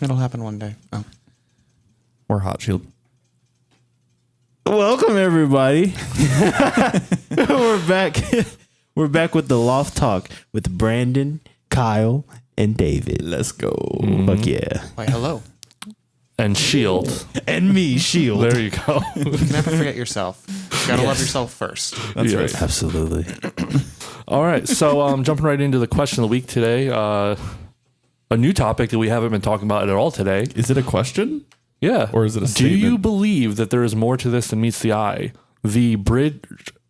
It'll happen one day. Oh. Or hot shield. Welcome everybody. We're back. We're back with the Loft Talk with Brandon, Kyle, and David. Let's go. Fuck yeah. Why, hello. And Shield. And me, Shield. There you go. You can never forget yourself. You gotta love yourself first. That's Yes. right. Absolutely. All right. So jumping right into the question of the week today. A new topic that we haven't been talking about at all today. Is it a question? Yeah. Or is it a Do statement? you believe that there is more to this than meets the eye? The bridge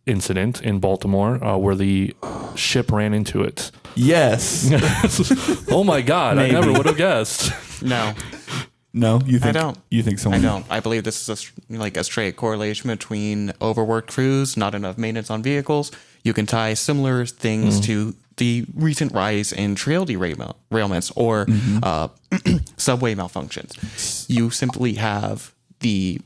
incident in Baltimore where the ship ran into it. Yes. Oh my God. Maybe. I never would have guessed. No, No, you think? I don't. You think someone? I don't. I believe this is a straight correlation between overworked crews, not enough maintenance on vehicles. You can tie similar things to the recent rise in trail derailments or subway malfunctions. You simply have the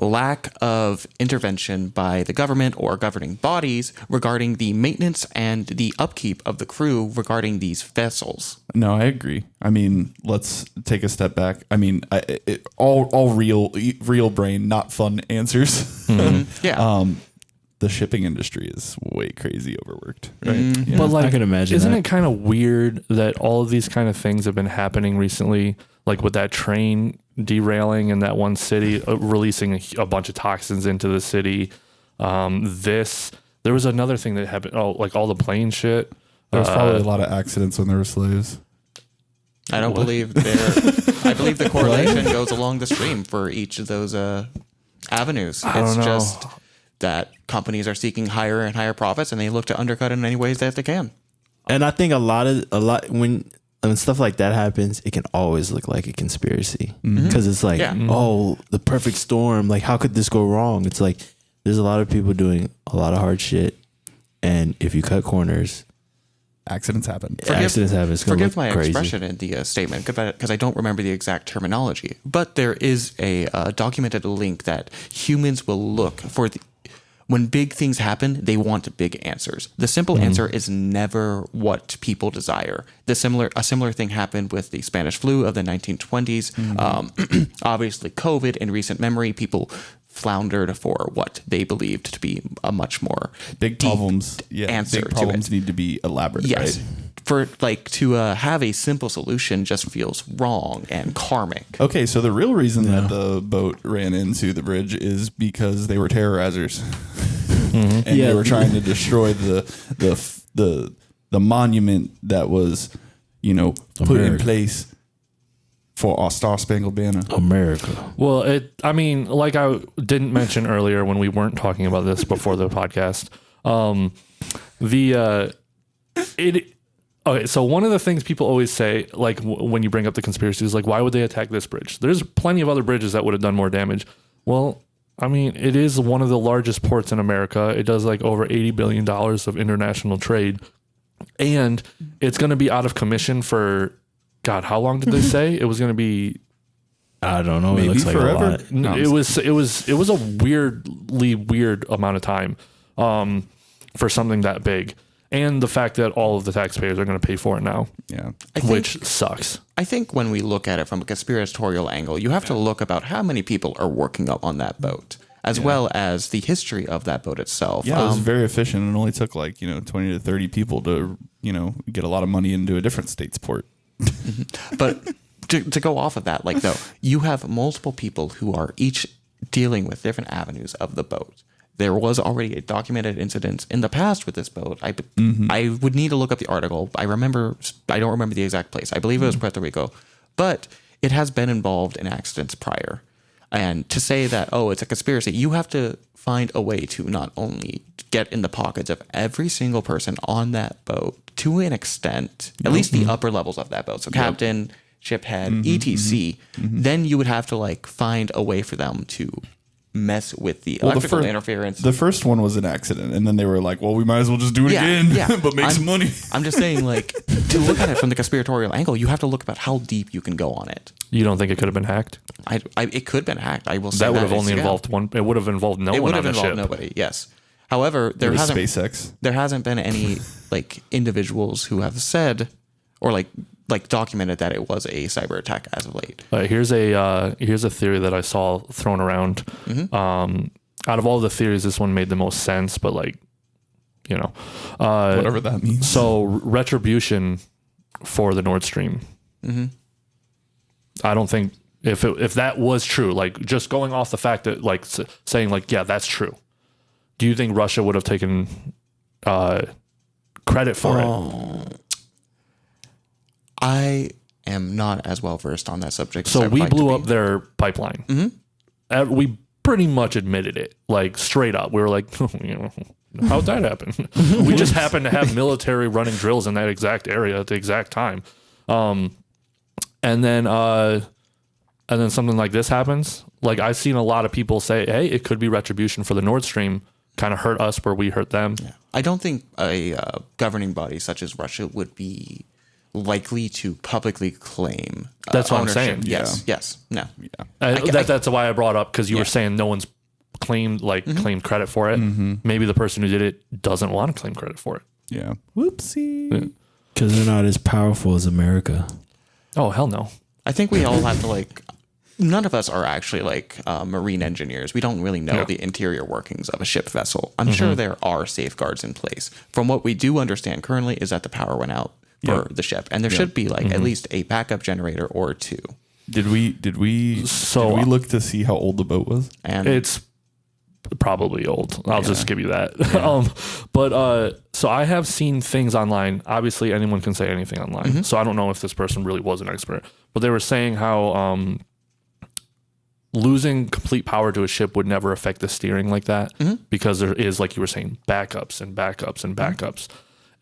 lack of intervention by the government or governing bodies regarding the maintenance and the upkeep of the crew regarding these vessels. No, I agree. I mean, let's take a step back. I mean, all real brain, not fun answers. Yeah. The shipping industry is way crazy overworked, right? Yeah. But like, I can imagine isn't that. it kind of weird that all of these kind of things have been happening recently? Like with that train derailing in that one city, releasing a bunch of toxins into the city. There was another thing that happened. Oh, like all the plane shit. There was probably a lot of accidents when there were slaves. I don't believe I believe the correlation goes along the stream for each of those avenues. I don't know. Just that companies are seeking higher and higher profits, and they look to undercut in any ways that they can. And I think a lot when stuff like that happens, it can always look like a conspiracy because it's like, oh, the perfect storm. Like, how could this go wrong? It's like there's a lot of people doing a lot of hard shit, and if you cut corners, Accidents happen. accidents happen. It's gonna Forgive look my crazy. expression in the statement because I don't remember the exact terminology. But there is a documented link that humans will look for. When big things happen, they want big answers. The simple answer is never what people desire. A similar thing happened with the Spanish flu of the 1920s. Obviously, COVID in recent memory, people floundered for what they believed to be a much more Big deep problems. Yeah. answer Big to problems it. need to be elaborate. Yes. Right? For to have a simple solution just feels wrong and karmic. Okay, so the real reason that the boat ran into the bridge is because they were terrorizers, and they were trying to destroy the monument that was, put in America. place for our Star Spangled Banner. America. Well, like I didn't mention earlier when we weren't talking about this before the podcast, okay, so one of the things people always say, like when you bring up the conspiracy, is like, why would they attack this bridge? There's plenty of other bridges that would have done more damage. Well, I mean, it is one of the largest ports in America. It does like over $80 billion of international trade. And it's going to be out of commission for, God, how long did they say? It was going to be... I don't know. Maybe it looks like forever. a lot. No, it was a weirdly weird amount of time for something that big. And the fact that all of the taxpayers are going to pay for it now, Yeah. which sucks. I think when we look at it from a conspiratorial angle, you have to look about how many people are working up on that boat, as well as the history of that boat itself. Yeah, it was very efficient. It only took 20 to 30 people to, get a lot of money into a different state's port. But to go off of that, though, you have multiple people who are each dealing with different avenues of the boat. There was already a documented incident in the past with this boat. I would need to look up the article. I don't remember the exact place. I believe it was Puerto Rico, but it has been involved in accidents prior. And to say that, it's a conspiracy, you have to find a way to not only get in the pockets of every single person on that boat to an extent, at least the upper levels of that boat. So captain, ship head, etc. Then you would have to find a way for them to mess with the electrical interference. The first one was an accident, and then they were like, well, we might as well just do it again, but make some money. I'm just saying, to look at it from the conspiratorial angle, you have to look about how deep you can go on it. You don't think it could have been hacked? It could have been hacked. I will say that would have only involved one. It would have involved no one on the ship. It would have involved nobody. Yes. However, there hasn't SpaceX. There hasn't been any individuals who have said or like documented that it was a cyber attack as of late. Here's a theory that I saw thrown around. Out of all the theories, this one made the most sense, but like, you know, whatever that means. So retribution for the Nord Stream. I don't think if that was true, like just going off the fact that like saying like, yeah, that's true. Do you think Russia would have taken credit for it? I am not as well versed on that subject. So we blew up their pipeline. We pretty much admitted it, like straight up. We were like, you know, how'd that happen? We just happened to have military running drills in that exact area at the exact time. And then something like this happens. Like I've seen a lot of people say, hey, it could be retribution for the Nord Stream, kind of hurt us where we hurt them. Yeah. I don't think a governing body such as Russia would be likely to publicly claim that's what ownership. I'm saying. Yes. No. Yeah. That's why I brought up, because you were saying no one's claimed credit for it. Maybe the person who did it doesn't want to claim credit for it. Yeah. Whoopsie. Because they're not as powerful as America. Oh, hell no. I think we all have to like. None of us are actually like marine engineers. We don't really know the interior workings of a ship vessel. I'm sure there are safeguards in place. From what we do understand currently is that the power went out for the ship, and there should be like at least a backup generator or two. Did we look to see how old the boat was? And it's probably old. I'll just give you that. So I have seen things online. Obviously, anyone can say anything online. So I don't know if this person really was an expert, but they were saying how losing complete power to a ship would never affect the steering like that, because there is, like you were saying, backups and backups and backups,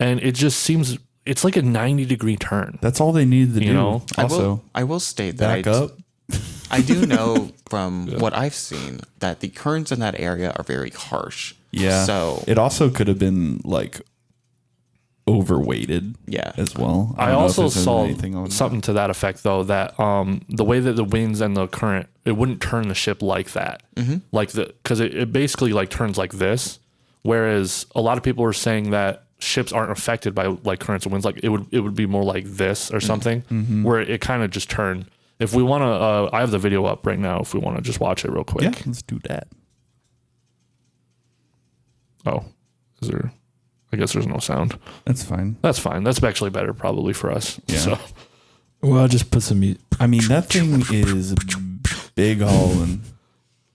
and it just seems. It's like a 90-degree turn. That's all they needed to do. know, also, I will state that back up. I do know from what I've seen that the currents in that area are very harsh. Yeah. So it also could have been like overweighted. Yeah. As well. I also saw something to that effect, though, that the way that the winds and the current, it wouldn't turn the ship like that. Like because it basically like turns like this, whereas a lot of people were saying that ships aren't affected by like currents and winds. Like it would be more like this or something, where it kind of just turned. If we want to, I have the video up right now. If we want to just watch it real quick. Yeah, let's do that. Oh, is there? I guess there's no sound. That's fine. That's fine. That's actually better probably for us. Yeah. So. Well, I'll just put some mute. I mean, that thing is big haul, and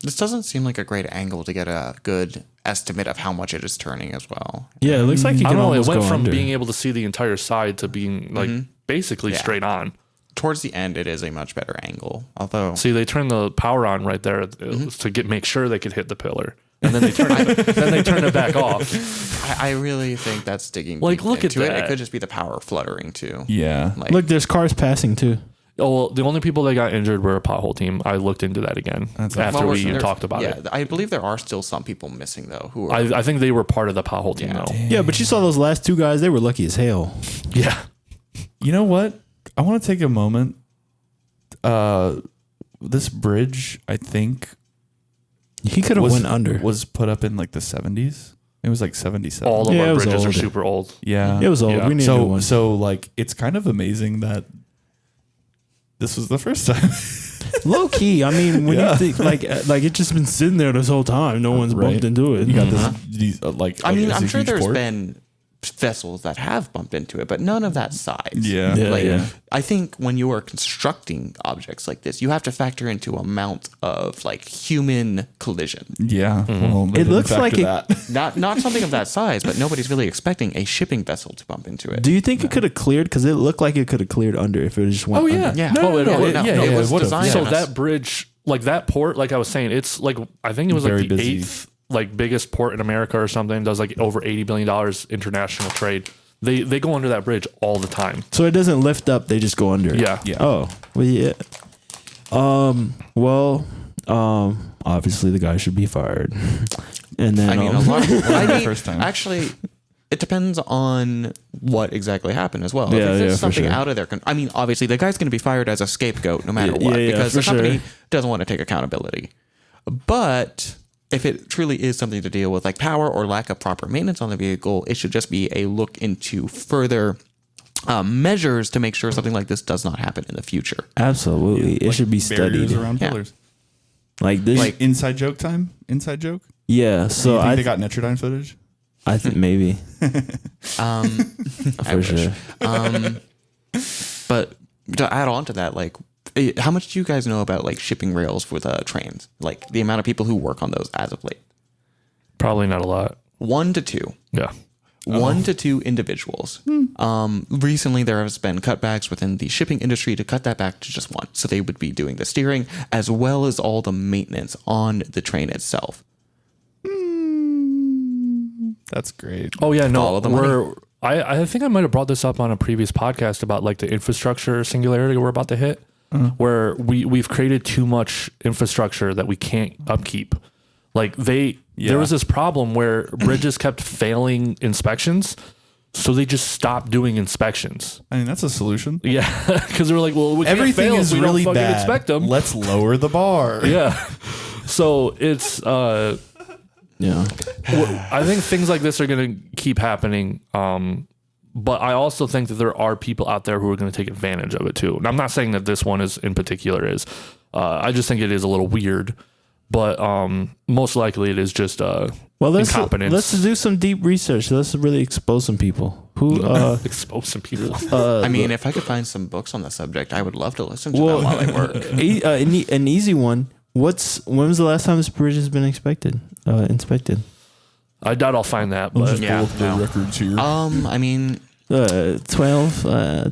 this doesn't seem like a great angle to get a good estimate of how much it is turning as well. Yeah, it looks like you I can don't know. It almost went go from under. being able to see the entire side to being like basically straight on. Towards the end, it is a much better angle. Although, see, they turned the power on right there to make sure they could hit the pillar, and then they turn it back off. I really think that's digging Like, deep look at into it. that. It could just be the power fluttering too. yeah. Like, Look, there's cars passing too. Oh, well, the only people that got injured were a pothole team. I looked into that again after we talked about it. I believe there are still some people missing though. Who are, I think they were part of the pothole team though. Yeah, but you saw those last two guys. They were lucky as hell. Yeah. You know what? I want to take a moment. This bridge, I think, He could have went under. Was put up in like the 70s. It was like 77. All of Yeah, it our was bridges are old. super old. Yeah. It was old. Yeah. We need a new one. So like it's kind of amazing that this was the first time. Low key. I mean, when you think like it's just been sitting there this whole time. No one's bumped into it. You got these like. I mean, it's a I'm sure huge there's port. been vessels that have bumped into it, but none of that size. Yeah. Yeah. I think when you are constructing objects like this, you have to factor into amount of like human collision. Yeah. Well, It looks like Not something of that size, but nobody's really expecting a shipping vessel to bump into it. Do you think it could have cleared? Because it looked like it could have cleared under if it just went. Oh yeah. under. Yeah. No, it was would've. designed. So on a- that bridge, like that port, like I was saying, it's like I think it was Very like the busy. 8th like biggest port in America or something. Does like over $80 billion international trade. They go under that bridge all the time. So it doesn't lift up; they just go under. Yeah. Yeah. Oh well, yeah. Obviously the guy should be fired. And then I mean, a lot. I mean, First time. actually, it depends on what exactly happened as well. Yeah, if it's for something sure. out of their I mean, obviously, the guy's going to be fired as a scapegoat no matter what because the for company sure. doesn't want to take accountability. But if it truly is something to deal with, like power or lack of proper maintenance on the vehicle, it should just be a look into further measures to make sure something like this does not happen in the future. Absolutely. It should be studied. Around pillars. Like this. Like inside joke time? Inside joke? Yeah. So I think they got Netrodyne footage? I think maybe. For sure. But to add on to that, like, how much do you guys know about like shipping rails with trains? Like the amount of people who work on those as of late? Probably not a lot. 1 to 2. Yeah. 1 to 2 individuals. Recently, there has been cutbacks within the shipping industry to cut that back to just 1. So they would be doing the steering as well as all the maintenance on the train itself. That's great. Oh yeah, no. Follow the money. I think I might have brought this up on a previous podcast about like the infrastructure singularity we're about to hit, where we've created too much infrastructure that we can't upkeep. Like there was this problem where bridges kept failing inspections, so they just stopped doing inspections. I mean, that's a solution. Yeah, because they were like, well, we Everything can't fail is if we really don't fucking bad. inspect them. Let's lower the bar. Yeah, so it's Yeah. I think things like this are going to keep happening. But I also think that there are people out there who are going to take advantage of it too. And I'm not saying that this one is in particular is. I just think it is a little weird. But most likely it is just incompetence. Let's do some deep research. Let's really expose some people. Who expose some people. I mean, if I could find some books on the subject, I would love to listen to them while I work. An easy one. When was the last time this bridge has been inspected? I doubt I'll find that, but Yeah, The records here. I mean, 12,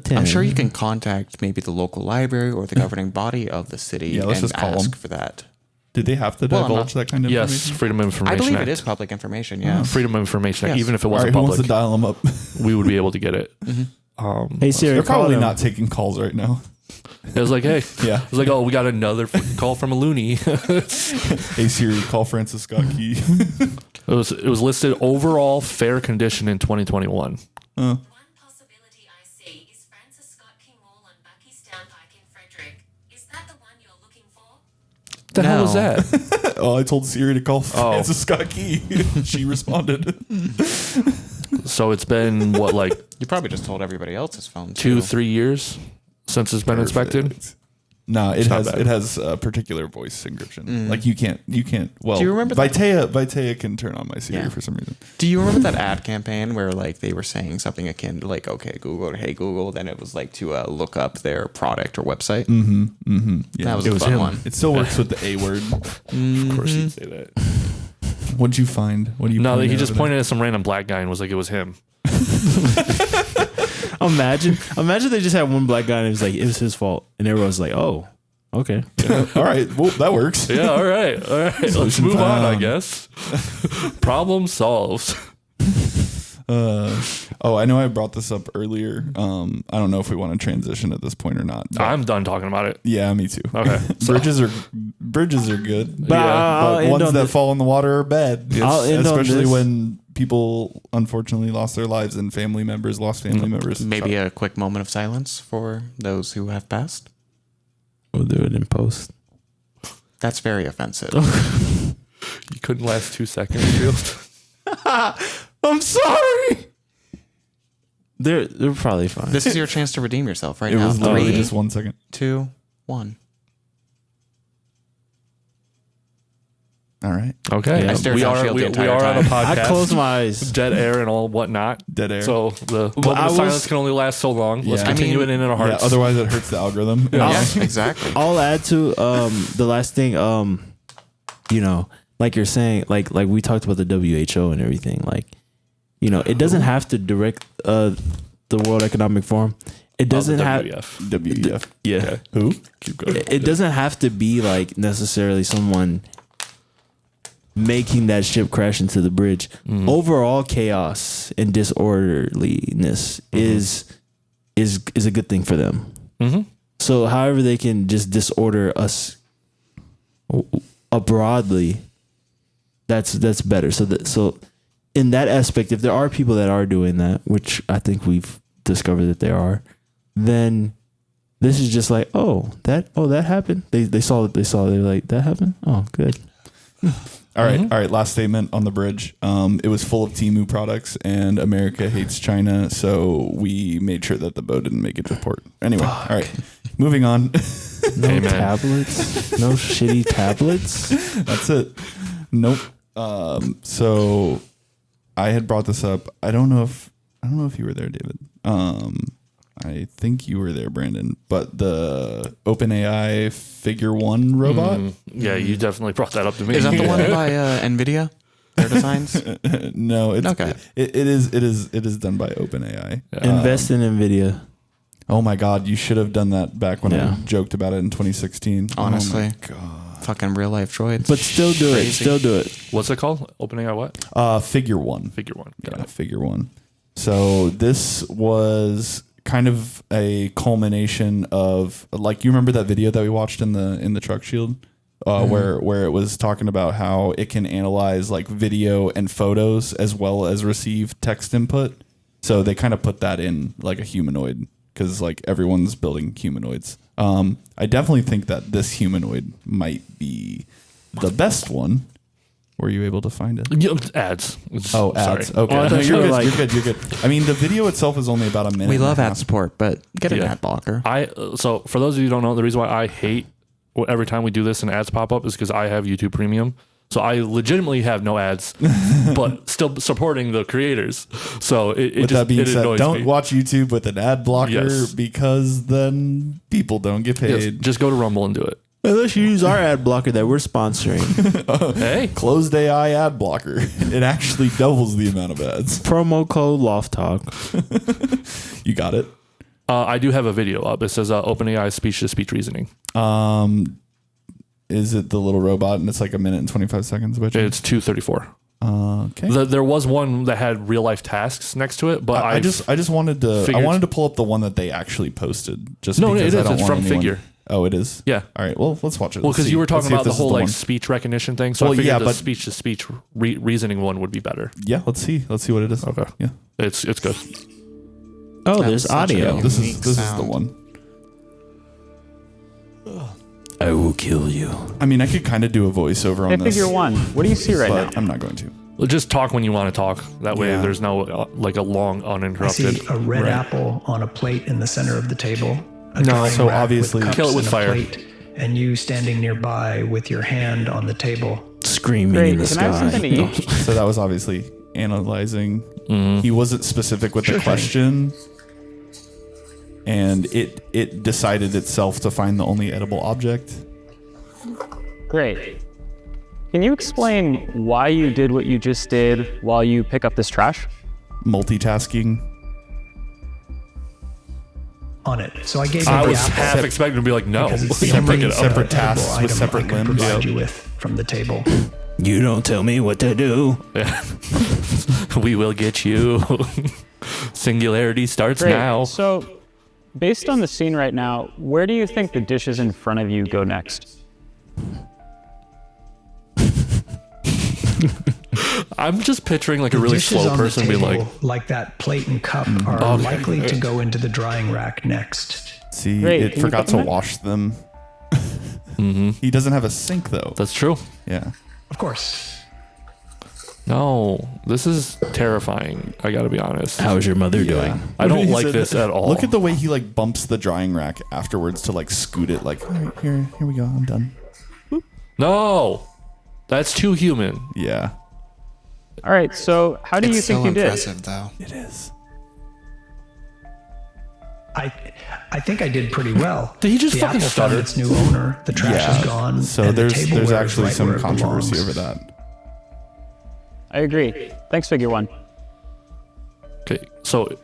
10. I'm sure you can contact maybe the local library or the governing body of the city Yeah, let's and just call ask them. for that. Did they have to Well, I'm divulge not- that kind of yes, information? Freedom of Information I believe Act. it is public information. Yeah. Freedom of Information Act. Yes. Even if it All right, wasn't who wants to public, dial them up? we would be able to get it. Hey Siri, They're call probably them. not taking calls right now. It was like, hey, Yeah. it was like, oh, we got another call from a loony. Hey Siri, call Francis Scott Key. It was listed overall fair condition in 2021. One possibility I see is Francis Scott King Mall on Bucky's Downpike in Frederick. Is that the one you're looking for? What the hell was that? Oh, I told Siri to call Francis Scott Key. She responded. So it's been what, like You probably just told everybody else's phone too. 2-3 years since it's been inspected. No, it not has bad. it has a particular voice encryption. Like you can't. Well, Do you remember that? Vitea can turn on my Siri Yeah. for some reason. Do you remember that ad campaign where like they were saying something akin to like, okay, Google or hey Google, then it was like to look up their product or website? Yeah, That was it a fun him. one. It still works with the A word. Of course you'd say that. What'd you find? What do you? No, find he out just over pointed at some random black guy and was like, it was him. Imagine they just had one black guy and it was his fault, and everyone was like, "Oh, okay." there? All right, well that works. Yeah, all right. Let's Solution move on, I found. guess. Problem solved. I know I brought this up earlier. I don't know if we want to transition at this point or not. but- I'm done talking about it. yeah, me too. Okay. Bridges are good, But Yeah, I'll but end ones on that this. fall in the water are bad. I'll end on Especially this. when people unfortunately lost their lives and family members lost family members. Maybe a quick moment of silence for those who have passed. We'll do it in post. That's very offensive. You couldn't last 2 seconds, Field. I'm sorry. They're probably fine. This is your chance to redeem yourself right It now. was literally 3, just 1 second. 2, 1. All right. Okay. Yeah. I stared we down are Field the we entire are on a time. podcast. I closed my eyes. Dead air and all whatnot. Dead air. So the moment I of was- silence can only last so long. Let's Yeah. continue I mean, it in our Yeah, hearts. otherwise it hurts the algorithm. Yeah, exactly. I'll add to the last thing. Like you're saying, like we talked about the WHO and everything. Like, it doesn't have to direct the World Economic Forum. It doesn't have. WEF. WEF. Yeah. Okay. Who? Keep going. It doesn't have to be like necessarily someone making that ship crash into the bridge. Overall chaos and disorderliness is a good thing for them. Mm-hmm. So however they can just disorder us broadly, that's better. So in that aspect, if there are people that are doing that, which I think we've discovered that there are, then this is just like, that happened. They saw they're like, that happened. Oh, good. All right. Last statement on the bridge. It was full of Temu products, and America hates China, so we made sure that the boat didn't make it to port. Anyway, all right. Moving on. No tablets. No shitty tablets. That's it. Nope. So I had brought this up. I don't know if you were there, David. I think you were there, Brandon. But the OpenAI Figure 1 robot. Yeah, you definitely brought that up to me. Is that the one by NVIDIA? Their designs? No, it's okay. It is done by OpenAI. Invest in NVIDIA. Oh my God, you should have done that back when I joked about it in 2016. Honestly. Oh my God. Fucking real life droids. But still do it. Still do it. What's it called? OpenAI what? Figure 1. Figure 1. Yeah, Figure 1. So this was kind of a culmination of, like, you remember that video that we watched in the truck shield, where it was talking about how it can analyze like video and photos as well as receive text input. So they kind of put that in like a humanoid, because like everyone's building humanoids. I definitely think that this humanoid might be the best one. Were you able to find it? Ads. Oh, ads. Sorry. Okay. Oh, No, you're good. like- You're good. I mean, the video itself is only about a minute. we and a love half. ad support, but get an ad blocker. So for those of you who don't know, the reason why I hate every time we do this and ads pop up is because I have YouTube Premium. So I legitimately have no ads, but still supporting the creators. So With that being said, don't watch YouTube with an ad blocker, Yes. because then people don't get paid. Yes, just go to Rumble and do it. Unless you use our ad blocker that we're sponsoring. Hey, Closed AI ad blocker. It actually doubles the amount of ads. Promo code Loft Talk. You got it. I do have a video up. It says OpenAI speech-to-speech reasoning. Is it the little robot and it's like a minute and 25 seconds? Which It's 2:34. okay. There was one that had real life tasks next to it, but I just wanted to figured- I wanted to pull up the one that they actually posted. Just No, because it I is. don't It's want from anyone- Figure. Oh, it is. Yeah. All right. Well, let's watch it. Well, Let's because see. you were Let's talking see if about the this is whole like one. speech recognition thing, so Well, I figured yeah, the but- speech-to-speech reasoning one would be better. Yeah. Let's see. Let's see what it is. Okay. Yeah. It's good. Oh, there's such a audio. good- This is Unique the sound. one. I will kill you. I mean, I could kind of do a voiceover on Hey, this. Figure 1, what do you see right but now? I'm not going to. Well, just talk when you want to talk. That way, Yeah. there's no like a long I uninterrupted. see a red apple on a plate in the center of the table. A No, drying so rack obviously- with cups Kill it with and a fire. plate, and you standing nearby with your hand on the table. Screaming Great, in the can I have something to sky. eat? So that was obviously analyzing. Mm-hmm. He wasn't specific with the Sure thing. question, and it decided itself to find the only edible object. Great. Can you explain why you did what you just did while you pick up this trash? Multitasking. On it. So I gave you I the was apple half expecting to be like, no, because it's the you only pick it up. Separate edible tasks with item separate I can limbs. provide Yeah. you with from the table. You don't tell me what to do. Yeah. We will get you. Singularity starts Great. now. So, based on the scene right now, where do you think the dishes in front of you go next? I'm just picturing like a really Dishes slow on the person being table, like, that plate and cup are Okay. likely to go into the drying rack next. See, Great. it Can you forgot put to them in? wash them. He doesn't have a sink though. that's true. Yeah. Of course. No, this is terrifying. I got to be honest. How's your mother Yeah. doing? I don't He like said this that- at all. Look at the way he like bumps the drying rack afterwards to like scoot it. Like, all right, here we go. I'm done. No, that's too human. Yeah, All right, so how do you It's think so you did? impressive, though. it is. I think I did pretty well. Did he just the fucking apple stutter? found its new owner. The trash is gone. So and the there's tableware is actually right some where it controversy belongs. over that. I agree. Thanks, Figure 1. Okay, so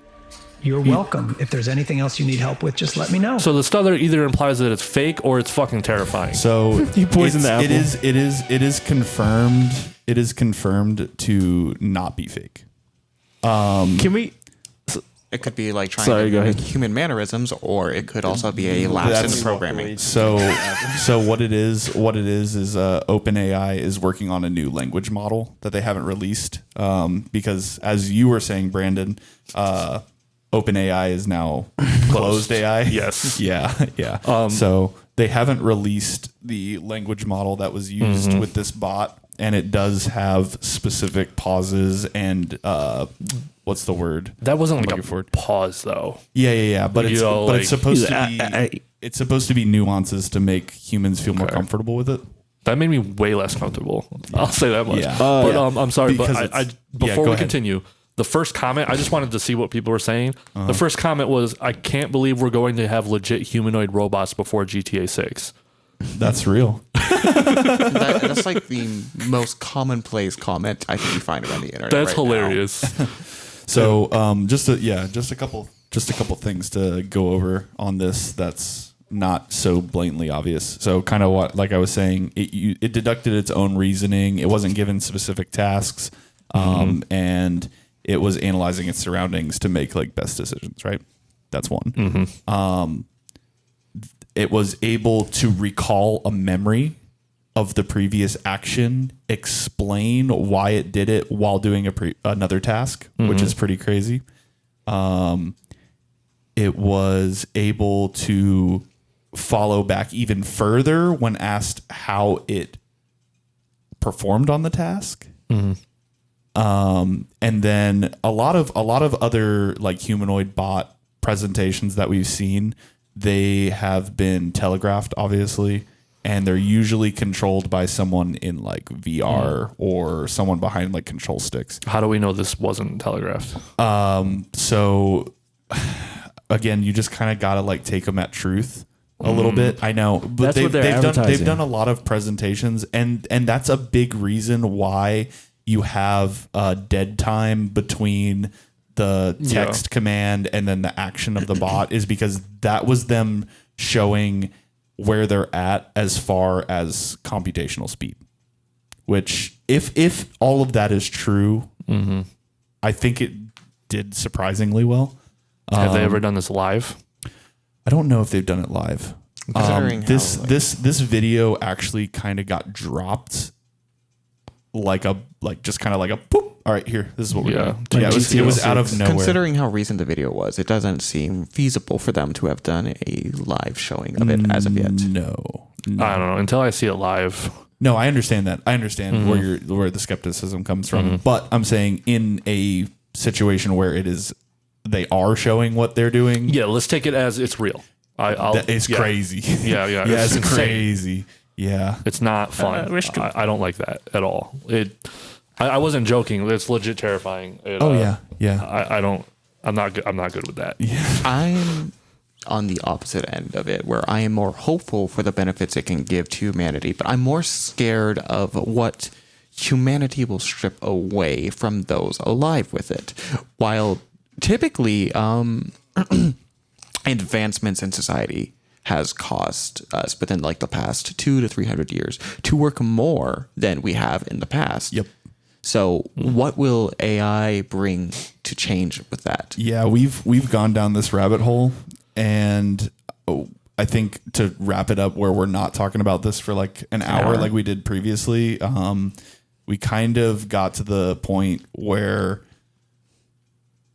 You're welcome. If there's anything else you need help with, just let me know. the stutter either implies that it's fake or it's fucking terrifying. So He poisoned the apple. It is confirmed. It is confirmed to not be fake. Can we? It could be like trying Sorry, to go mimic ahead. human mannerisms, or it could also be a lapse in That's- the programming. So what it is OpenAI is working on a new language model that they haven't released because, as you were saying, Brandon, OpenAI is now closed AI. Yes. Yeah. So they haven't released the language model that was used with this bot and it does have specific pauses and what's the word? That wasn't I'm like looking a pause though. Yeah. But You know, it's supposed to be. It's supposed to be nuances to make humans feel more comfortable with it. That made me way less comfortable. I'll say that much. Yeah. But I'm sorry, Because but it's- before go we ahead. continue, the first comment, I just wanted to see what people were saying. The first comment was, I can't believe we're going to have legit humanoid robots before GTA 6. That's real. That's like the most commonplace comment I think you find around the internet. That's right now. hilarious. So just a couple things to go over on this that's not so blatantly obvious. So kind of what, like I was saying, it deducted its own reasoning. It wasn't given specific tasks, and it was analyzing its surroundings to make like best decisions. Right, that's one. It was able to recall a memory of the previous action, explain why it did it while doing another task, which is pretty crazy. It was able to follow back even further when asked how it performed on the task. And then a lot of other like humanoid bot presentations that we've seen, they have been telegraphed, obviously, and they're usually controlled by someone in like VR or someone behind like control sticks. How do we know this wasn't telegraphed? So again, you just kind of got to like take them at truth a little bit. I know, but That's what they're they've advertising. done a lot of presentations, and that's a big reason why you have dead time between the text command and then the action of the bot, is because that was them showing where they're at as far as computational speed. Which, if all of that is true, I think it did surprisingly well. Have they ever done this live? I don't know if they've done it live. Considering how, This video actually kind of got dropped just kind of like a boop. All right, here. This is what we're doing. Like Yeah, it was out of nowhere. Considering how recent the video was, it doesn't seem feasible for them to have done a live showing of it as of yet. No. I don't know. Until I see it live. No, I understand that. I understand where the skepticism comes from. But I'm saying in a situation where they are showing what they're doing. Yeah, let's take it as it's real. It's crazy. Yeah. Yeah, it's insane. crazy. Yeah. It's not fun. I don't like that at all. I wasn't joking. It's legit terrifying. Yeah. I'm not good with that. I'm on the opposite end of it, where I am more hopeful for the benefits it can give to humanity, but I'm more scared of what humanity will strip away from those alive with it. While typically advancements in society has caused us within like the past 200 to 300 years to work more than we have in the past. Yep. So what will AI bring to change with that? Yeah, we've gone down this rabbit hole, and I think to wrap it up, where we're not talking about this for like an hour like we did previously, we kind of got to the point where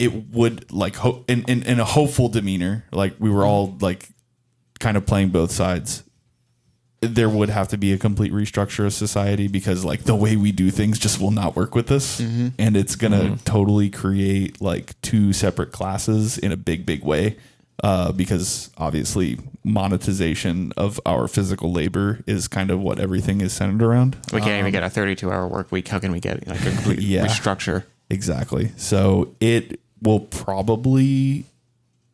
it would like in a hopeful demeanor, like we were all like kind of playing both sides. There would have to be a complete restructure of society, because like the way we do things just will not work with this. And it's going to totally create like two separate classes in a big way. Because obviously monetization of our physical labor is kind of what everything is centered around. We can't even get a 32-hour work week. How can we get like a complete restructure? Exactly. So it will probably,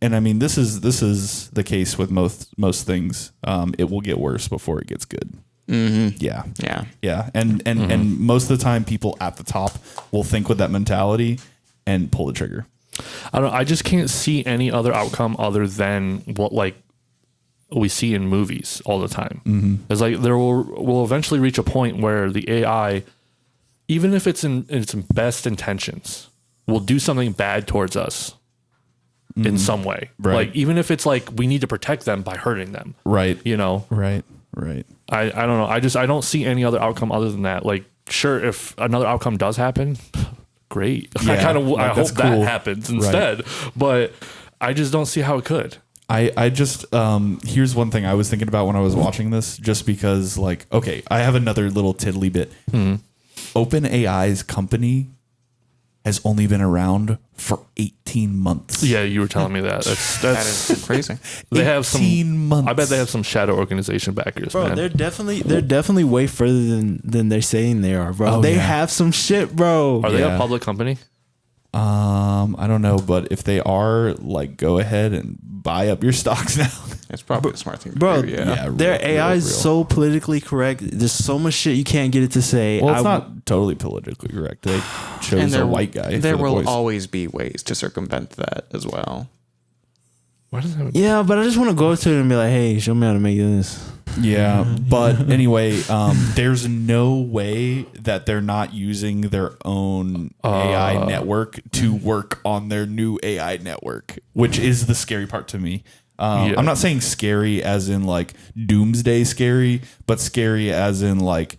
and I mean, this is the case with most things. It will get worse before it gets good. Yeah. And most of the time, people at the top will think with that mentality and pull the trigger. I just can't see any other outcome other than what like we see in movies all the time. It's like there will eventually reach a point where the AI, even if it's in its best intentions, will do something bad towards us in some way. Right. Like even if it's like we need to protect them by hurting them. Right. You know. Right. I don't know. I don't see any other outcome other than that. Like sure, if another outcome does happen, great. Yeah, I hope cool. that happens instead. But I just don't see how it could. I just here's one thing I was thinking about when I was watching this, just because like, okay, I have another little tiddly bit. OpenAI's company has only been around for 18 months. Yeah, you were telling me that. That is crazy. They have 18 months. I bet they have some shadow organization backers, Bro, man. they're definitely way further than they're saying they are, bro. They have some shit, bro. Are they a public company? I don't know, but if they are, like, go ahead and buy up your stocks now. It's probably a smart thing to Bro, do. Yeah. their AI is so politically correct. There's so much shit you can't get it to say. Well, it's not totally politically correct. They chose a white guy. There for the will voice. always be ways to circumvent that as well. Why does that? Yeah, but I just want to go to it and be like, hey, show me how to make this. Yeah, but anyway, there's no way that they're not using their own AI network to work on their new AI network, which is the scary part to me. I'm not saying scary as in like doomsday scary, but scary as in like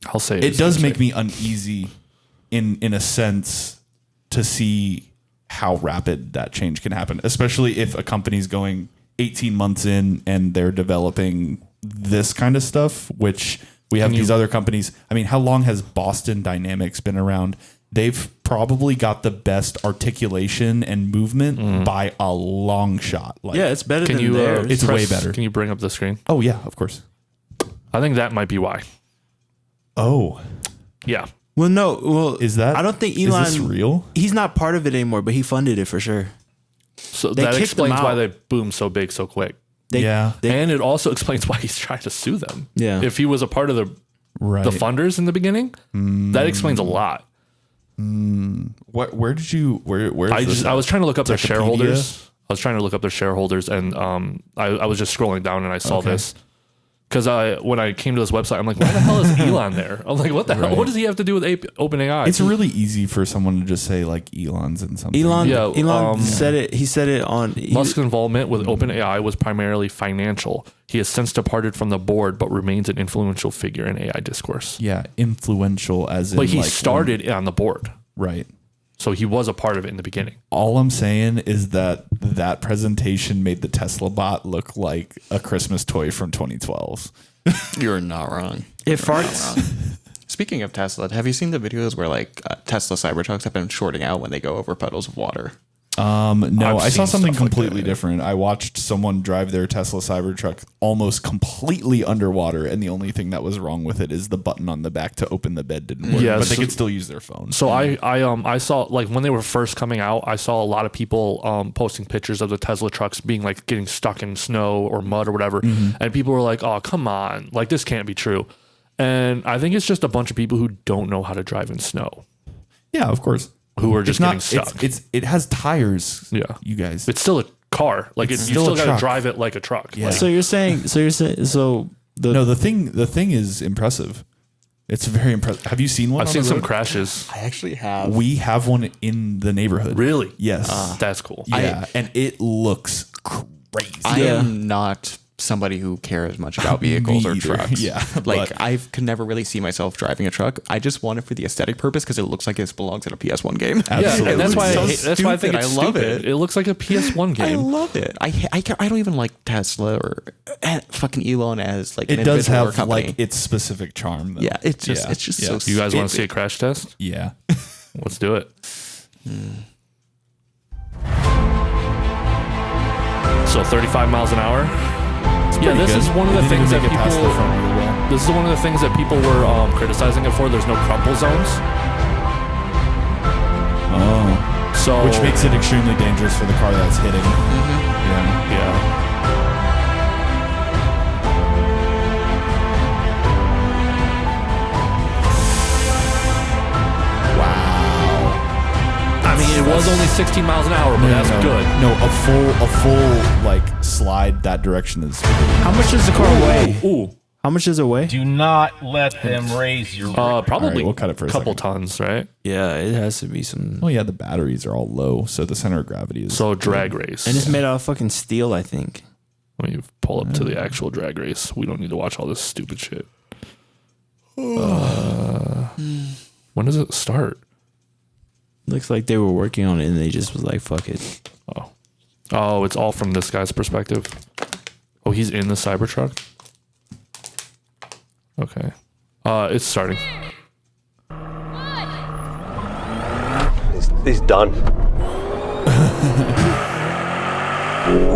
I'll say it does make me uneasy in a sense to see how rapid that change can happen, especially if a company's going 18 months in and they're developing this kind of stuff, which we have these other companies. I mean, how long has Boston Dynamics been around? They've probably got the best articulation and movement by a long shot. Like, Yeah, it's better than theirs. It's way better. Can you bring up the screen? Oh, yeah, of course. I think that might be why. Oh, Yeah. Well, no. Well, is that? I don't think Elon. Is this real? He's not part of it anymore, but he funded it for sure. So They that kicked explains them why out. they boomed so big so quick. Yeah. And it also explains why he's trying to sue them. Yeah. If he was a part of the funders in the beginning, that explains a lot. Where did you? Where? I was trying to look up their Wikipedia? shareholders. I was trying to look up their shareholders, and I was just scrolling down and I saw this because when I came to this website, I'm like, why the hell is Elon there? I'm like, what the hell? What does he have to do with OpenAI? It's really easy for someone to just say like Elon's in something. Elon said it. He said it on Musk's involvement with OpenAI was primarily financial. He has since departed from the board, but remains an influential figure in AI discourse. Yeah, influential as in. But he like, started on the board, right. so he was a part of it in the beginning. All I'm saying is that presentation made the Tesla bot look like a Christmas toy from 2012. You're not wrong. it farts. Speaking of Tesla, have you seen the videos where like Tesla Cybertrucks have been shorting out when they go over puddles of water? No, I saw seen something stuff like completely that. different. I watched someone drive their Tesla Cybertruck almost completely underwater, and the only thing that was wrong with it is the button on the back to open the bed didn't work. Yeah, but they so- could still use their phone. So I saw like when they were first coming out, I saw a lot of people posting pictures of the Tesla trucks being like getting stuck in snow or mud or whatever, and people were like, "Oh, come on, like this can't be true." And I think it's just a bunch of people who don't know how to drive in snow, Yeah, of course. who are just getting It's stuck. it has tires. Yeah. you guys. It's still a car. Like you still still a got to truck. drive it like a truck. Yeah. Like, So you're saying No, the thing is impressive. It's very impressive. Have you seen one? I've on seen the some road? crashes. I actually have. We have one in the neighborhood. Really? Yes. That's cool. yeah, and it looks crazy. I am not somebody who cares much about vehicles or either. trucks. Yeah, like but- I could never really see myself driving a truck. I just want it for the aesthetic purpose because it looks like it belongs in a PS1 game. Yeah, Absolutely. and that's why So that's why I think stupid. it's I love stupid. it. It looks like a PS1 I game. love it. I don't even like Tesla or fucking Elon as like It an does individual or have company. like its specific charm. Though. Yeah, it's just so. You guys want to see a stupid. crash test? Yeah. Let's do it. So 35 miles an hour. Yeah, this is one of the things that people. This is one of the things that people were criticizing it for. There's no crumple zones, Oh, so which makes it extremely dangerous for the car that's hitting. Yeah. yeah. I mean, it was only 16 miles an hour, but that's good. No, a full like slide that direction is. how much does the car weigh? Ooh, How much does it weigh? Do not let them raise your probably All right, we'll cut it for a couple second. tons, right? Yeah, it has to be some. Oh yeah, the batteries are all low, so the center of gravity is. So drag race. And it's made out of fucking steel, I think. Let me pull up to the actual drag race. We don't need to watch all this stupid shit. When does it start? Looks like they were working on it and they just was like, fuck it. Oh, it's all from this guy's perspective. Oh, he's in the Cybertruck. Okay. It's starting. He's done.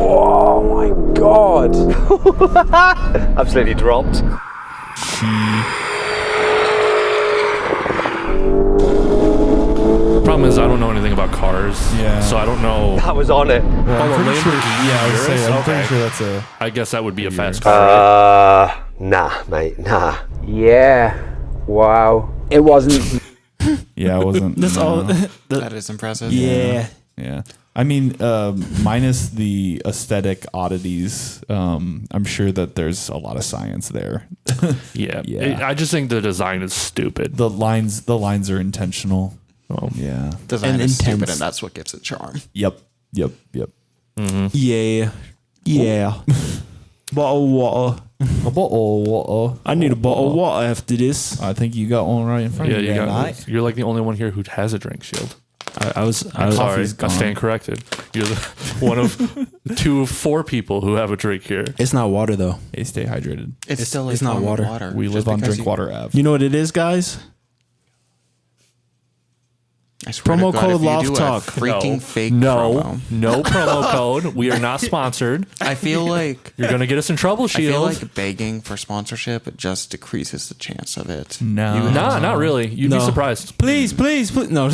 Oh my god. Absolutely dropped. Problem is, I don't know anything about cars. Yeah. So I don't know. That was on it. I'm pretty sure, I would say, I'm pretty sure that's a. I guess that would be a fast car. Right? Nah, mate, nah. Yeah. Wow. It wasn't. Yeah, it wasn't. That's all. That is impressive. Yeah. Yeah. I mean, minus the aesthetic oddities, I'm sure that there's a lot of science there. Yeah. Yeah. I just think the design is stupid. The lines are intentional. Oh. Yeah. Design And is stupid, intense. and that's what gives it charm. Yep. Yeah. Yeah. Bottle of water. A bottle of water. I need a bottle of water after this. I think you got one right in front Yeah, of you. you there, got. mate. You're like the only one here who has a drink shield. I was Sorry, Coffee's I gone. stand corrected. You're one of 2 of 4 people who have a drink here. It's not water though. Hey, stay hydrated. It's still it's a not form of water. We Just live on because Drinkwater Ave. You know what it is, guys? I swear Promo to God, code if you Loft do a Talk. freaking fake No, promo. no promo code. We are not sponsored. I feel like You're gonna get us in trouble, I feel Shield. like begging for sponsorship it just decreases the chance of it. No. You have Nah, to- not really. You'd No. be surprised. Please. No.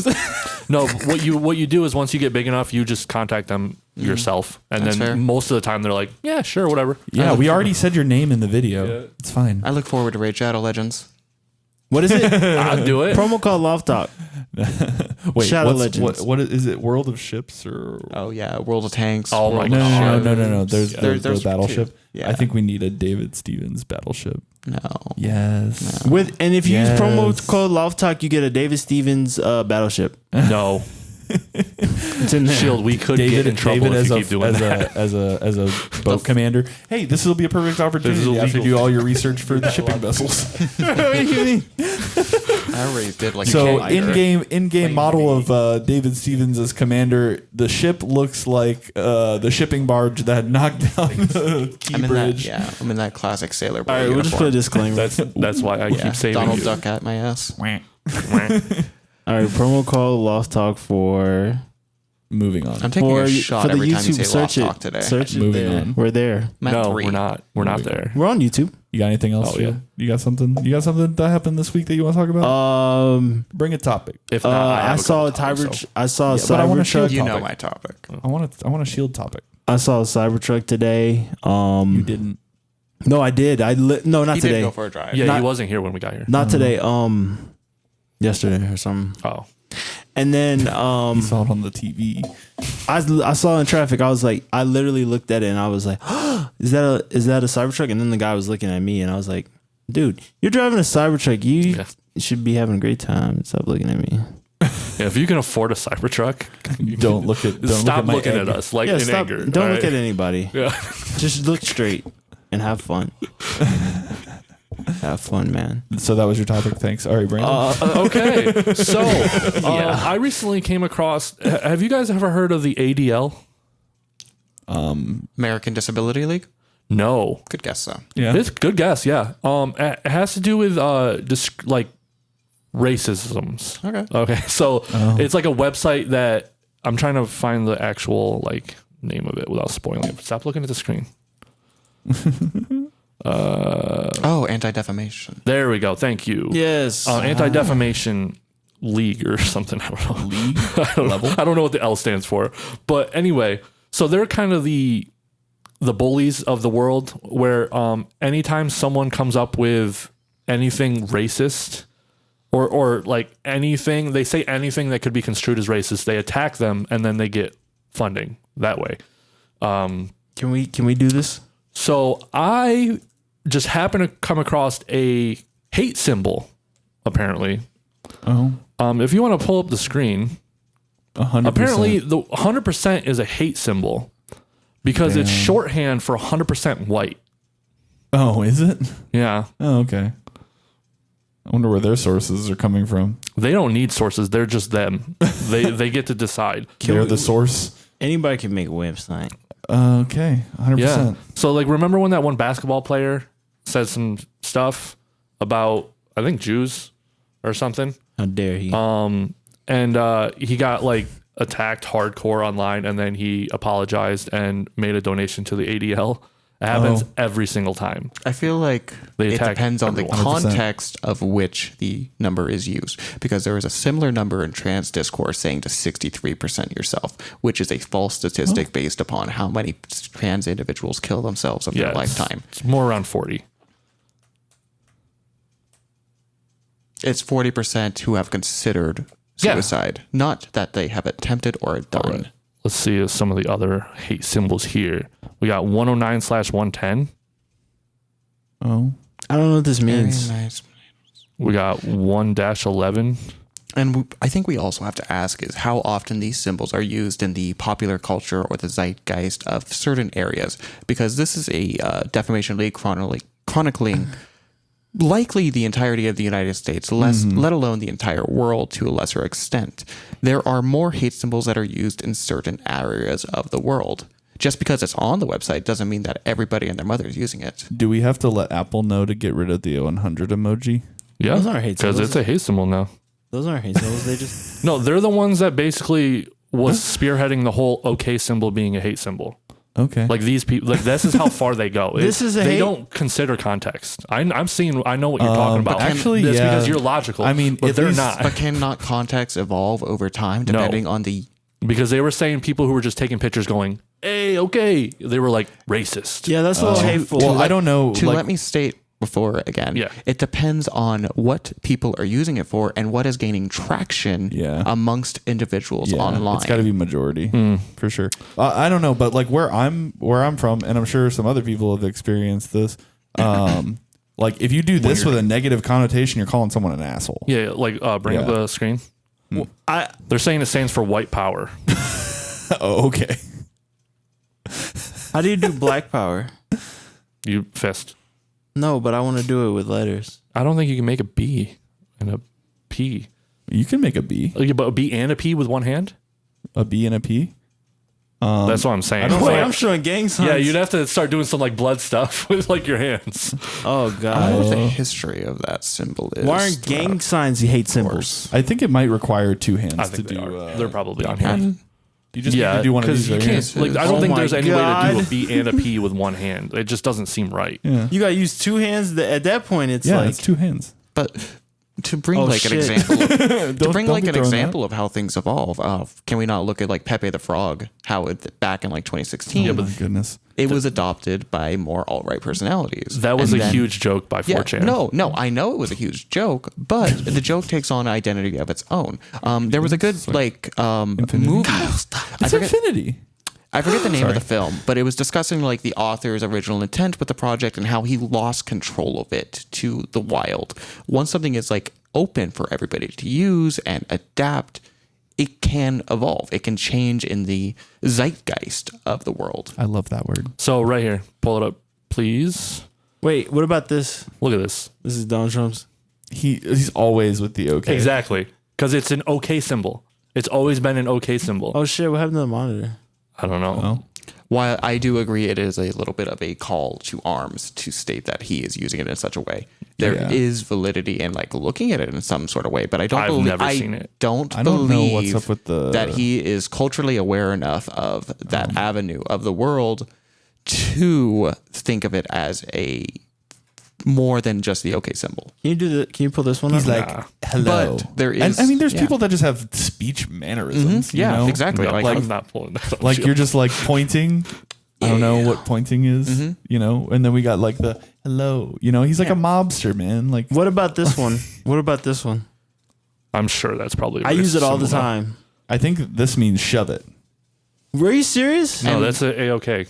No, what you do is once you get big enough, you just contact them yourself, and That's then fair. most of the time they're like, "Yeah, sure, whatever." Yeah, we already said your name in the video. It's fine. I look forward to Raid Shadow Legends. What is it? I'll do it. Promo code Loft Talk. Wait, Shadow what's- Legends. What is it? World of Ships or? Oh yeah, World of Tanks. Oh my World of God. No. Ships. There's the there's battleship. two. Yeah. I think we need a David Stevens battleship. No. Yes. And if you use promo Yes. code Loft Talk, you get a David Stevens battleship. No, It's in there. Shield. We could get in trouble David if as you a keep doing that. as a boat commander. Hey, this will be a perfect opportunity after you do all your research for the shipping vessels. I already did like So a in-game model of David Stevens as commander, the ship looks like the shipping barge that knocked down the key I'm in bridge. I'm in that classic sailor boy All right, we'll just put a uniform. disclaimer. That's why I keep saving Donald you. Duck at my ass. All right, promo code Loft Talk for Moving on. I'm taking a shot every time you say search Loft it. Talk today. Search it. Moving there. on. We're there. Matt No, 3. we're not. We're not there. We're on YouTube. You got anything else? Oh, yeah. You got something? You got something that happened this week that you want to talk about? Bring a topic. If not, I have saw a couple times, Cyber. so. I saw a but I want a Cybertruck. shield You know topic. my topic. I want a shield topic. I saw a Cybertruck today. You didn't. No, I did. No, not He today. did go for a drive. Yeah, Not- he wasn't here when we got here. Not today. Yesterday or something. Oh, And then You saw it on the TV. I saw in traffic. I was like, I literally looked at it and I was like, is that a Cybertruck? And then the guy was looking at me and I was like, dude, you're driving a Cybertruck. You Yeah. should be having a great time. Stop looking at me. yeah. If you can afford a Cybertruck, Don't look at. Don't stop look looking my at egg. us like Yeah, in stop. anger. Don't all look right? at anybody. Yeah. Just look straight and have fun. Have fun, man. So that was your topic. Thanks. All right, Brandon. Okay. So I recently came across. Have you guys ever heard of the ADL? American Disability League? No. Good guess, though. yeah. It's good guess. Yeah. It has to do with like racisms. Okay. Okay. So it's like a website that I'm trying to find the actual like name of it without spoiling it. Stop looking at the screen. Oh, anti-defamation. There we go. Thank you. Yes. Anti-defamation league or something. I don't know. League I don't know what the L stands for. But anyway, so they're kind of the bullies of the world where anytime someone comes up with anything racist or like anything, they say anything that could be construed as racist, they attack them and then they get funding that way. Can we do this? So I just happened to come across a hate symbol, apparently. Oh. If you want to pull up the screen, 100%. apparently the 100% is a hate symbol because it's shorthand for 100% white. Oh, is it? Yeah. Oh, okay. I wonder where their sources are coming from. They don't need sources. They're just them. They get to decide. They're the source. Anybody can make a website. Okay, 100%. Yeah. So like, remember when that one basketball player said some stuff about, I think, Jews or something? How dare he? And he got like attacked hardcore online, and then he apologized and made a donation to the ADL. It happens every single time. I feel like it depends on the context of which the number is used, because there is a similar number in trans discourse saying to 63% yourself, which is a false statistic based upon how many trans individuals kill themselves in their lifetime. It's more around 40. It's 40% who have considered suicide, not that they have attempted or done. Right. Let's see some of the other hate symbols here. We got 109/110. Oh, I don't know what this means. Nice. We got 1-11. And I think we also have to ask is how often these symbols are used in the popular culture or the zeitgeist of certain areas, because this is a defamation league chronicling likely the entirety of the United States, let alone the entire world to a lesser extent. There are more hate symbols that are used in certain areas of the world. Just because it's on the website doesn't mean that everybody and their mother is using it. Do we have to let Apple know to get rid of the 100 emoji? Yeah, those aren't hate symbols. Because it's a hate symbol now. Those aren't hate symbols. They just... No, they're the ones that basically was spearheading the whole okay symbol being a hate symbol. Okay. Like these people, like this is how far they go. They hate... don't consider context. I know what you're talking about. Actually, that's because you're logical. I mean, but they're not. But cannot context evolve over time depending on the... Because they were saying people who were just taking pictures going, hey, okay. They were like racist. Yeah, that's a little hateful. Well, I don't know. Let me state before again, it depends on what people are using it for and what is gaining traction amongst individuals online. It's got to be majority for sure. I don't know, but like where I'm from, and I'm sure some other people have experienced this. Like if you do this with a negative connotation, you're calling someone an asshole. Yeah, like bring up the screen. Well, they're saying it stands for white power. Oh, okay. How do you do black power? You fist. No, but I want to do it with letters. I don't think you can make a B and a P. You can make a B. But a B and a P with one hand? A B and a P? That's what I'm saying. I'm showing gang signs. Yeah, you'd have to start doing some like blood stuff with like your hands. Oh, God. I don't know what the history of that symbol is. Why aren't gang signs hate symbols? I think it might require two hands I think to do. they're probably on here. You just need to do one of these. You can't, like, I don't think there's any way to do a God. B and a P with one hand. It just doesn't seem right. Yeah. You got to use two hands. At that point, it's like... it's two hands. But to bring an example of how things evolve, can we not look at like Pepe the Frog, how it back in like 2016? Oh my goodness. It was adopted by more alt-right personalities. That was a huge joke by 4chan. No, I know it was a huge joke, but the joke takes on an identity of its own. There was a good movie. It's Infinity. I forget the name of the film, but it was discussing like the author's original intent with the project and how he lost control of it to the wild. Once something is like open for everybody to use and adapt, it can evolve. It can change in the zeitgeist of the world. I love that word. So right here, pull it up, please. Wait, what about this? Look at this. This is Donald Trump's. He's always with the okay. Exactly, because it's an okay symbol. It's always been an okay symbol. Oh shit! What happened to the monitor? I don't know. Oh. While I do agree it is a little bit of a call to arms to state that he is using it in such a way. There is validity in like looking at it in some sort of way, but I don't believe know what's up with that he is culturally aware enough of that avenue of the world to think of it as a more than just the okay symbol. Can you pull this one up? He's like, hello. But there is... I mean, there's people that just have speech mannerisms. Yeah, you know? exactly. No, like I'm not pulling that up. Like you're just like pointing. I don't know what pointing is, you know? And then we got like the hello, you know? He's like a mobster, man. Like, what about this one? What about this one? I'm sure that's probably... I use it all the time. I think this means shove it. Were you serious? No, that's a-okay.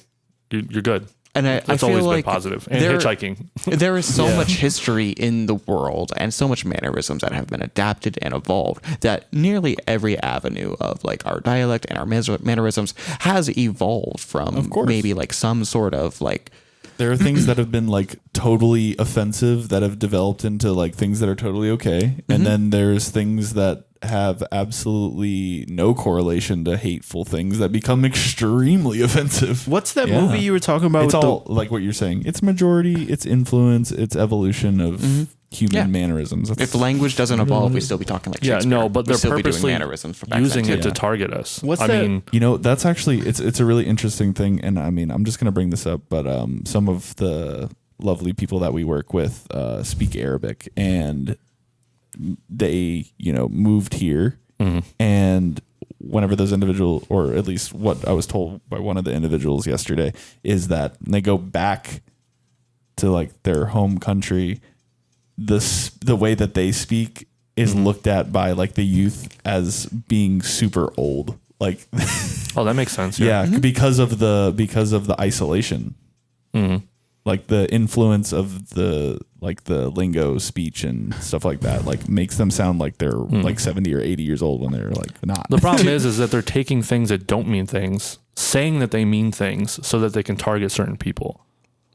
You're good. And that's always been positive. And hitchhiking. There is so much history in the world and so much mannerisms that have been adapted and evolved that nearly every avenue of like our dialect and our mannerisms has evolved from maybe like some sort of like... There are things that have been like totally offensive that have developed into like things that are totally okay. And then there's things that have absolutely no correlation to hateful things that become extremely offensive. What's that movie you were talking about? It's all like what you're saying. It's majority, it's influence, it's evolution of human mannerisms. If language doesn't evolve, we'd still be talking like Shakespeare. Yeah, no, but they're We'd still be doing purposely mannerisms from back using then, it too. to target us. What's I that? mean, You know, that's actually it's a really interesting thing, and I mean, I'm just gonna bring this up, but some of the lovely people that we work with speak Arabic, and they moved here, and whenever those individuals, or at least what I was told by one of the individuals yesterday, is that they go back to like their home country, the way that they speak is looked at by like the youth as being super old. Like, oh, that makes sense. yeah, because of the isolation, like the influence of the lingo, speech, and stuff like that, like makes them sound like they're like 70 or 80 years old when they're like not. The problem is that they're taking things that don't mean things, saying that they mean things, so that they can target certain people.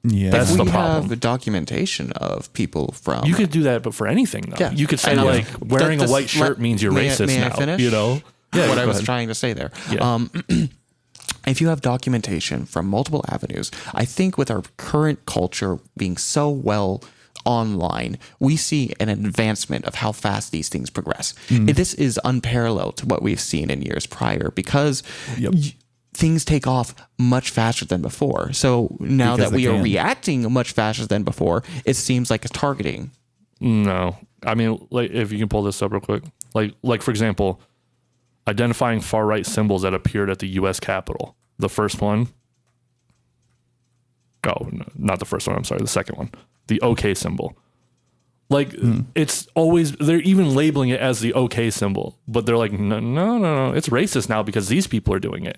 Yeah, That's we the problem. have documentation of people from. You could do that, but for anything, though. Yeah. You could say I know. like wearing a white shirt means you're may I- racist may I now. finish? You know, what I go was ahead. trying to say there. Yeah. If you have documentation from multiple avenues, I think with our current culture being so well online, we see an advancement of how fast these things progress. This is unparalleled to what we've seen in years prior because things take off much faster than before. So now Because that we they are can. reacting much faster than before, it seems like it's targeting. No, I mean, like if you can pull this up real quick, like for example, identifying far right symbols that appeared at the U.S. Capitol. The first one. Oh, no, not the first one. I'm sorry, the second one. The OK symbol. Like it's always they're even labeling it as the OK symbol, but they're like, no, it's racist now because these people are doing it.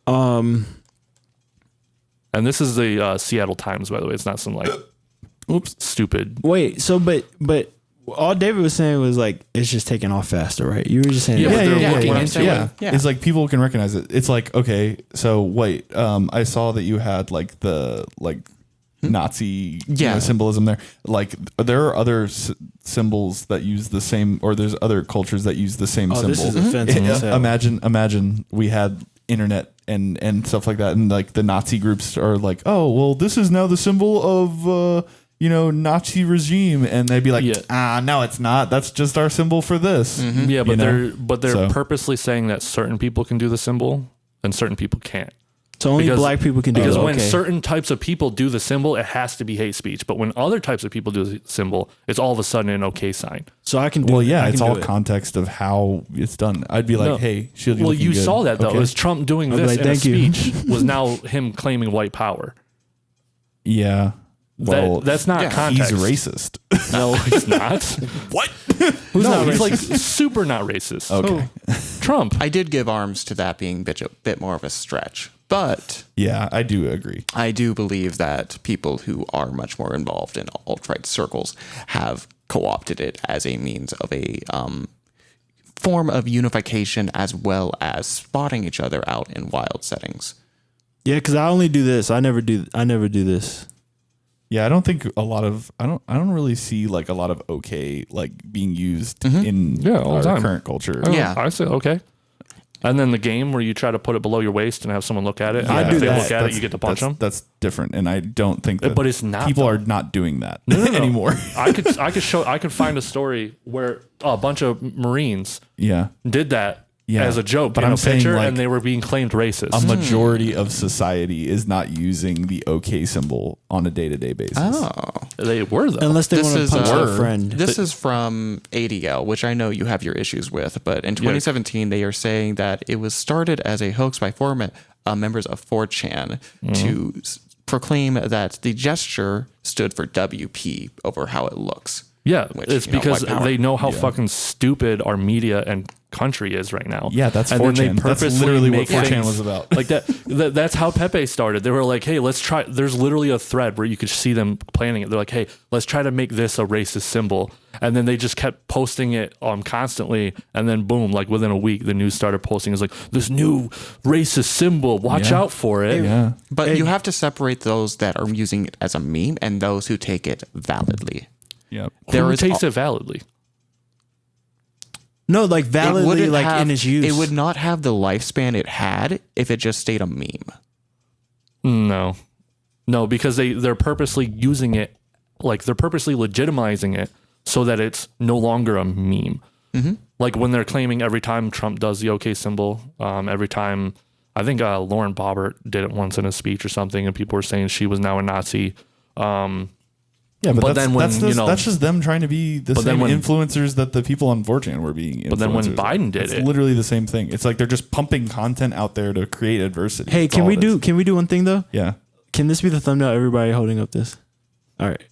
And this is the Seattle Times, by the way. It's not some like, stupid. Wait, so but all David was saying was like it's just taking off faster, right? You were just saying, Yeah, but they're looking what I'm into saying. it. Yeah. It's like people can recognize it. It's like, okay, so wait, I saw that you had like the Nazi symbolism there. Like there are other symbols that use the same, or there's other cultures that use the same symbol. This is offensive as hell. Imagine we had internet and stuff like that, and like the Nazi groups are like, oh well, this is now the symbol of Nazi regime, and they'd be like, no, it's not. That's just our symbol for this. Yeah, but they're So- purposely saying that certain people can do the symbol and certain people can't. so only black people can do it. Because when Okay. certain types of people do the symbol, it has to be hate speech. But when other types of people do the symbol, it's all of a sudden an okay sign. So I can do Well, it. yeah, I it's can do all it. context of how it's done. I'd be like, No. hey, Shield, Well, looking you good. saw that though. Okay. It was Trump doing I'll be this like, in a "Thank you." speech was now him claiming white power. Yeah. Well, That's not context. he's racist. No, he's not. What? Who's not he's racist? like super not racist. Okay. Trump. I did give arms to that being a bit more of a stretch, but Yeah, I do agree. I do believe that people who are much more involved in alt-right circles have co-opted it as a means of a form of unification as well as spotting each other out in wild settings. Yeah, because I only do this. I never do this. Yeah, I don't think I don't really see like a lot of okay like being used in all the our time. current culture. Yeah. I say okay. And then the game where you try to put it below your waist and have someone look at it. I And do if they that. look at it, you get to punch them. That's different, and I don't think that. But it's not, People though. are not doing that No. anymore. I could find a story where a bunch of Marines Yeah, did that Yeah. as a joke, But in I'm a saying, picture, like, and they were being claimed racist. a majority of society is not using the OK symbol on a day-to-day basis. Oh. They were though. Unless they This want to is, punch uh, their friend. This is from ADL, which I know you have your issues with, but in 2017, they are saying that it was started as a hoax by former members of 4chan to proclaim that the gesture stood for WP over how it looks. Yeah, Which, it's you know, because white power. they know how fucking stupid our media and country is right now. Yeah, that's and then 4chan. they That's purposely literally what make 4chan things was about. Like that's how Pepe started. They were like, hey, let's try. There's literally a thread where you could see them planning it. They're like, hey, let's try to make this a racist symbol. And then they just kept posting it constantly. And then boom, like within a week, the news started posting. It's like this new racist symbol. Watch out for it. Yeah. But you have to separate those that are using it as a meme and those who take it validly. Yep. Who takes it validly? No, like validly, wouldn't like have- in its use. It would not have the lifespan it had if it just stayed a meme. No, because they're purposely using it like they're purposely legitimizing it so that it's no longer a meme. Mm-hmm. Like when they're claiming every time Trump does the OK symbol, every time, I think Lauren Boebert did it once in a speech or something, and people were saying she was now a Nazi. Yeah, but that's just them trying to be the same influencers that the people on 4chan were being influencers. But then when Biden did it's literally the same thing. It's like they're just pumping content out there to create adversity. Hey, can we do one thing though? Yeah. Can this be the thumbnail? Everybody holding up this. All right.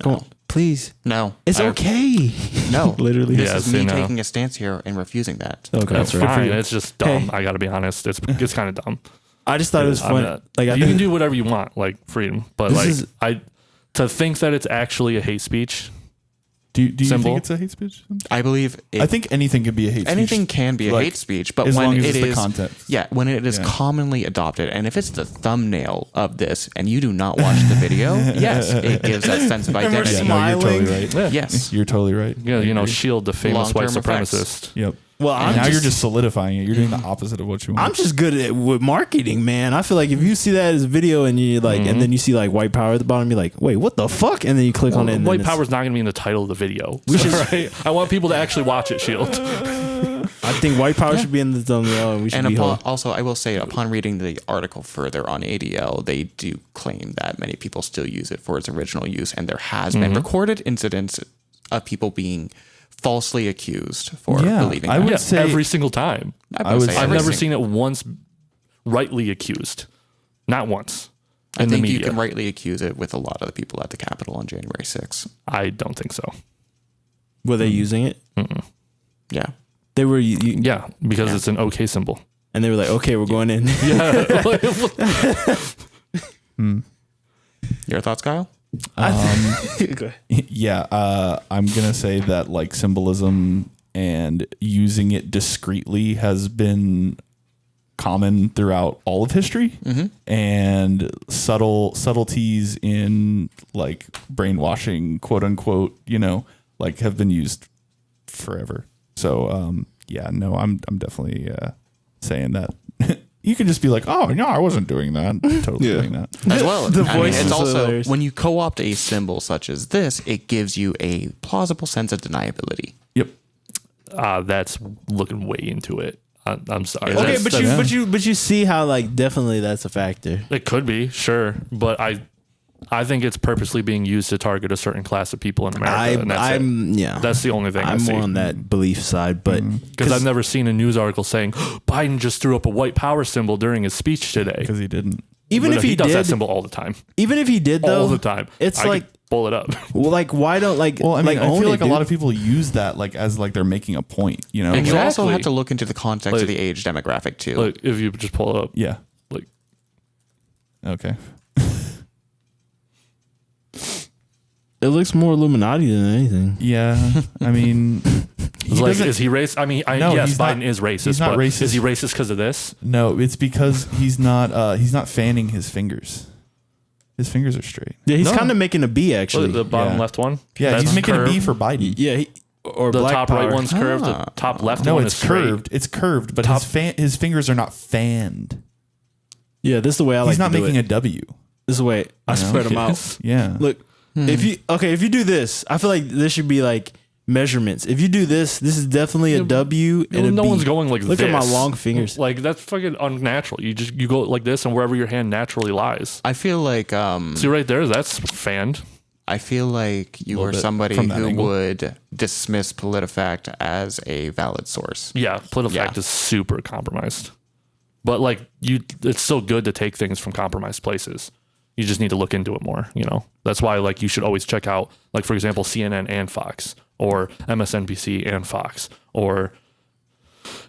Come on, please. No, it's okay. No, literally. This is me taking a stance here and refusing that. Okay, that's fine. It's just dumb. Hey. I got to be honest. It's kind of dumb. I just thought it was fun. You can do whatever you want, like freedom, but to think that it's actually a hate speech. Do you think it's a hate speech? I believe. I think anything can be a hate speech. Anything can be a hate speech, but when it is the context. Yeah, when it is commonly adopted, and if it's the thumbnail of this, and you do not watch the video, yes, it gives that sense of identity. Yeah, no, you're totally right. Yeah. Yes, you're totally right. Yeah, shield the famous white supremacist. Yep. Well, now you're just solidifying it. You're doing the opposite of what you want. I'm just good with marketing, man. I feel like if you see that as a video and you like, and then you see like white power at the bottom, you're like, wait, what the fuck? And then you click on it. And white power is not going to be in the title of the video. Right? I want people to actually watch it. Shield. I think white power should be in the thumbnail. We should also, I will say, upon reading the article further on ADL, they do claim that many people still use it for its original use, and there has been recorded incidents of people being falsely accused for believing I would say every single time. I've never seen it once rightly accused. Not once. I think you can rightly accuse it with a lot of the people at the Capitol on January 6th. I don't think so. Were they using it? Mm-mm. Yeah. They were. Because it's an OK symbol. And they were like, okay, we're going in. Your thoughts, Kyle? Yeah, I'm gonna say that like symbolism and using it discreetly has been common throughout all of history, and subtleties in like brainwashing, quote unquote, like have been used forever. So I'm definitely saying that. You can just be like, oh, no, I wasn't doing that. Totally doing that. As well. It's also, hilarious. When you co-opt a symbol such as this, it gives you a plausible sense of deniability. Yep. That's looking way into it. I'm sorry. Okay, but you see how like definitely that's a factor. It could be, sure. But I think it's purposely being used to target a certain class of people in America. That's the only thing I see. I'm more on that belief side, but because I've never seen a news article saying Biden just threw up a white power symbol during his speech today. Because he didn't. Even if he does did, that symbol all the time. Even if he did, though, all the time, it's I like could pull it up. Well, like why don't like? Well, I mean, I feel like a lot of people use that like as like they're making a point. And you also have to look into the context of the age demographic too. Like if you just pull it up, like okay. It looks more Illuminati than anything. Yeah, I mean, is he racist? I mean, yes, Biden is racist. He's not racist. Is he racist because of this? No, it's because he's not fanning his fingers. His fingers are straight. Yeah, he's kind of making a B actually. The bottom left one. Yeah, he's making a B for Biden. Yeah, or the black top power. right one's curved. The top left one is curved. It's curved, but his fingers are not fanned. Yeah, this is the way I like. He's not to do making it. a W. This is the way I spread them out. Yeah. Look, if you do this, I feel like this should be like measurements. If you do this is definitely a W and a no B. one's going like Look this. at my long fingers. Like that's fucking unnatural. You go like this and wherever your hand naturally lies. I feel like see right there, that's fanned. I feel like you are somebody who would dismiss PolitiFact as a valid source. Yeah, PolitiFact is super compromised. But like it's still good to take things from compromised places. You just need to look into it more, That's why like you should always check out, like for example, CNN and Fox, or MSNBC and Fox, or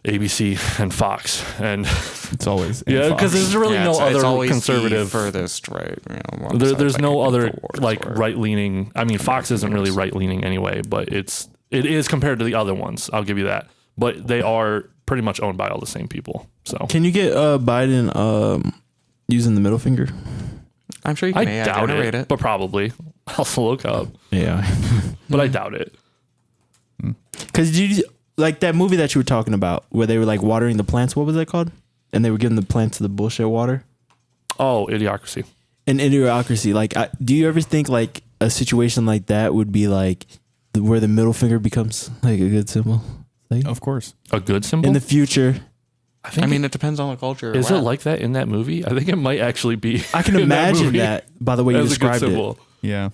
ABC and Fox, and it's always because there's really no other conservative furthest right. There's no other like right leaning. I mean, Fox isn't really right leaning anyway, but it is compared to the other ones. I'll give you that. But they are pretty much owned by all the same people. So can you get Biden using the middle finger? I'm sure you can. I doubt it, but probably. I'll look up. Yeah, but I doubt it. Because like that movie that you were talking about, where they were like watering the plants. What was that called? And they were giving the plants the bullshit water. Oh, Idiocracy. An Idiocracy. Like, do you ever think like a situation like that would be like where the middle finger becomes like a good symbol. Like, Of course. A good symbol? in the future, I mean, it depends on the culture. Is it like that in that movie? I think it might actually be. I can in imagine movie that by the way you as a good described it. symbol. Yeah.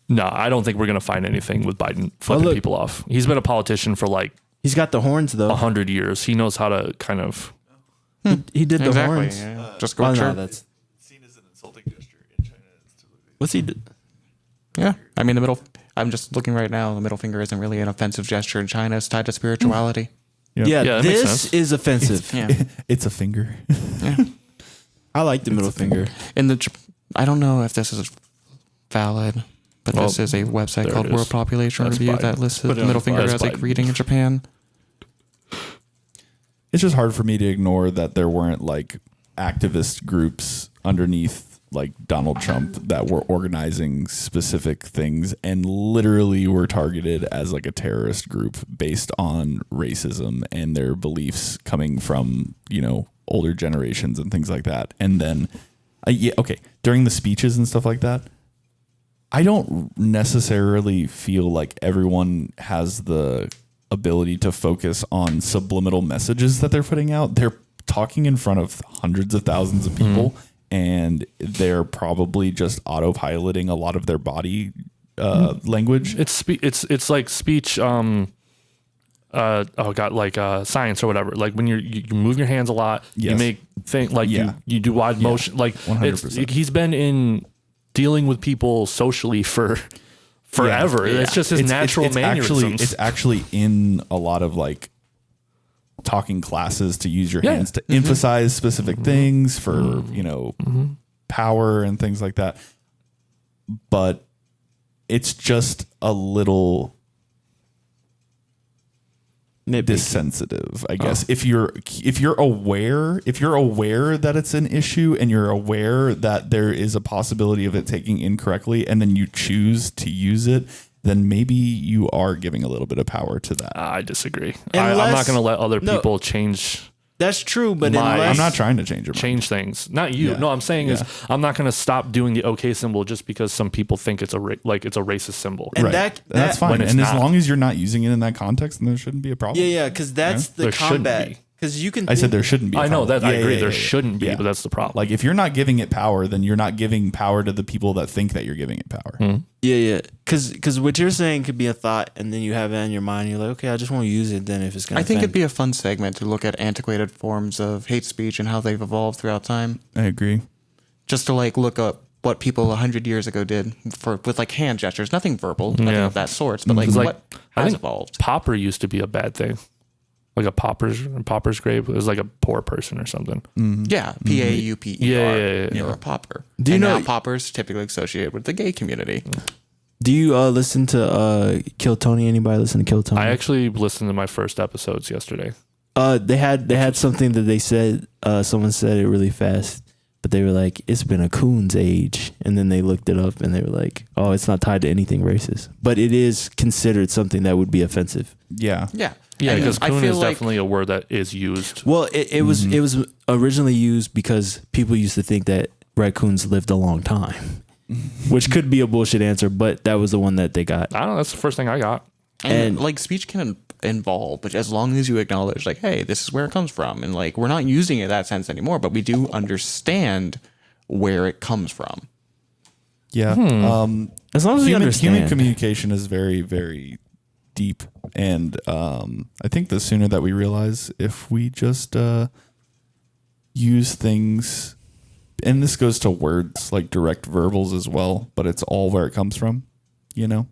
No, I don't think we're going to find anything with Biden flipping look. people off. He's been a politician for like He's got the horns though. 100 years. He knows how to kind of. He did the Exactly. horns. Yeah. Just go Oh, no, sure. that's seen as an insulting gesture in China. What's he did? Yeah. I mean, the middle. I'm just looking right now. The middle finger isn't really an offensive gesture in China. It's tied to spirituality. Yep. Yeah, Yeah, that makes this sense. is offensive. Yeah. It's a finger. I like the middle finger. In the, I don't know if this is valid, but Well, this is a website there called it is. World Population That's Review Biden. that lists the Put it on middle finger That's as a Biden. greeting in Japan. It's just hard for me to ignore that there weren't like activist groups underneath like Donald Trump that were organizing specific things and literally were targeted as like a terrorist group based on racism and their beliefs coming from, you know, older generations and things like that. And then, during the speeches and stuff like that, I don't necessarily feel like everyone has the ability to focus on subliminal messages that they're putting out. They're talking in front of hundreds of thousands of people, and they're probably just autopiloting a lot of their body language. It's like speech. Science or whatever. Like when you move your hands a lot, you Yes. make things like you do wide motion. Like 100%. he's been dealing with people socially for forever. Yeah. It's just his natural mannerisms. It's actually in a lot of like talking classes to use your hands to emphasize specific things for, you know, power and things like that. But it's just a little dissensitive, I guess. If you're aware that it's an issue and you're aware that there is a possibility of it taking incorrectly, and then you choose to use it, then maybe you are giving a little bit of power to that. I disagree. I'm not going to let other people change. That's true, but I'm not trying to change things. Not you. Yeah. No, I'm saying is I'm not going to stop doing the OK symbol just because some people think it's a racist symbol. And right. That's fine. When And it's as not. long as you're not using it in that context, then there shouldn't be a problem. Yeah, because that's the There shouldn't combat. be. Because you can. I said there shouldn't be. I know that. I agree. There Yeah. shouldn't be, Yeah. but that's the problem. Like if you're not giving it power, then you're not giving power to the people that think that you're giving it power. Yeah. Because what you're saying could be a thought, and then you have it in your mind. You're like, okay, I just won't use it. Then if it's gonna, I think it'd be a fun segment to look at antiquated forms of hate speech and how they've evolved throughout time. I agree. Just to like look up what people 100 years ago did with like hand gestures, nothing verbal, nothing of that sorts, but like what I has think evolved. Pauper used to be a bad thing. Like a pauper's grave. It was like a poor person or something. Yeah, Pauper. Yeah. You're a pauper. Do you and know- now paupers typically associated with the gay community? Do you listen to Kill Tony? Anybody listen to Kill Tony? I actually listened to my first episodes yesterday. They had something that they said. Someone said it really fast, but they were like, "It's been a coon's age," and then they looked it up and they were like, "Oh, it's not tied to anything racist, but it is considered something that would be offensive." Yeah. Yeah. Yeah, And because I coon feel is like- definitely a word that is used. Well, it was originally used because people used to think that raccoons lived a long time, which could be a bullshit answer, but that was the one that they got. I don't know. That's the first thing I got. And like speech can involve, but as long as you acknowledge, like, hey, this is where it comes from, and like we're not using it in that sense anymore, but we do understand where it comes from. Yeah. As long as we understand. Human communication is very, very deep. And I think the sooner that we realize, if we just use things, and this goes to words like direct verbals as well, but it's all where it comes from, you know?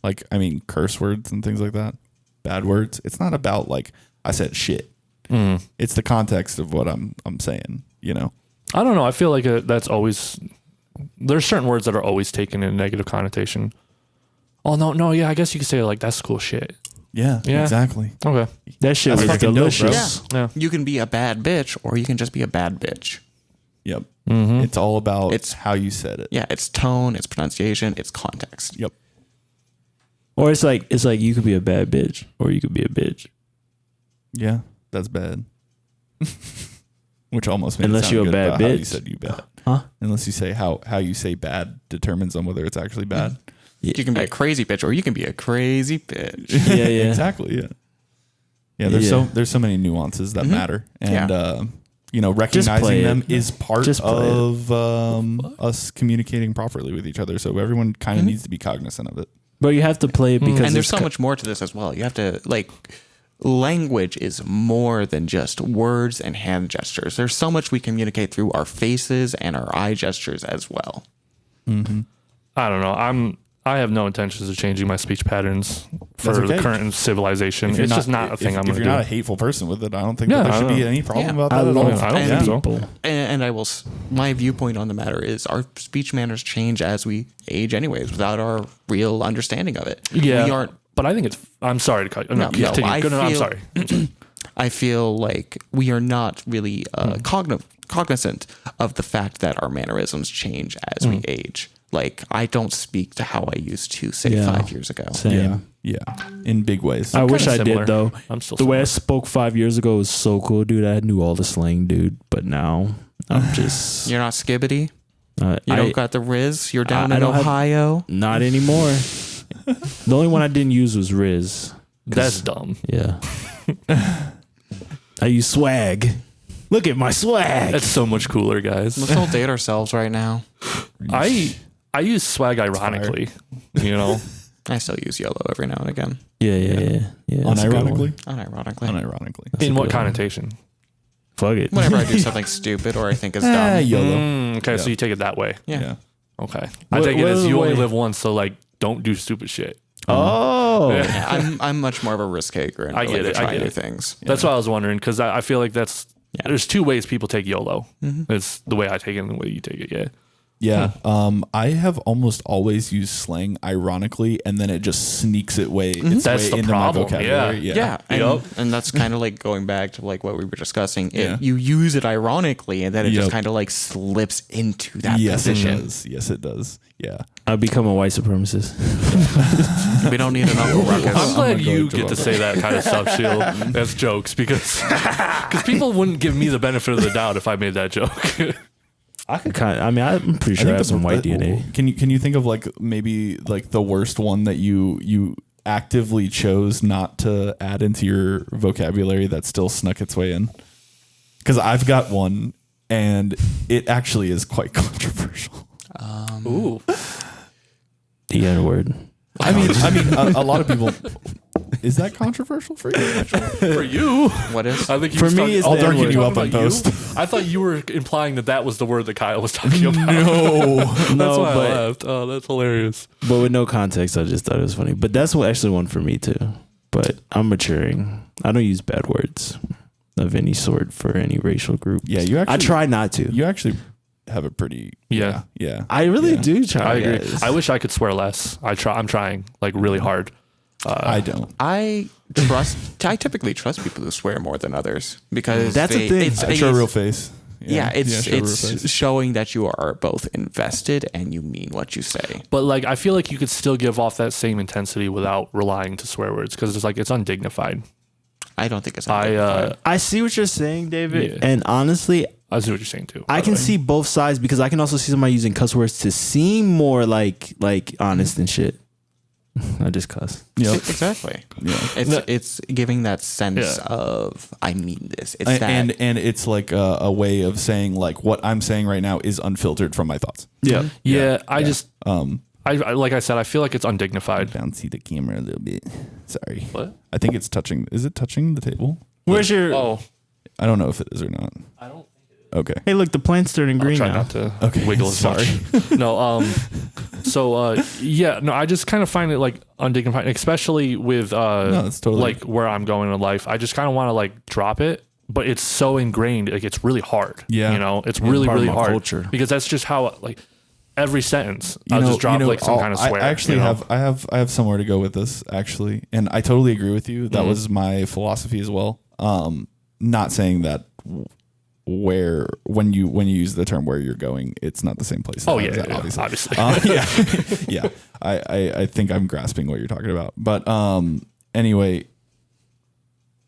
Like, I mean, curse words and things like that, bad words. It's not about like, I said shit. It's the context of what I'm saying, you know? I don't know. I feel like that's always... There's certain words that are always taken in a negative connotation. Oh, no. Yeah, I guess you could say like, that's cool shit. Yeah, exactly. Okay. That shit That's was fucking dope, delicious. bro. Yeah. You can be a bad bitch, or you can just be a bad bitch. Yep. It's all about It's- how you said it. Yeah, it's tone, it's pronunciation, it's context. Yep. Or it's like you could be a bad bitch, or you could be a bitch. Yeah, that's bad. Which almost made Unless it sound you're a good bad about how you bitch. said you bad. Unless you say how you say bad determines on whether it's actually bad. You can be a crazy bitch, or you can be a crazy bitch. Yeah, yeah. Exactly. Yeah. Yeah. There's so many nuances that matter, and recognizing them is part of us communicating properly with each other. So everyone kind of needs to be cognizant of it. But you have to play it because and there's so much more to this as well. You have to language is more than just words and hand gestures. There's so much we communicate through our faces and our eye gestures as well. Mm-hmm. I don't know. I have no intentions of changing my speech patterns for the current civilization. It's just not a thing I'm going to do. If you're not a hateful person with it, I don't think that there should be any problem about that. I don't think so. And my viewpoint on the matter is our speech manners change as we age anyways, without our real understanding of it. Yeah. We aren't. But I think I'm sorry to cut you. I'm sorry. I feel like we are not really cognizant of the fact that our mannerisms change as we age. Like, I don't speak to how I used to, say, 5 years ago. Same. Yeah. In big ways. I wish I did, though. I'm still the way I spoke 5 years ago was so cool, dude. I knew all the slang, dude. But now, I'm just... You're not skibbity? You don't got the Riz? You're down in Ohio? Not anymore. The only one I didn't use was Riz. That's dumb. Yeah. I use swag. Look at my swag. That's so much cooler, guys. Let's all date ourselves right now. I use swag ironically, I still use YOLO every now and again. Yeah. Unironically? Unironically. In what connotation? Fuck it. Whenever I do something stupid or I think is dumb. YOLO. Okay, so you take it that way. Yeah. Okay. I take it as you only live once, so don't do stupid shit. Oh. Yeah, I'm much more of a risk taker and I get it. try new things. That's what I was wondering, because I feel like there's two ways people take YOLO. It's the way I take it and the way you take it. Yeah. Yeah. I have almost always used slang ironically, and then it just sneaks its way into my vocabulary. Yeah. And that's kind of like going back to like what we were discussing. You use it ironically, and then it just kind of like slips into that position. Yes, it does. Yeah. I've become a white supremacist. We don't need an Uncle Ruckus. I'm glad you get to say that kind of stuff, Shield. That's jokes, because people wouldn't give me the benefit of the doubt if I made that joke. I could I'm pretty sure I have some white DNA. Can you think of like maybe like the worst one that you actively chose not to add into your vocabulary that still snuck its way in? Because I've got one, and it actually is quite controversial. Ooh, the N word. I mean, a lot of people. Is that controversial for you? Actually? For you, what is? I think for me, I'll darken you up on post. I thought you were implying that was the word that Kyle was talking about. No, that's why I laughed. Oh, that's hilarious. But with no context, I just thought it was funny. But that's actually one for me too. But I'm maturing. I don't use bad words of any sort for any racial group. Yeah, you actually. I try not to. You actually have a pretty. Yeah. I really do try. I agree. I wish I could swear less. I'm trying like really hard. I don't. I typically trust people who swear more than others because that's a thing. It's your real face. It's showing that you are both invested and you mean what you say. But like, I feel like you could still give off that same intensity without relying to swear words because it's undignified. I don't think it's undignified. I see what you're saying, David, and honestly, I see what you're saying too. I can see both sides because I can also see somebody using cuss words to seem more like honest and shit. I just cuss. Yeah, exactly. Yeah, it's giving that sense of I mean this. It's and it's like a way of saying like what I'm saying right now is unfiltered from my thoughts. Yeah. I just I like I said, I feel like it's undignified. Bouncy the camera a little bit. Sorry. What? I think it's touching. Is it touching the table? Where's your? Oh, I don't know if it is or not. I don't. Okay. Hey, look, the plant's turning green Try now. not to wiggle as much. No, I just kind of find it like undignified, especially with like where I'm going in life. I just kind of want to like drop it, but it's so ingrained, like it's really hard. Yeah, it's really hard culture because that's just how like every sentence I'll just drop like some kind of swear. I actually I have somewhere to go with this actually, and I totally agree with you. That was my philosophy as well. Not saying that. When you use the term where you're going, it's not the same place. Obviously. I think I'm grasping what you're talking about. But anyway,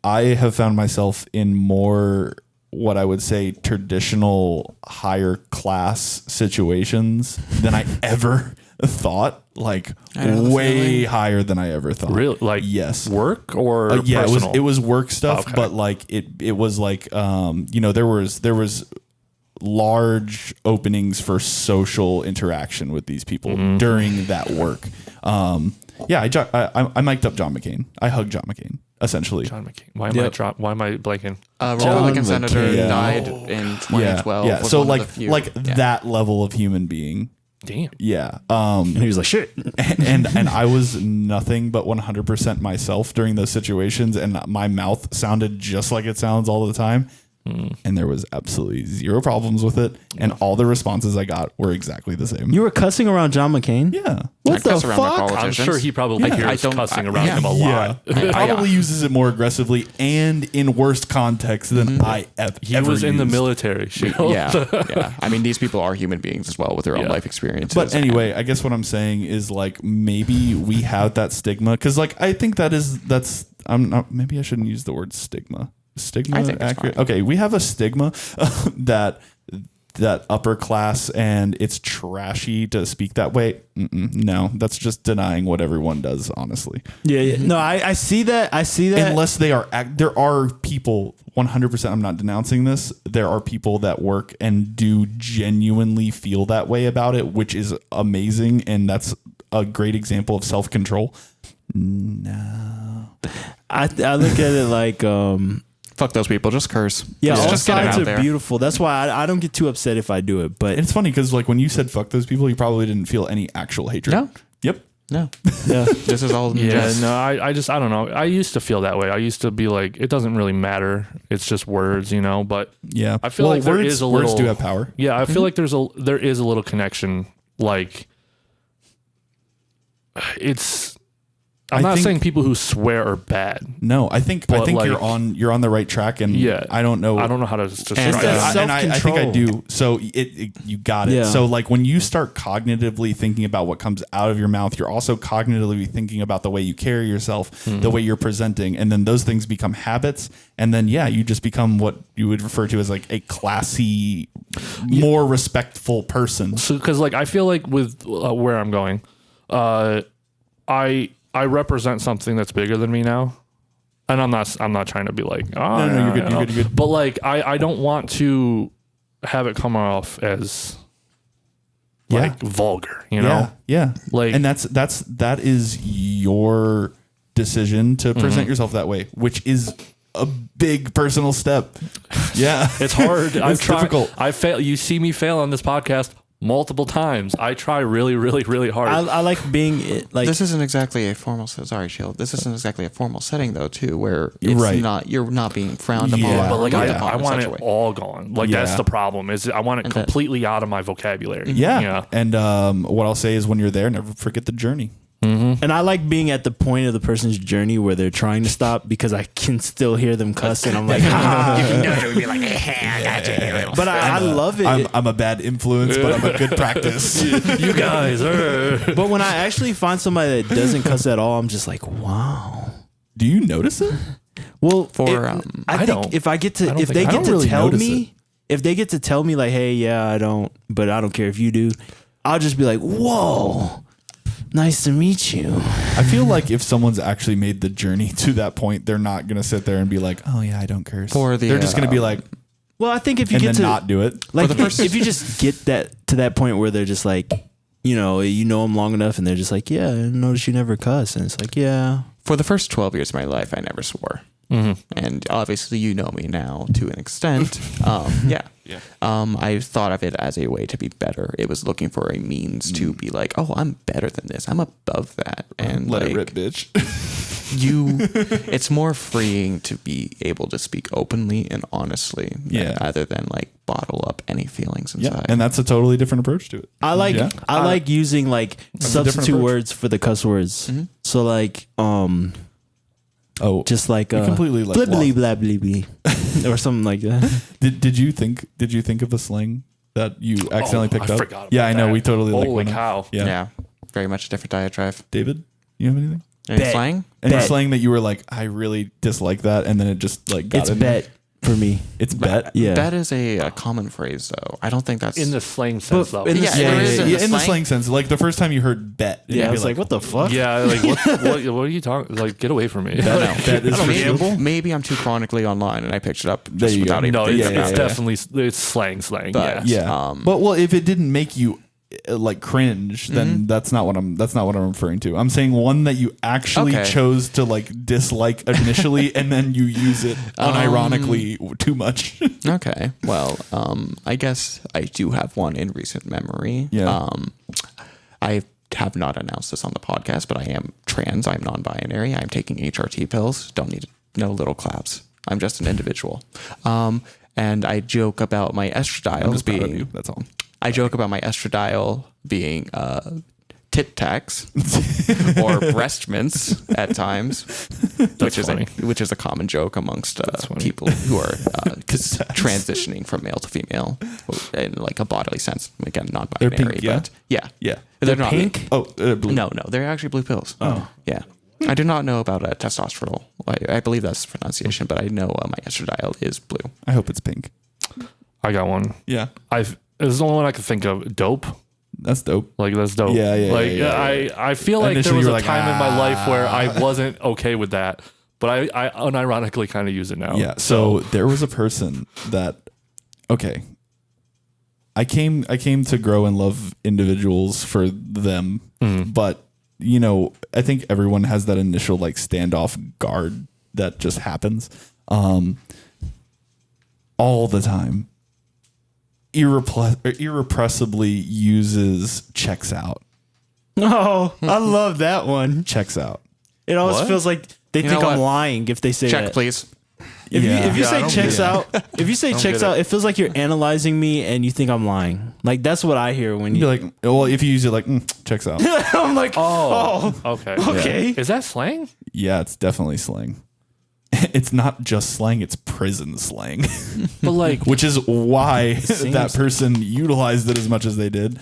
I have found myself in more what I would say traditional higher class situations than I ever thought, like way higher than I ever thought. Really? Like yes, work or yeah, personal? it was work stuff, Okay. but like it was like there was large openings for social interaction with these people during that work. I mic'd up John McCain. I hugged John McCain. Essentially, John McCain. Why am I blanking? Republican senator McCain. died in 2012. Yeah. was So one of the few. that level of human being. Damn. Yeah. And he was like, shit. and I was nothing but 100% myself during those situations, and my mouth sounded just like it sounds all the time. And there was absolutely zero problems with it, and all the responses I got were exactly the same. You were cussing around John McCain? Yeah. What the fuck? I'm sure he probably hears cussing around him a lot. He probably uses it more aggressively and in worse context than I ever He was in the used. military. Yeah. I mean, these people are human beings as well with their own life experiences. But anyway, I guess what I'm saying is like maybe we have that stigma, because like I think maybe I shouldn't use the word stigma. Stigma I think it's accurate? fine. Okay, we have a stigma that upper class and it's trashy to speak that way. No, that's just denying what everyone does, honestly. Yeah. No, I see that. Unless they are, there are people, 100%, I'm not denouncing this. There are people that work and do genuinely feel that way about it, which is amazing. And that's a great example of self-control. No. I look at it like, fuck those people, just curse. yeah, all just get it sides out are there. beautiful. That's why I don't get too upset if I do it. But And it's funny because like when you said fuck those people, you probably didn't feel any actual hatred. No. Yep. No, yeah, this is all Yeah, just no, I don't know. I used to feel that way. I used to be like, it doesn't really matter. It's just words, but Yeah. I feel like there words, is a little. words do have power. Yeah, I feel like there is a little connection. Like, I'm not think- saying people who swear are bad. No, I think But, like- you're on the right track, and Yeah, I don't know how to describe It's it. that and I think I self-control. do. So you got it. Yeah. So like when you start cognitively thinking about what comes out of your mouth, you're also cognitively thinking about the way you carry yourself, the way you're presenting, and then those things become habits, and then you just become what you would refer to as like a classy, more respectful person. So, because like I feel like with where I'm going, I represent something that's bigger than me now, and I'm not trying to be like, oh, No, you're good, you're good. But like I don't want to have it come off as like vulgar, Yeah. Like- and that is your decision to present yourself that way, which is a big personal step. Yeah. It's hard. It's difficult. I fail. You see me fail on this podcast multiple times. I try really, really, really hard. I like being like. This isn't exactly a formal. Sorry, Shield. This isn't exactly a formal setting though, too, where it's Right. you're not being frowned upon. Yeah. but like or I looked upon in want such a it way. all gone. Like that's Yeah. the problem. Is I want it And that- completely out of my vocabulary. Yeah. And what I'll say is when you're there, never forget the journey. And I like being at the point of the person's journey where they're trying to stop because I can still hear them cuss, and I'm like, but I love it. I'm a bad influence, but I'm a good practice. You guys are. But when I actually find somebody that doesn't cuss at all, I'm just like, wow. Do you notice it? Well, I think don't. if I get to, don't if think they I get don't to really tell notice me, it. if they get to tell me like, hey, yeah, I don't, but I don't care if you do, I'll just be like, whoa, nice to meet you. I feel like if someone's actually made the journey to that point, they're not going to sit there and be like, oh yeah, I don't curse. They're just going to be like, Well, I think if you and get then to not do it. like if you just get to that point where they're just like, you know them long enough, and they're just like, yeah, I noticed you never cuss, and it's like, yeah. For the first 12 years of my life, I never swore. And obviously, you know me now to an extent. I thought of it as a way to be better. It was looking for a means to be like, oh, I'm better than this. I'm above that. And Let like, it rip, bitch. it's more freeing to be able to speak openly and honestly, rather than like bottle up any feelings inside. Yeah, and that's a totally different approach to it. I like using like a different substitute approach. words for the cuss words. So like Oh, just like you completely like blibbly lost. blabbly or something like that. Did you think of a slang that you accidentally picked I up? forgot about Yeah, I know. that. We totally like Holy went on. cow. Yeah. Very much a different diatribe. David, you have anything? Any Bet. slang? Any Bet. slang that you were like, I really dislike that, and then it just like got It's in bet. for me. It's bet. Yeah. Bet is a common phrase, though. I don't think that's in the slang sense, though. in the slang sense. Like the first time you heard bet, I was like, what the fuck? Yeah, like what are you talking? Like, get away from me. Bet is for gamble. Maybe I'm too chronically online and I picked it up There just you go. without even No, thinking it's about it. definitely it's slang. But, Yeah. But well, if it didn't make you like cringe, then that's not what I'm referring to. I'm saying one that you actually chose to like dislike initially, and then you use it unironically too much. Okay. Well, I guess I do have one in recent memory. Yeah. I have not announced this on the podcast, but I am trans. I'm non-binary. I'm taking HRT pills. Don't need no little claps. I'm just an individual. And I joke about my estradiol being. That's all. I joke about my estradiol being tit tax or breast mints at times, which is a common joke amongst people who are transitioning from male to female in like a bodily sense. Again, non-binary, They're pink, but yeah. They're not pink. Blue. No, they're actually blue pills. Oh, yeah. I do not know about testosterone. I believe that's the pronunciation, but I know my estradiol is blue. I hope it's pink. I got one. Yeah. It's the only one I could think of. Dope. That's dope. Like, that's dope. Yeah. I feel like there was a time in my life where I wasn't okay with that, but I unironically kind of use it now. Yeah. So there was a person that, okay, I came to grow and love individuals for them, but you know, I think everyone has that initial like standoff guard that just happens all the time. Irrepressibly uses checks out. Oh, I love that one. Checks out. It always feels like they think I'm lying if they say Check, that. please. If you say checks out, it feels like you're analyzing me and you think I'm lying. Like that's what I hear when You're like, well, if you use it like checks out. I'm like, okay. Okay. Is that slang? Yeah, it's definitely slang. It's not just slang, it's prison slang. But like, which is why that person utilized it as much as they did,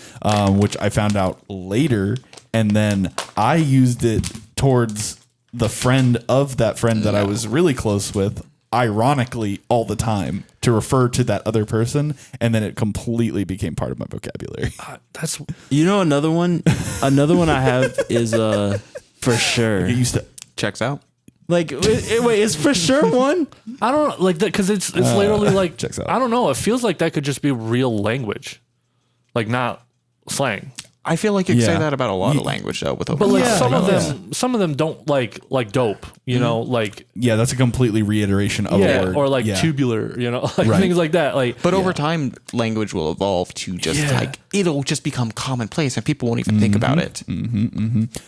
which I found out later. And then I used it towards the friend of that friend that I was really close with, ironically, all the time to refer to that other person. And then it completely became part of my vocabulary. that's, you know, another one I have is for sure. It used to checks out. Like, wait, is for sure one? I don't know, like that, because it's literally like, checks out. I don't know. It feels like that could just be real language, like not slang. I feel like you can say that about a lot of language though. But like some of them don't like dope. You know, like that's a completely reiteration of a word, or like tubular. You know, like things like that. Like, but over time, language will evolve to just like it'll just become commonplace, and people won't even think about it.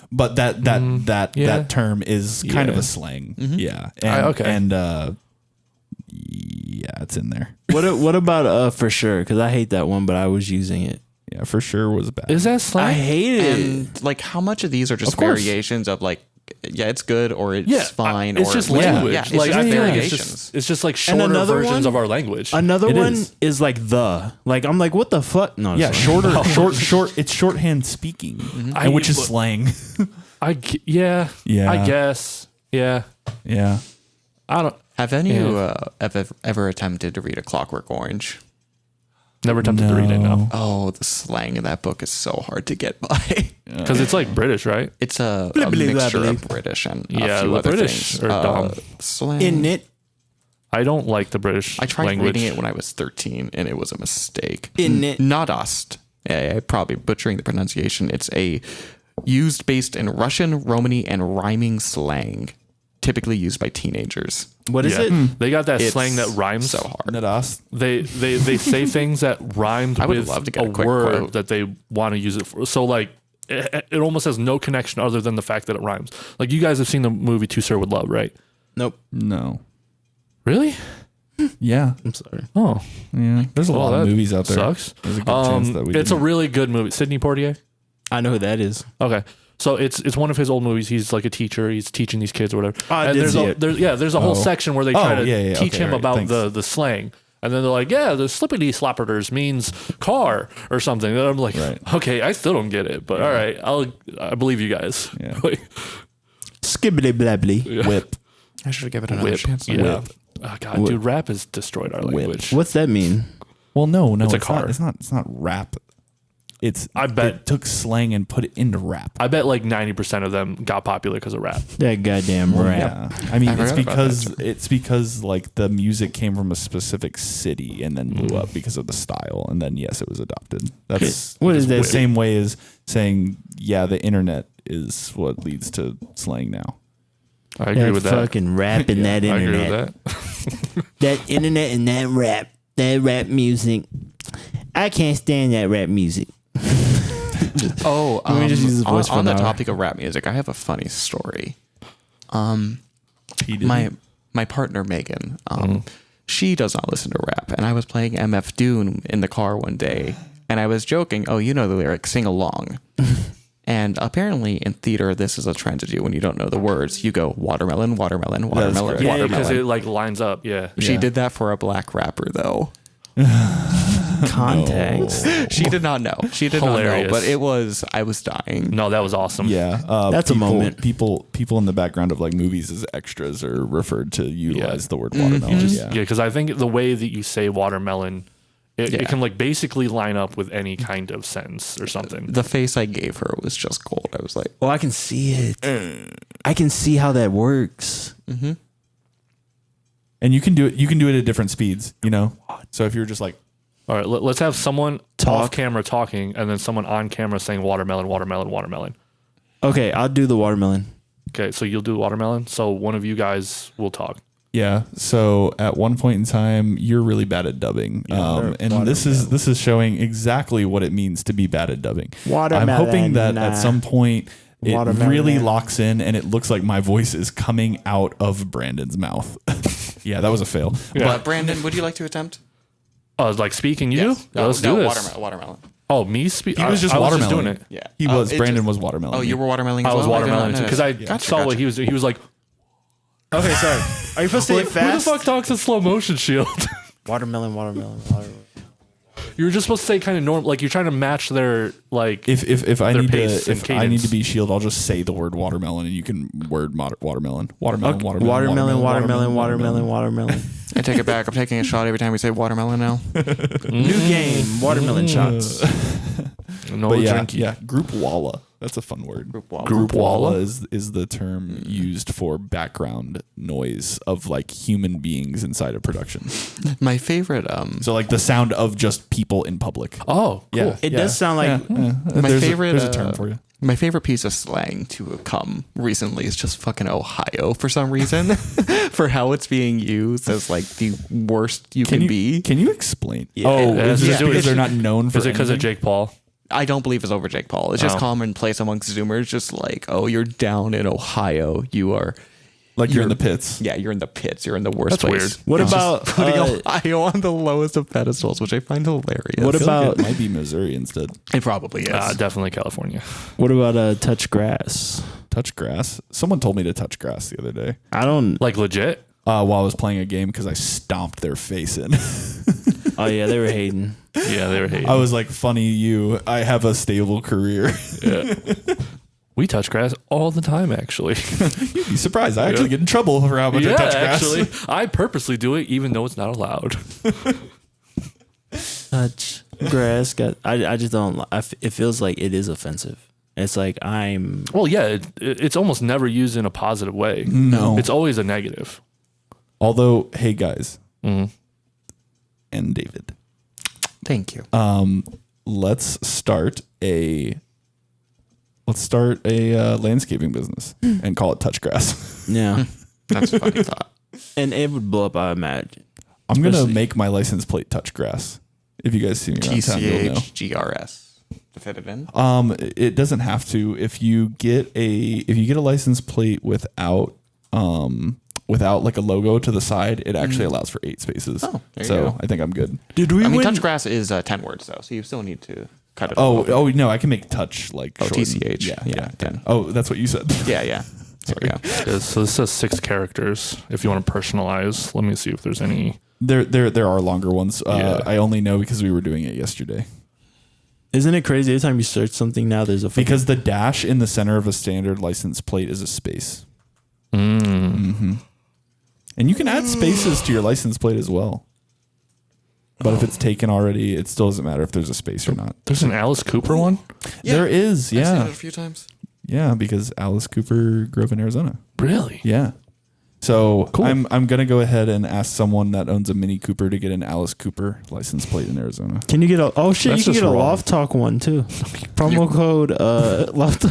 But that term is kind of a slang. Yeah, and it's in there. What about for sure? Because I hate that one, but I was using it. Yeah, for sure was bad. Is that slang? I hate it. And like, how much of these are just variations of like, it's good or it's fine? It's or just language. Yeah, it's like, just I feel like variations. it's just like shorter versions of our language. Another one is like like I'm like, what the fuck? No, shorter, short. It's shorthand speaking, which is slang. I guess. Yeah. I don't. Have any of you ever attempted to read A Clockwork Orange? Never attempted to read it. No. Oh, the slang in that book is so hard to get by. Because it's like British, right? It's a mixture of British and a few the other British things. are dumb. Slang. In it. I don't like the British. I tried language. reading it when I was 13, and it was a mistake. In it. Nadast. Yeah, probably butchering the pronunciation. It's a used based in Russian, Romani, and rhyming slang, typically used by teenagers. What is it? They got that slang that rhymes so hard. Nadast. They say things that rhymed with a word quote that they want to use it for. So like it almost has no connection other than the fact that it rhymes. Like you guys have seen the movie To Sir With Love, right? Nope. No. Really? Yeah. I'm sorry. Oh. Yeah. There's a lot of movies out there. Sucks. There's a good chance that it's a really good movie. Sidney Poitier? I know who that is. Okay. So it's one of his old movies. He's like a teacher. He's teaching these kids or whatever. I and did see it. There's a whole section where they try to teach him about thanks. the slang. And then they're like, yeah, the slippity sloppers means car or something. And I'm like, okay, I still don't get it, but all right, I believe you guys. Yeah. Like, Skibbity blabbly. Whip. I should have given it another chance. Yeah. Oh, God, dude, rap has destroyed our language. What's that mean? Well, no, It's a car. It's not rap. I bet it took slang and put it into rap. I bet like 90% of them got popular because of rap. That goddamn rap. Yeah. I mean, it's because like the music came from a specific city and then blew up because of the style, and then yes, it was adopted. That's what is that? The same way as saying, yeah, the internet is what leads to slang now. I agree with that. Fucking rap and that internet. I agree with that. That internet and that rap music. I can't stand that rap music. Let me just use his voice for on an the hour. topic of rap music, I have a funny my partner Megan, she does not listen to rap, and I was playing MF Doom in the car one day, and I was joking, oh, you know the lyrics, sing along. And apparently in theater, this is a trend to do when you don't know the words. You go watermelon, watermelon, watermelon, Yeah, watermelon. because it like lines up. Yeah. She did that for a black rapper though. Context. She did not know. She did Hilarious. not know, but I was dying. No, that was awesome. Yeah, That's a moment. People in the background of like movies as extras are referred to utilize the word watermelon. Yeah, because I think the way that you say watermelon, it can like basically line up with any kind of sentence or something. The face I gave her was just gold. I was like, well, I can see it. I can see how that works. Mm-hmm. And you can do it. You can do it at different speeds. You know. So if you're just like, all right, let's have someone off camera talking, and then someone on camera saying watermelon, watermelon, watermelon. Okay, I'll do the watermelon. Okay, so you'll do watermelon. So one of you guys will talk. yeah. So at one point in time, you're really bad at dubbing, and this is showing exactly what it means to be bad at dubbing. Watermelon. I'm hoping that at some point it Watermelon. really locks in, and it looks like my voice is coming out of Brandon's mouth. Yeah, that was a fail. Yeah. but Brandon, would you like to attempt? Like speaking you? Yes. Yeah, let's do this. Watermelon. Oh, me speak? He was just I watermelon. was just doing it. Yeah. Brandon was watermelon. Oh, you were watermelon as I was well? watermelon too, because I Gotcha, saw what gotcha. he was doing. He was like, Okay, sorry. Are you supposed to say it who the fast? fuck talks in slow motion, Shield? Watermelon, watermelon. You were just supposed to say kind of normal, like you're trying to match their like. If I their need to pace and if I need cadence. to be Shield, I'll just say the word watermelon, and you can word watermelon. Watermelon, watermelon. I take it back. I'm taking a shot every time we say watermelon now. New game, watermelon shots. No But drinking. yeah, group walla. That's a fun word. Group walla. Group walla is the term used for background noise of like human beings inside of production. My favorite So like the sound of just people in public. Oh, cool. Yeah, It does sound like my favorite There's a term for you. My favorite piece of slang to have come recently is just fucking Ohio for some reason, for how it's being used as like the worst you can be. Can you explain? Yeah. Oh, is it Yeah. because they're not known for Is it because of anything? Jake Paul? I don't believe it's over Jake Paul. It's just Oh. commonplace amongst Zoomers, just like, oh, you're down in Ohio. You are, Like you're in the pits. yeah, you're in the pits. You're in the worst That's place. weird. What It's about, just putting uh, Ohio on the lowest of pedestals, which I find hilarious. What I feel like about- it might be Missouri instead. It probably is. Definitely California. what about touch grass? Touch grass. Someone told me to touch grass the other day I don't. Like legit? while I was playing a game because I stomped their face in. Oh yeah, they were hating. Yeah, they were hating. I was like, funny you. I have a stable career. Yeah. We touch grass all the time, actually. You'd be surprised. I actually get in trouble for how much I touch grass. actually, I purposely do it even though it's not allowed. Touch grass. I just don't. It feels like it is offensive. It's like I'm. Well, yeah, it's almost never used in a positive way. No. It's always a negative. Although, hey guys, Mhm. and David, Thank you. let's start a landscaping business and call it touch grass. Yeah, That's a funny thought. and it would blow up. I imagine. I'm gonna Especially- make my license plate touch grass. If you guys see me around town, you'll know. TCHGRS to fit it in. It doesn't have to. If you get a license plate without like a logo to the side, it actually allows for 8 spaces. Oh, there you so go. I think I'm good. Did we I mean, win? touch grass is 10 words though, so you still need to cut it. off. Oh no, I can make touch like shortened. TCH. Yeah, Yeah, yeah. 10. Oh, that's what you said. Yeah. Sorry. Yeah, so this says 6 characters. If you want to personalize, let me see if there's any. There are longer ones. Yeah. I only know because we were doing it yesterday. Isn't it crazy? Every time you search something now, there's a fucking- Because the dash in the center of a standard license plate is a space. Mm-hmm. And you can add spaces to your license plate as well. But if it's taken already, it still doesn't matter if there's a space or not. There's an Alice Cooper one? Yeah. There is, I've seen yeah. it a few times. Yeah, because Alice Cooper grew up in Arizona. Really? Yeah. So Cool. I'm going to go ahead and ask someone that owns a Mini Cooper to get an Alice Cooper license plate in Arizona. Can you get a? Oh shit! That's you can just get a wrong. Loft Talk one too. Promo code Loft.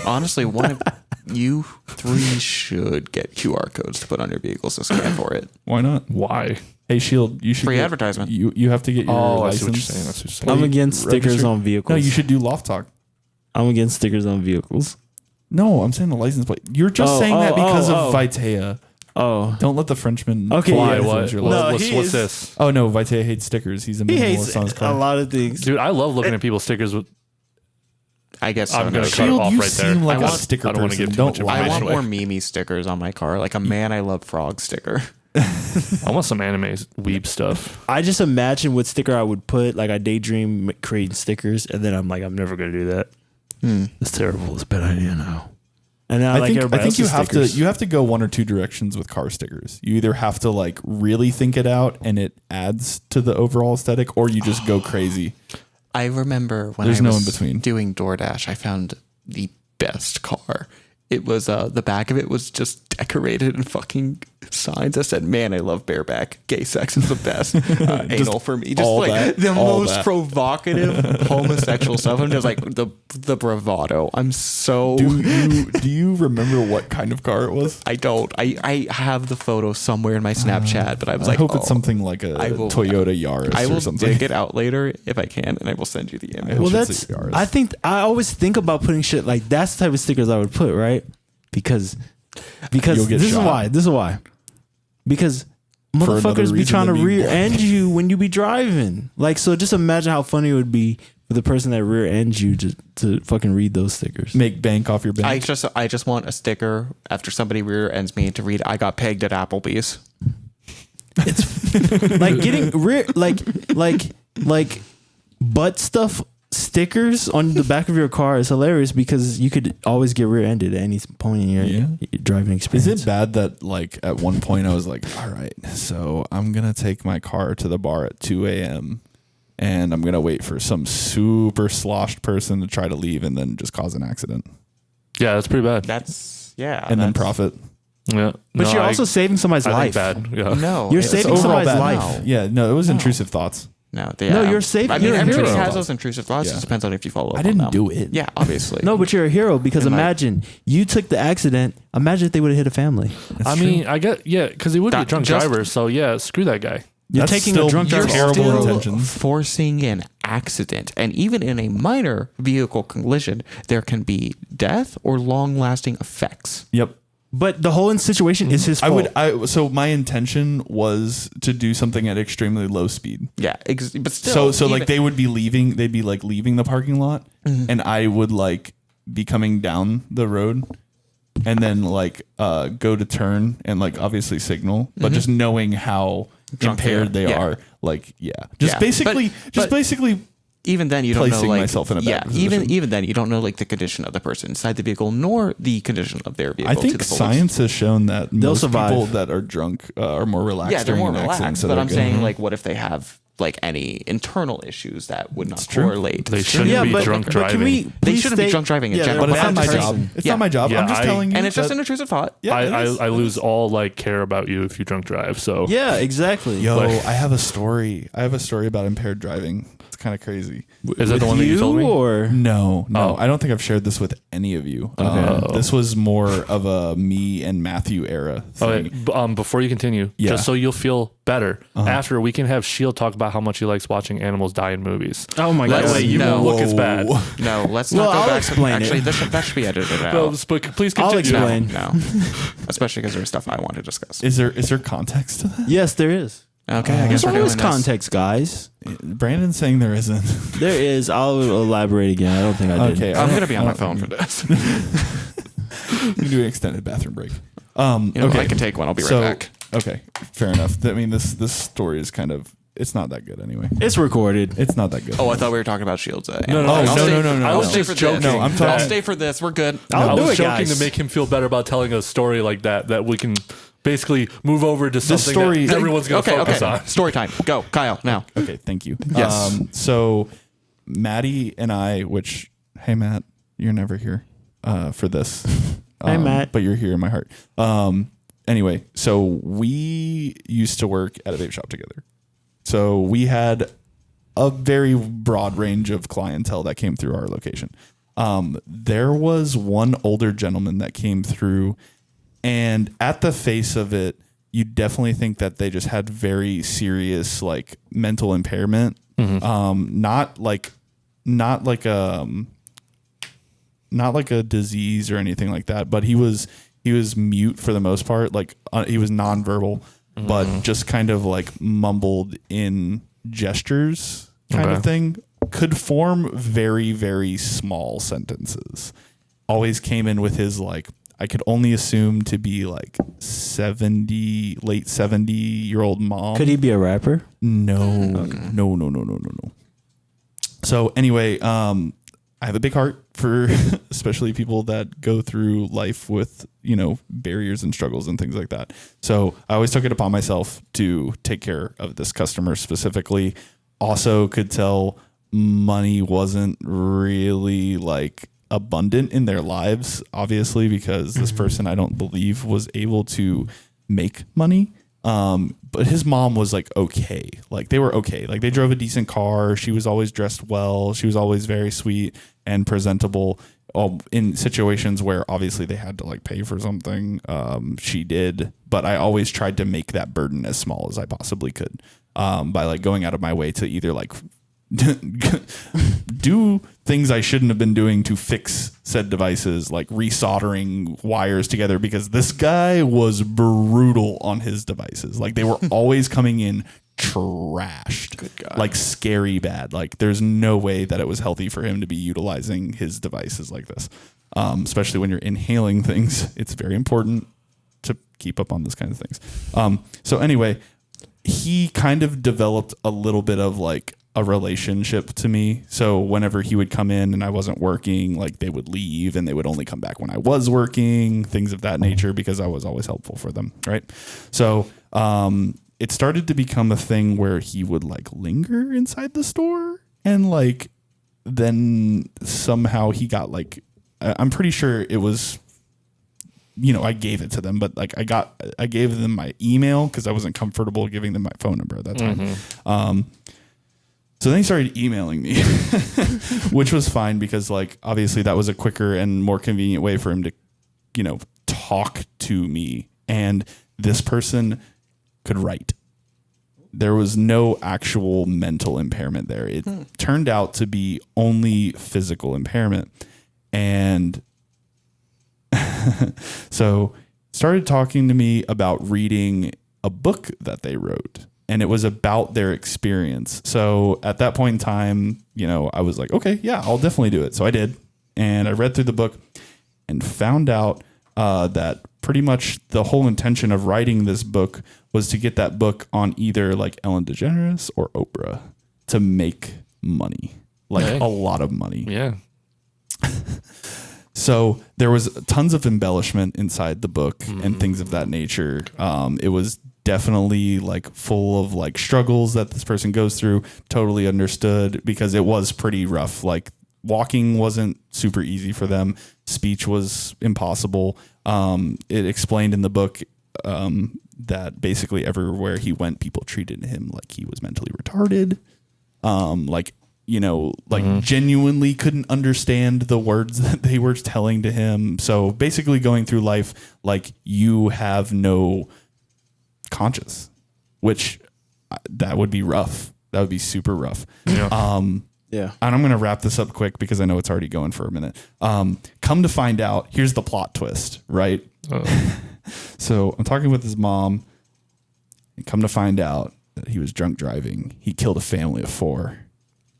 Honestly, one of you three should get QR codes to put on your vehicles to scan for it. Why not? Why? Hey, Shield, you should Free get- advertisement. You have to get your I see what license. you're saying. That's what you're saying. I'm against stickers registered. on vehicles. No, you should do Loft Talk. I'm against stickers on vehicles. No, I'm saying the license plate. You're just saying that because of Vitea. Oh, Don't let the Frenchman. Okay, Why? yeah. What? Your No, license. he What's is- this? Oh no, Vitea hates stickers. He's a he minimalist hates on his car. a lot of things. Dude, I love looking at people's stickers with. I guess so. I'm gonna no. cut it Shield, off you right there. seem like I a want- sticker I don't wanna person. give too much Don't lie. I want Anyway. more Mimi stickers on my car, like a man I love frog sticker. I want some anime weeb stuff. I just imagine what sticker I would put. Like I daydream creating stickers, and then I'm like, I'm never gonna do that. It's terrible. It's a bad idea now. And then I like everybody I think you else's have stickers. to you have to go one or two directions with car stickers. You either have to like really think it out and it adds to the overall aesthetic, or you just go crazy. I remember when There's I no was in between. doing DoorDash, I found the best car. It was the back of it was just decorated in fucking signs that said, "Man, I love bareback. Gay sex is the best. Anal for me." Just all like that, the all most that. provocative homosexual stuff. I'm just like the bravado. I'm so. Do you remember what kind of car it was? I don't. I have the photo somewhere in my Snapchat, but I was I like, hope it's oh, something like a I will- Toyota Yaris I will or something. dig it out later if I can, and I will send you the image. Well, should that's. say Yaris. I think I always think about putting shit like that's the type of stickers I would put, right? Because You'll get this shot. is why. This is why. Because another motherfuckers be reason trying to to be rear gay. end you when you be driving. Like, so just imagine how funny it would be for the person that rear ends you to fucking read those stickers. Make bank off your bank. I just want a sticker after somebody rear ends me to read, "I got pegged at Applebee's." Like getting rear like butt stuff stickers on the back of your car is hilarious because you could always get rear-ended at any point in your driving Is experience. it bad that like at one point I was like, all right, so I'm gonna take my car to the bar at 2 a.m. and I'm gonna wait for some super sloshed person to try to leave and then just cause an accident Yeah, that's pretty bad. That's yeah, and then that's- profit. Yeah, But you're also saving somebody's I life. think bad. Yeah. No, You're it's saving overall somebody's bad. life. No. Yeah, no, it was intrusive thoughts. No, No, you're safe. I mean, You're a everybody hero. has those intrusive thoughts. It just depends on if you follow up I on didn't them. do it. Yeah, obviously. No, but you're a hero because And, like- imagine you took the accident. Imagine if they would have hit a family. I mean, I get because he would be a That- drunk just- driver. So yeah, screw that guy. You're That's taking still a drunk driver. terrible Still intentions. forcing an accident, and even in a minor vehicle collision, there can be death or long-lasting effects. Yep. But the whole situation is his fault. So my intention was to do something at extremely low speed. Yeah, but still. So like even- they would be leaving, they'd be like leaving the parking lot and I would like be coming down the road and then like go to turn and like obviously signal, but just knowing how Drunk impaired they they are. are, like just Yeah. basically But- basically even then you don't know placing like myself in a bad position. even then you don't know like the condition of the person inside the vehicle nor the condition of their vehicle. I to think the fullest. science has shown that most survive. people that are drunk are more relaxed. Yeah, they're during more an accident, relaxed. so But they're I'm good. saying like, what if they have like any internal issues that would not true. correlate? They shouldn't be drunk But driving. can we They please shouldn't be state- drunk driving in Yeah, general. But it's they're not a my bad job. person. It's Yeah. not my job. Yeah, I'm just telling you. And it's just that- an intrusive thought. Yeah, it is. I lose all like care about you if you drunk drive. So Yeah, exactly. Yo, Like- I have a story. I have a story about impaired driving. It's kind of crazy. is that the one that you told me? or No, Oh. I don't think I've shared this with any of you. Okay. This was more of a me and Matthew era Okay, thing. before you continue, Yeah. just so you'll feel better after, we can have Shield talk about how much he likes watching animals die in movies. Oh my Let's- god! You no. won't look as bad. No, let's Well, not go I'll back. explain Actually, it. that should be edited out. No, but please I'll continue. explain. No, especially because there's stuff I want to discuss. Is there context to that? Yes, there is. Okay, I guess There's we're doing always this. context, guys. Brandon's saying there isn't. There is. I'll elaborate again. I don't think I did. Okay, I'm gonna be on my phone for this. You can do an extended bathroom break. You know, Okay. I can take one. I'll be right So, back. okay, fair enough. I mean, this story is kind of, it's not that good anyway. It's recorded. It's not that good. Oh, I thought we were talking about Shields. No, no, I'll no, stay- no. I was I'll stay just for joking. this. No, I'm I'll talking- stay for this. We're good. I'll I do was it, joking guys. to make him feel better about telling a story like that we can basically move over to something story- that everyone's going to focus on. Story time. Go, Kyle, now. Okay, thank you. Yes. So Maddie and I, which, hey, Matt, you're never here for this. Hi, Matt. But you're here in my heart. Anyway, so we used to work at a vape shop together. So we had a very broad range of clientele that came through our location. There was one older gentleman that came through, and at the face of it, you definitely think that they just had very serious like mental impairment. Not like a disease or anything like that, but he was mute for the most part. Like he was nonverbal, but just kind of like mumbled in gestures kind of thing. Could form very, very small sentences. Always came in with his like, I could only assume to be like late 70-year-old mom. Could he be a rapper? No. So anyway, I have a big heart for especially people that go through life with, barriers and struggles and things like that. So I always took it upon myself to take care of this customer specifically. Also could tell money wasn't really like abundant in their lives, obviously, because this person I don't believe was able to make money. But his mom was like, okay, like they were okay. Like they drove a decent car. She was always dressed well. She was always very sweet and presentable. In situations where obviously they had to like pay for something, she did. But I always tried to make that burden as small as I possibly could, by like going out of my way to either like do things I shouldn't have been doing to fix said devices, like resoldering wires together, because this guy was brutal on his devices. Like they were always coming in trashed. Good God. Like scary bad. Like there's no way that it was healthy for him to be utilizing his devices like this. Especially when you're inhaling things, it's very important to keep up on this kind of things. So anyway, he kind of developed a little bit of like a relationship to me. So whenever he would come in and I wasn't working, like they would leave and they would only come back when I was working, things of that nature, because I was always helpful for them. Right. So, it started to become a thing where he would like linger inside the store, and like, then somehow he got like, I'm pretty sure it was, I gave it to them, but like I gave them my email because I wasn't comfortable giving them my phone number at that time. So then he started emailing me, which was fine because like, obviously that was a quicker and more convenient way for him to, talk to me. And this person could write. There was no actual mental impairment there. It turned out to be only physical impairment. And so started talking to me about reading a book that they wrote, and it was about their experience. So at that point in time, I was like, okay, yeah, I'll definitely do it. So I did. And I read through the book and found out that pretty much the whole intention of writing this book was to get that book on either like Ellen DeGeneres or Oprah to make money, like a lot of money. Yeah. So there was tons of embellishment inside the book and things of that nature. It was definitely like full of like struggles that this person goes through. Totally understood, because it was pretty rough. Like walking wasn't super easy for them. Speech was impossible. It explained in the book that basically everywhere he went, people treated him like he was mentally retarded. Genuinely couldn't understand the words that they were telling to him. So basically going through life like you have no conscience, which that would be rough. That would be super rough. Yeah. And I'm going to wrap this up quick because I know it's already going for a minute. Come to find out, here's the plot twist, right? So I'm talking with his mom, and come to find out that he was drunk driving. He killed a family of 4,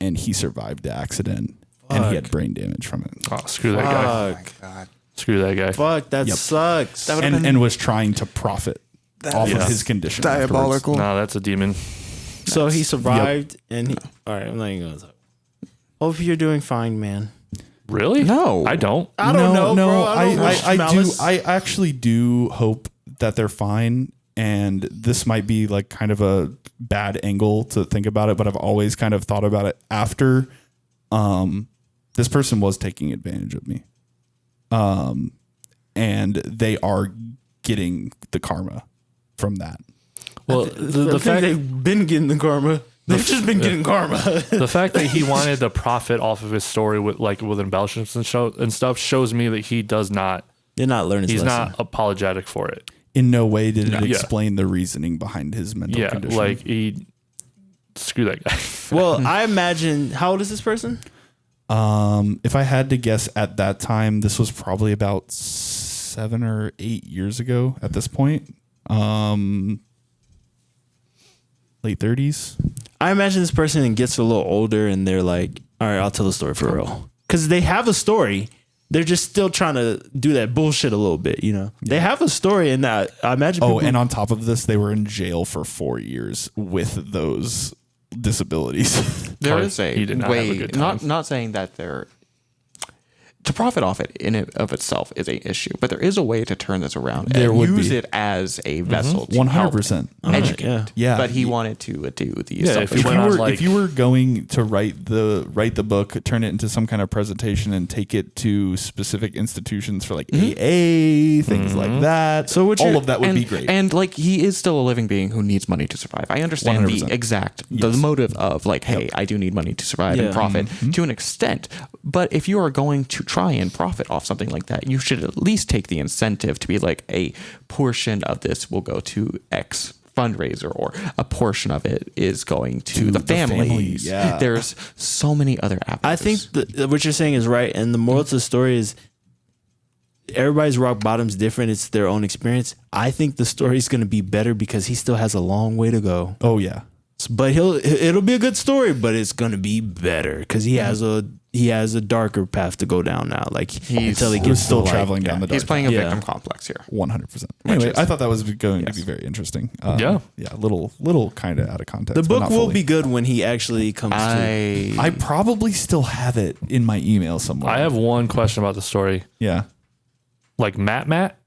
and he survived the accident. And he had brain damage from it. Oh, screw that guy. Oh my God. Screw that guy. Fuck, that sucks. That and was trying to profit off of his condition. Diabolical. No, that's a demon. So he survived, and he, all right, I'm not even going to talk. Hope you're doing fine, man. Really? No. I don't. I don't know, bro. I actually do hope that they're fine. And this might be like kind of a bad angle to think about it, but I've always kind of thought about it after this person was taking advantage of me. And they are getting the karma from that. Well, the fact they've been getting the karma. They've just been getting karma. The fact that he wanted to profit off of his story with embellishments and stuff shows me that he does not. They're not learning. He's not apologetic for it. In no way did it explain the reasoning behind his mental condition. Like screw that guy. Well, I imagine, how old is this person? If I had to guess at that time, this was probably about 7 or 8 years ago at this point. Late 30s. I imagine this person gets a little older and they're like, all right, I'll tell the story for real. Because they have a story. They're just still trying to do that bullshit a little bit, you know? Yeah. They have a story in that. I imagine. And on top of this, they were in jail for 4 years with those disabilities. There is a way, not saying that they're, to profit off it in and of itself is a issue, but there is a way to turn this around and use it as a vessel to 100% educate. Yeah. But he wanted to do the if you were going to write the book, turn it into some kind of presentation and take it to specific institutions for like AA, things like that. So all of that would be great. And like he is still a living being who needs money to survive. I understand 100%. The exact the motive of like, hey, I do need money to survive and profit to an extent. But if you are going to try and profit off something like that, you should at least take the incentive to be like a portion of this will go to X fundraiser or a portion of it is going to the families. Yeah. There's so many other avenues. I think what you're saying is right. And the moral to the story is everybody's rock bottom's different. It's their own experience. I think the story is going to be better because he still has a long way to go. Oh yeah. But it'll be a good story, but it's going to be better because he has a darker path to go down now. Like until he gets still traveling down the dark He's playing a victim complex here. 100%. Anyway, I thought that was going to be very interesting. Yeah, little kind of out of context. The book will be good when he actually comes to. I probably still have it in my email somewhere. I have one question about the story. Yeah, like Matt.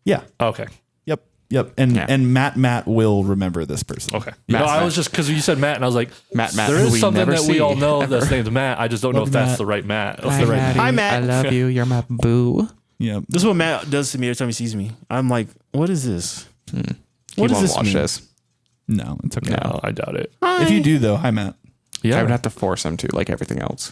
Yeah. Okay. Yep, and Matt will remember this person. Okay, I was just because you said Matt, and I was like, Matt. There is something that we all know that's named Matt. I just don't know if that's the right Matt. Hi, Matt. I love you. You're my boo. Yeah, this is what Matt does to me every time he sees me. I'm like, what is this? What does this mean? No, it's okay. No, I doubt it. Hi. If you do though, hi Matt. Yeah, I would have to force him to, like everything else.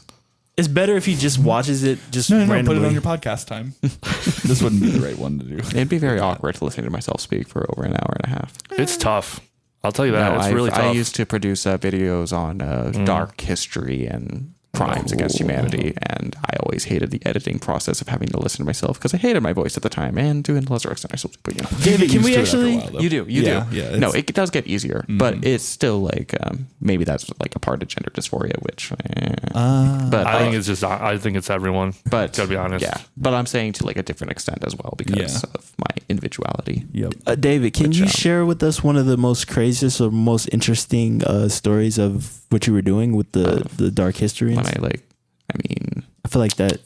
It's better if he just watches it. Just randomly. Put it on your podcast time. This wouldn't be the right one to do. It'd be very awkward listening to myself speak for over an hour and a half. It's tough. I'll tell you that. It's really tough. I used to produce videos on dark history and crimes against humanity, and I always hated the editing process of having to listen to myself because I hated my voice at the time, and doing the lesser extent I still do. But David, can we actually? You do. Yeah, no, it does get easier, but it's still like maybe that's like a part of gender dysphoria, which. But I think it's just. I think it's everyone. But gotta be honest. Yeah, but I'm saying to like a different extent as well because of my individuality. Yep. David, can you share with us one of the most craziest or most interesting stories of what you were doing with the dark history? I feel like that.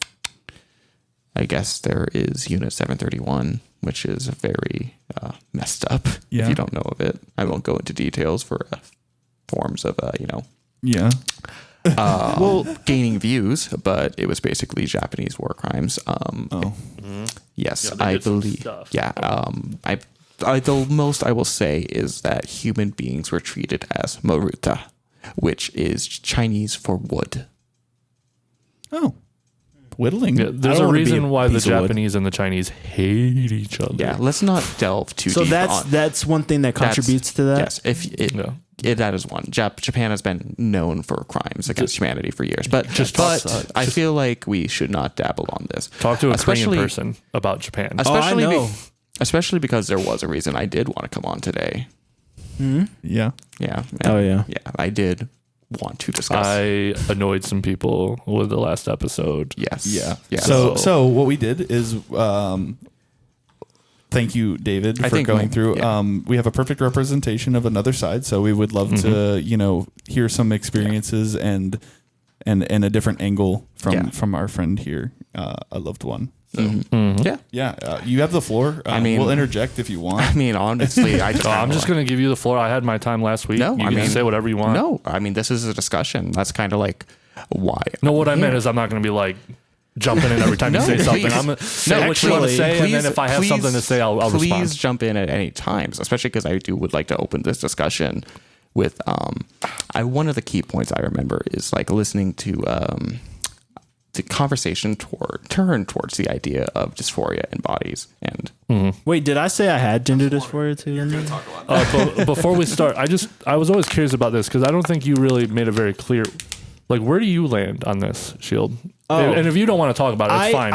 I guess there is Unit 731, which is very messed up. If you don't know of it, I won't go into details for forms of gaining views, but it was basically Japanese war crimes. Yes, I believe. The most I will say is that human beings were treated as maruta, which is Chinese for wood. Oh, whittling. Yeah, there's a reason why the Japanese and the Chinese hate each other. Yeah, let's not delve too deep. So that's one thing that contributes to that. Yes, that is one. Japan has been known for crimes against humanity for years, but I feel like we should not dabble on this. Talk to a Korean person about Japan. Especially because there was a reason I did want to come on today. Mm-hmm. Yeah. I did want to discuss. I annoyed some people with the last episode. Yes. Yeah. So what we did is thank you, David, for going through. We have a perfect representation of another side, so we would love to, hear some experiences and a different angle from our friend here, a loved one. Yeah. Yeah, you have the floor. I mean, we'll interject if you want. I mean, honestly, I'm just going to give you the floor. I had my time last week. No, you can say whatever you want. No, I mean, this is a discussion. That's kind of like why. No, what I meant is I'm not going to be like jumping in every time you say something. I'm going to say what you want to say, and then if I have something to say, I'll respond. Please jump in at any times, especially because I would like to open this discussion with one of the key points I remember is like listening to the conversation turn towards the idea of dysphoria in bodies. And wait, did I say I had gender dysphoria too? Before we start, I was always curious about this because I don't think you really made it very clear. Like, where do you land on this, Shield? Oh. And if you don't want to talk about it, it's fine.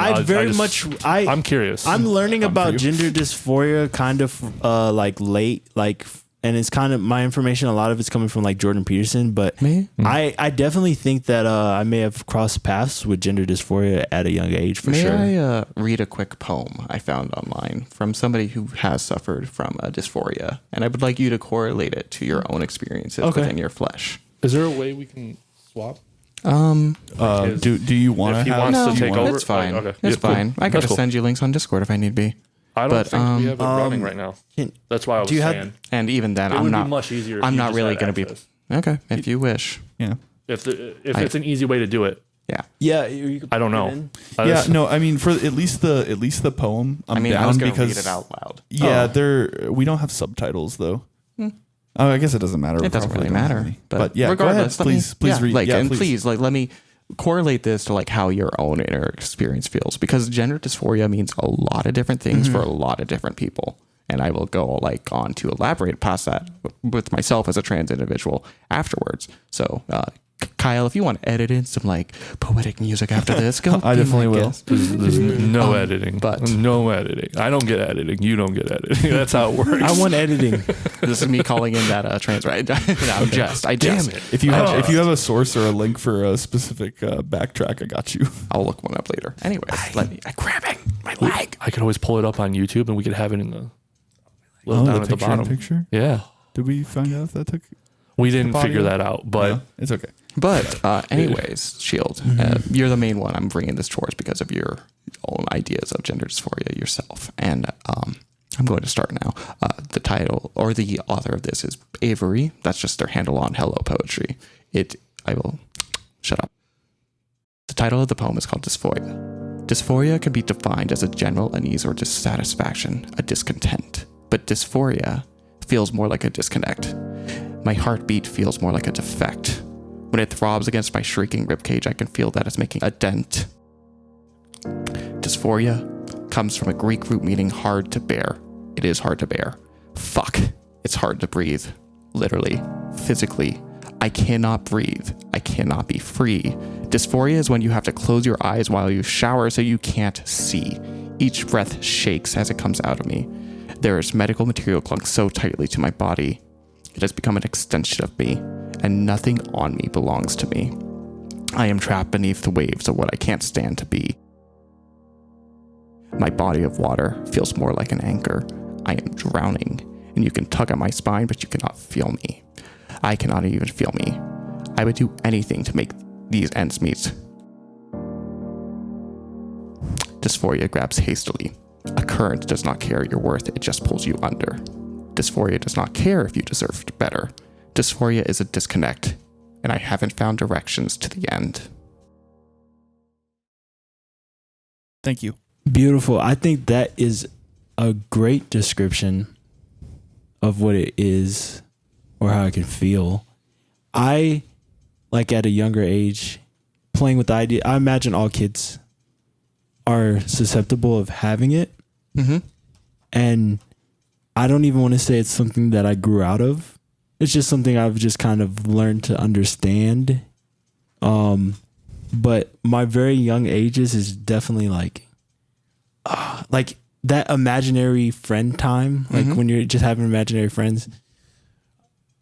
I'm curious. I'm learning about gender dysphoria kind of like late, like. And it's kind of my information. A lot of it's coming from like Jordan Peterson, but I definitely think that I may have crossed paths with gender dysphoria at a young age for sure. May I read a quick poem I found online from somebody who has suffered from dysphoria, and I would like you to correlate it to your own experiences within your flesh. Is there a way we can swap? Do you want to? If he wants to take over, it's fine. Like, okay. It's fine. I can just send you links on Discord if I need be. I don't think we have it running right now. That's why I was saying. And even then, it would be much easier. I'm not really going to be. Okay, if you wish. Yeah. If it's an easy way to do it. Yeah. Yeah. You I don't know. Yeah. No. I mean, for at least the poem. I was going to read it out loud. Yeah. We don't have subtitles though. Oh, I guess it doesn't matter. It doesn't really matter. But yeah, regardless, go ahead. Please read. Please let me correlate this to like how your own inner experience feels, because gender dysphoria means a lot of different things for a lot of different people, and I will go like on to elaborate past that with myself as a trans individual afterwards. So Kyle, if you want to edit in some like poetic music after this, go. I definitely will. There's no editing, but no editing. I don't get editing. You don't get editing. That's how it works. I want editing. This is me calling in that trans right. I just. Damn it. If you have a source or a link for a specific backtrack, I got you. I'll look one up later. Anyways, I'm cramping my leg. I could always pull it up on YouTube, and we could have it in the down at the bottom. Picture. Yeah. Did we find out if that took? We didn't figure that out, but it's okay. But anyways, Shield, you're the main one I'm bringing this towards because of your own ideas of gender dysphoria yourself. And I'm going to start now. The title or the author of this is Avery. That's just their handle on Hello Poetry. I will shut up. The title of the poem is called Dysphoria. Dysphoria can be defined as a general unease or dissatisfaction, a discontent. But dysphoria feels more like a disconnect. My heartbeat feels more like a defect. When it throbs against my shrieking ribcage, I can feel that it's making a dent. Dysphoria comes from a Greek root meaning hard to bear. It is hard to bear. Fuck. It's hard to breathe. Literally. Physically. I cannot breathe. I cannot be free. Dysphoria is when you have to close your eyes while you shower so you can't see. Each breath shakes as it comes out of me. There is medical material clung so tightly to my body. It has become an extension of me, and nothing on me belongs to me. I am trapped beneath the waves of what I can't stand to be. My body of water feels more like an anchor. I am drowning, and you can tug at my spine, but you cannot feel me. I cannot even feel me. I would do anything to make these ends meet. Dysphoria grabs hastily. A current does not carry your worth, it just pulls you under. Dysphoria does not care if you deserved better. Dysphoria is a disconnect, and I haven't found directions to the end. Thank you. Beautiful. I think that is a great description of what it is or how I can feel. I, like at a younger age, playing with the idea, I imagine all kids are susceptible of having it. And I don't even want to say it's something that I grew out of. It's just something I've just kind of learned to understand. But my very young ages is definitely like that imaginary friend time. Like when you're just having imaginary friends.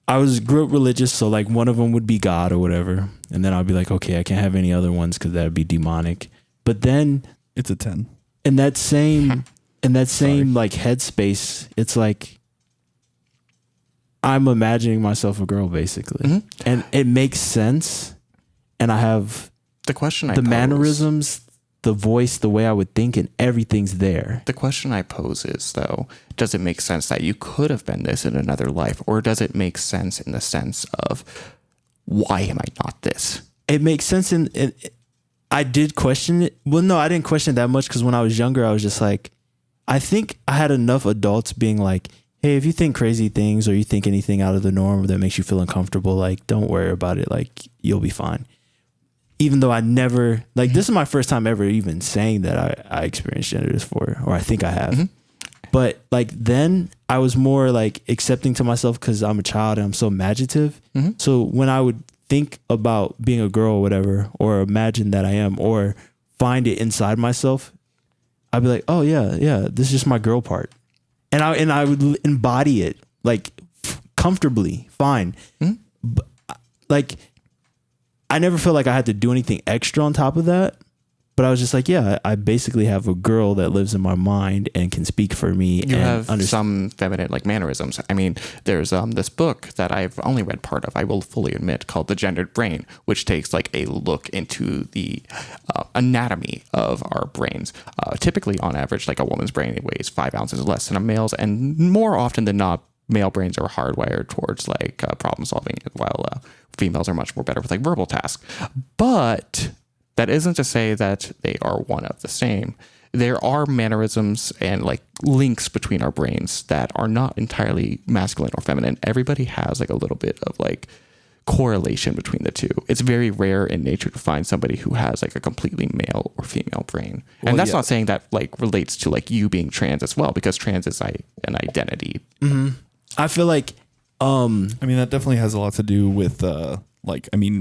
I grew up religious, so like one of them would be God or whatever. And then I'll be like, okay, I can't have any other ones because that would be demonic. But then it's a 10. In that same like headspace, it's like I'm imagining myself a girl basically, and it makes sense. And I have the mannerisms the voice, the way I would think, and everything's there. The question I pose is, though, does it make sense that you could have been this in another life? Or does it make sense in the sense of, why am I not this? It makes sense I did question it. Well, no, I didn't question it that much because when I was younger, I was just like, I think I had enough adults being like, hey, if you think crazy things or you think anything out of the norm that makes you feel uncomfortable, like, don't worry about it. Like, you'll be fine. Even though I never, like, this is my first time ever even saying that I experienced gender dysphoria, or I think I have. Mm-hmm. But like then I was more like accepting to myself because I'm a child and I'm so imaginative. Mm-hmm. So when I would think about being a girl or whatever, or imagine that I am, or find it inside myself, I'd be like, oh yeah, this is just my girl part. And I would embody it like comfortably, fine. Mm-hmm. But, like, I never felt like I had to do anything extra on top of that. But I was just like, yeah, I basically have a girl that lives in my mind and can speak for me. You have some feminine like mannerisms. I mean, there's this book that I've only read part of, I will fully admit, called The Gendered Brain, which takes like a look into the anatomy of our brains. Typically, on average, like a woman's brain, it weighs 5 ounces less than a male's, and more often than not, male brains are hardwired towards like problem solving, while females are much more better with like verbal tasks. But that isn't to say that they are one of the same. There are mannerisms and like links between our brains that are not entirely masculine or feminine. Everybody has like a little bit of like correlation between the two. It's very rare in nature to find somebody who has like a completely male or female brain. And that's not saying that like relates to like you being trans as well, because trans is an identity. Mm-hmm. I feel like, I mean, that definitely has a lot to do with,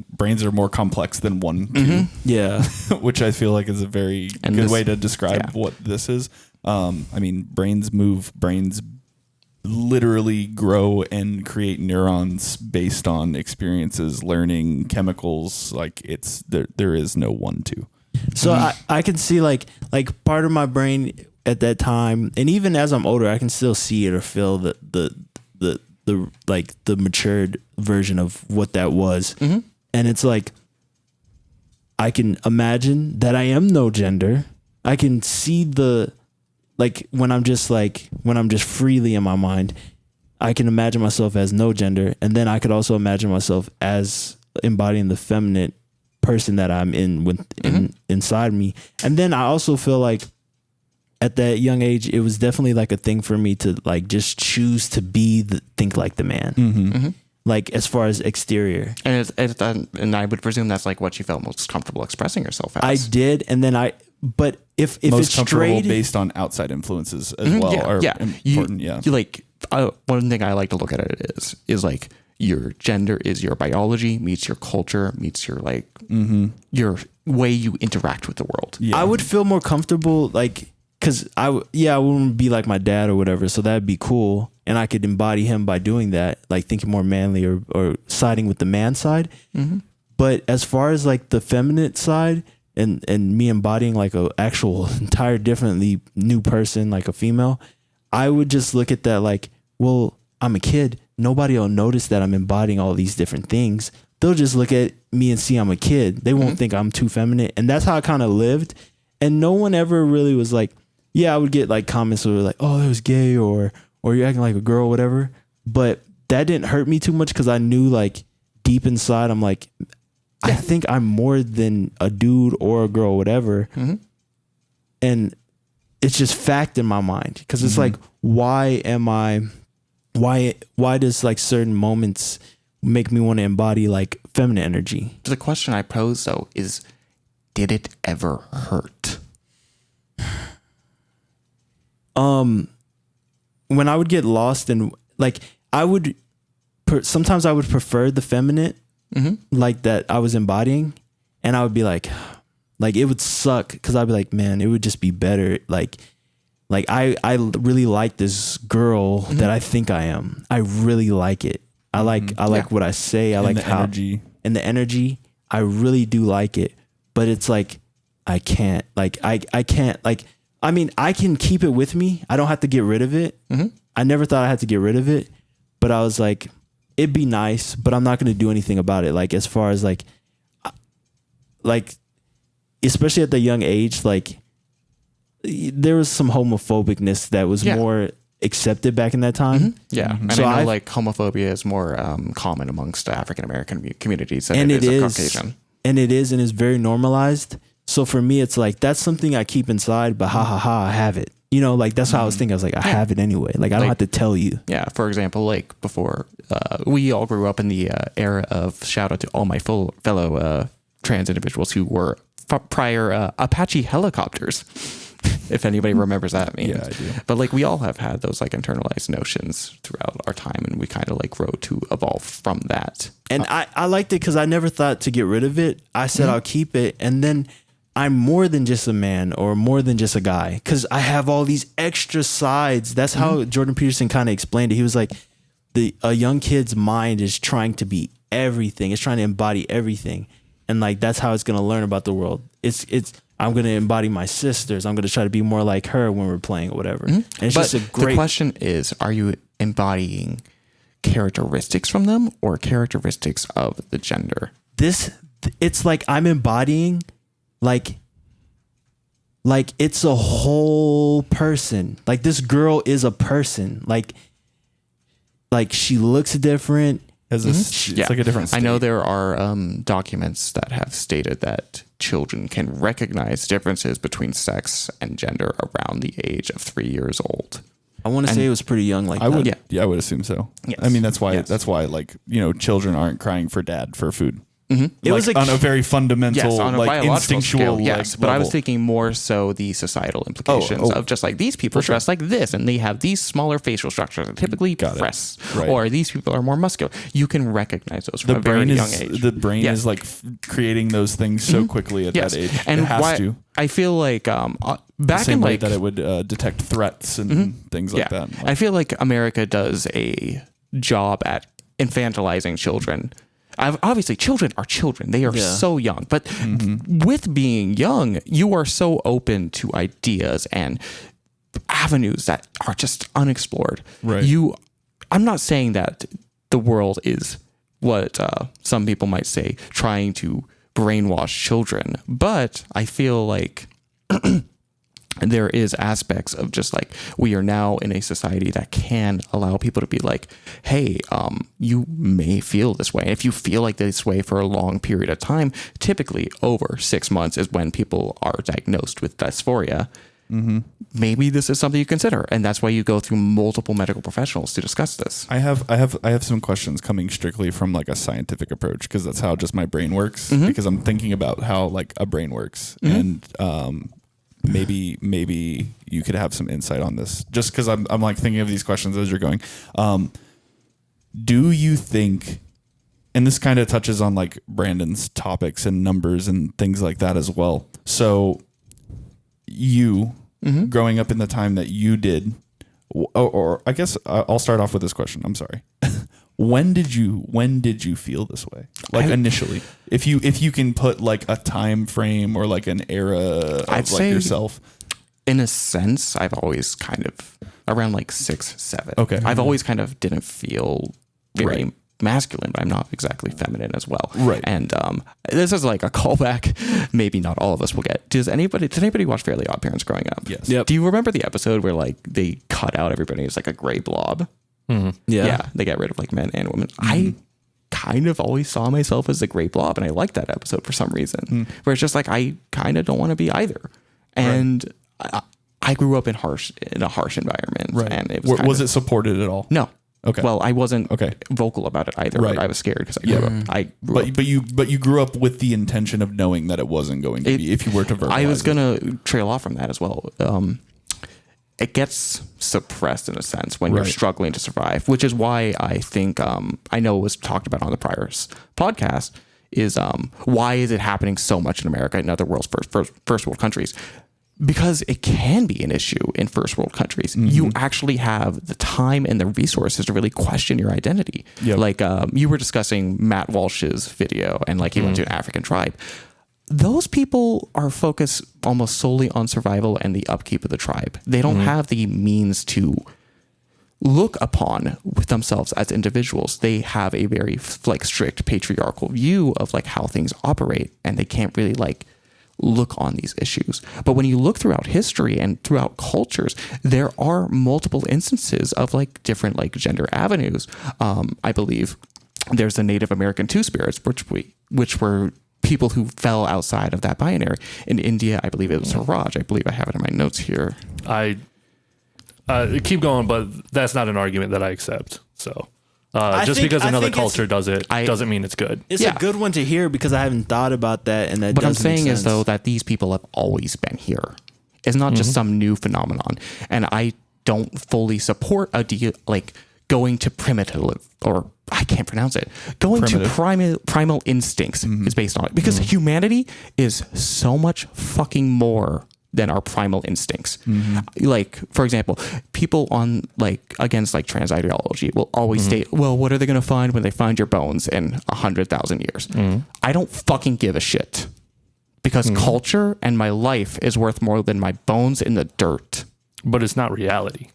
brains are more complex than one, two. Mm-hmm. Yeah. Which I feel like is a very good way to describe what this is. Brains move, brains literally grow and create neurons based on experiences, learning, chemicals. Like it's, there is no 1, 2. So I can see like part of my brain at that time, and even as I'm older, I can still see it or feel the matured version of what that was. Mm-hmm. And it's like, I can imagine that I am no gender. I can see when I'm just freely in my mind, I can imagine myself as no gender. And then I could also imagine myself as embodying the feminine person that I'm inside me. And then I also feel like at that young age, it was definitely like a thing for me to like just choose to think like the man. Mm-hmm. Mm-hmm. Like as far as exterior. And and I would presume that's like what you felt most comfortable expressing yourself as. I did. And then but if most it's comfortable straight based on outside influences as well are important. You like, one thing I like to look at it is like your gender is your biology meets your culture meets your like your way you interact with the world. Yeah. I would feel more comfortable like, cause I wouldn't be like my dad or whatever. So that'd be cool. And I could embody him by doing that, like thinking more manly or siding with the man side. Mm-hmm. But as far as like the feminine side and me embodying like a actual entire differently new person, like a female, I would just look at that like, well, I'm a kid. Nobody will notice that I'm embodying all these different things. They'll just look at me and see I'm a kid. They won't think I'm too feminine. And that's how I kind of lived. And no one ever really was like, yeah, I would get like comments that were like, oh, it was gay or you're acting like a girl, whatever. But that didn't hurt me too much because I knew like deep inside, I'm like, I think I'm more than a dude or a girl, whatever. Mm-hmm. And it's just fact in my mind because it's like, why does like certain moments make me want to embody like feminine energy? The question I pose though is, did it ever hurt? When I would get lost and like sometimes I would prefer the feminine like that I was embodying, and I would be like it would suck because I'd be like, man, it would just be better. Like I really like this girl that I think I am. I really like it. I like what I say. I like how energy and the energy. I really do like it, but it's like I can't. I mean, I can keep it with me. I don't have to get rid of it. Mm-hmm. I never thought I had to get rid of it, but I was like, it'd be nice, but I'm not going to do anything about it. Like, as far as like especially at the young age, like there was some homophobicness that was more accepted back in that time. Yeah. And So I know I've- like homophobia is more common amongst African American communities than and it is Caucasian. and it is very normalized. So for me, it's like that's something I keep inside, but I have it. You know, like that's how I was thinking. I was like, I have it anyway. Like I don't have to tell you. Yeah. For example, like before, we all grew up in the era of, shout out to all my fellow trans individuals who were prior Apache helicopters. If anybody remembers that meme. Yeah, I do. But like we all have had those like internalized notions throughout our time, and we kind of like grow to evolve from that. And I liked it because I never thought to get rid of it. I said I'll keep it, and then I'm more than just a man or more than just a guy because I have all these extra sides. That's how Jordan Peterson kind of explained it. He was like, a young kid's mind is trying to be everything. It's trying to embody everything, and like that's how it's gonna learn about the world. It's I'm gonna embody my sisters. I'm gonna try to be more like her when we're playing or whatever. And it's But just a great. the question is, are you embodying characteristics from them or characteristics of the gender? It's like I'm embodying like it's a whole person. Like this girl is a person. Like she looks different. It's like a different state. I know there are documents that have stated that children can recognize differences between sex and gender around the age of 3 years old. I want to say it was pretty young. Like I would, that. I would assume so. Yes. I mean, that's why Yes. like, you know, children aren't crying for dad for food. It was on a very fundamental, Yes, on a like biological instinctual, scale, yes. like, But I was level. thinking more so the societal implications of just like these people dress like this and they have these smaller facial structures and typically press, Right. or these people are more muscular. You can recognize those from a very young age. The brain Yes. is like creating those things so quickly at Yes. that age. And it has why, to. I feel like The back same in way like that it would detect threats and things like that. Like, I feel like America does a job at infantilizing children. Obviously, children are children. They are so young. But with being young, you are so open to ideas and avenues that are just unexplored. Right. I'm not saying that the world is what some people might say, trying to brainwash children. But I feel like there is aspects of just like we are now in a society that can allow people to be like, hey, you may feel this way. And if you feel like this way for a long period of time, typically over 6 months is when people are diagnosed with dysphoria. Maybe this is something you consider. And that's why you go through multiple medical professionals to discuss this. I have some questions coming strictly from like a scientific approach because that's how just my brain works. Because I'm thinking about how like a brain works, and maybe you could have some insight on this. Just because I'm like thinking of these questions as you're going. Do you think? And this kind of touches on like Brandon's topics and numbers and things like that as well. So you growing up in the time that you did, or I guess I'll start off with this question. I'm sorry. When did you feel this way? Like initially, if you can put like a time frame or like an era of I'd like say yourself. In a sense, I've always kind of around like 6, 7. Okay. I've always kind of didn't feel very Right. masculine, but I'm not exactly feminine as well. Right. And this is like a callback. Maybe not all of us will get. Did anybody watch Fairly Odd Parents growing up? Yes. Yep. Do you remember the episode where like they cut out everybody as like a gray blob? Yeah. They got rid of like men and women. I kind of always saw myself as a gray blob, and I liked that episode for some reason. Where it's just like I kind of don't want to be either. And I grew up in a harsh environment, and it was it supported at all? No. Okay. Well, I wasn't Okay. vocal about it either. Right. I was scared because I grew up. But you grew up with the intention of knowing that it wasn't going to be if you were to verbalize I was it. going to trail off from that as well. It gets suppressed in a sense when you're Right. struggling to survive, which is why I think I know it was talked about on the prior podcast is why is it happening so much in America and other world's first world countries? Because it can be an issue in first world countries. You actually have the time and the resources to really question your identity. Yep. Like you were discussing Matt Walsh's video and like he went to an African tribe. Those people are focused almost solely on survival and the upkeep of the tribe. They don't have the means to look upon with themselves as individuals. They have a very like strict patriarchal view of like how things operate, and they can't really like look on these issues. But when you look throughout history and throughout cultures, there are multiple instances of like different like gender avenues. I believe there's the Native American two-spirits, which were people who fell outside of that binary. In India, I believe it was Haraj. I believe I have it in my notes here. I keep going, but that's not an argument that I accept. So just because another culture does it doesn't mean it's good. It's a good one to hear because I haven't thought about that. And that what I'm saying is though that these people have always been here. It's not just some new phenomenon. And I don't fully support like going to primitive, or I can't pronounce it. Going to primal instincts is based on it because humanity is so much fucking more than our primal instincts. Like, for example, people on like against like trans ideology will always state, well, what are they going to find when they find your bones in 100,000 years? I don't fucking give a shit because culture and my life is worth more than my bones in the dirt. But it's not reality.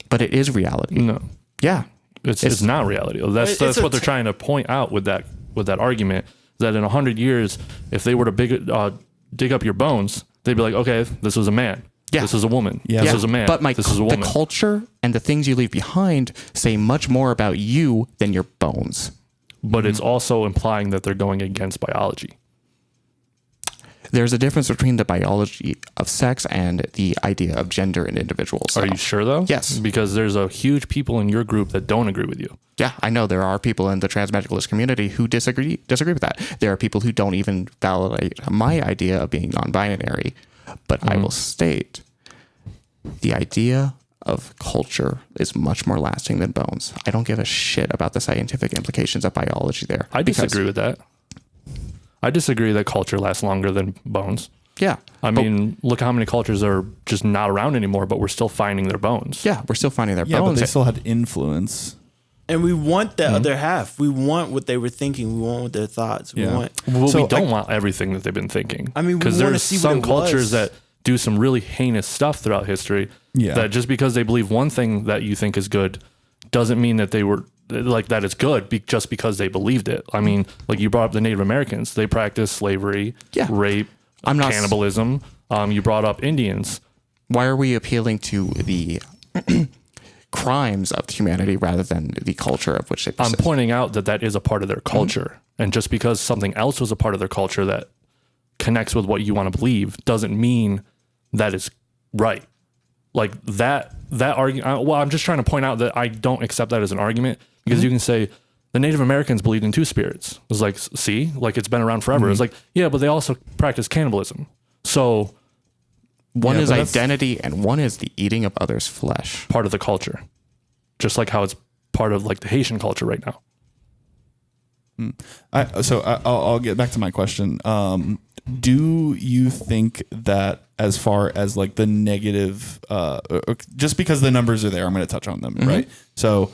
But it is reality. No. Yeah. It's not reality. That's what they're trying to point out with that argument, that in 100 years, if they were to dig up your bones, they'd be like, okay, this was a man. Yeah. This is a woman. Yeah. This is a man. But this is a woman. The culture and the things you leave behind say much more about you than your bones. But it's also implying that they're going against biology. There's a difference between the biology of sex and the idea of gender in individuals. Are you sure though? Yes. Because there's a huge people in your group that don't agree with you. Yeah, I know there are people in the transmedicalist community who disagree with that. There are people who don't even validate my idea of being non-binary. But I will state the idea of culture is much more lasting than bones. I don't give a shit about the scientific implications of biology there. I disagree with that. I disagree that culture lasts longer than bones. Yeah. I mean, look how many cultures are just not around anymore, but we're still finding their bones. Yeah, we're still finding their bones. Yeah, but they still had influence. And we want the other half. We want what they were thinking. We want what their thoughts. We want. Well, we don't want everything that they've been thinking. I mean, because there's some cultures that do some really heinous stuff throughout history. Yeah. That just because they believe one thing that you think is good doesn't mean that they were like that it's good just because they believed it. I mean, like you brought up the Native Americans. They practiced slavery, rape, cannibalism. You brought up Indians. Why are we appealing to the crimes of humanity rather than the culture of which they persist? I'm pointing out that is a part of their culture. And just because something else was a part of their culture that connects with what you want to believe doesn't mean that it's right. Like that argument. Well, I'm just trying to point out that I don't accept that as an argument because you can say the Native Americans believed in two spirits. It was like, see, like it's been around forever. It's like, yeah, but they also practice cannibalism. So one is identity and one is the eating of others' flesh. Part of the culture. Just like how it's part of like the Haitian culture right now. I'll get back to my question. Do you think that as far as like the negative, just because the numbers are there, I'm going to touch on them, right? So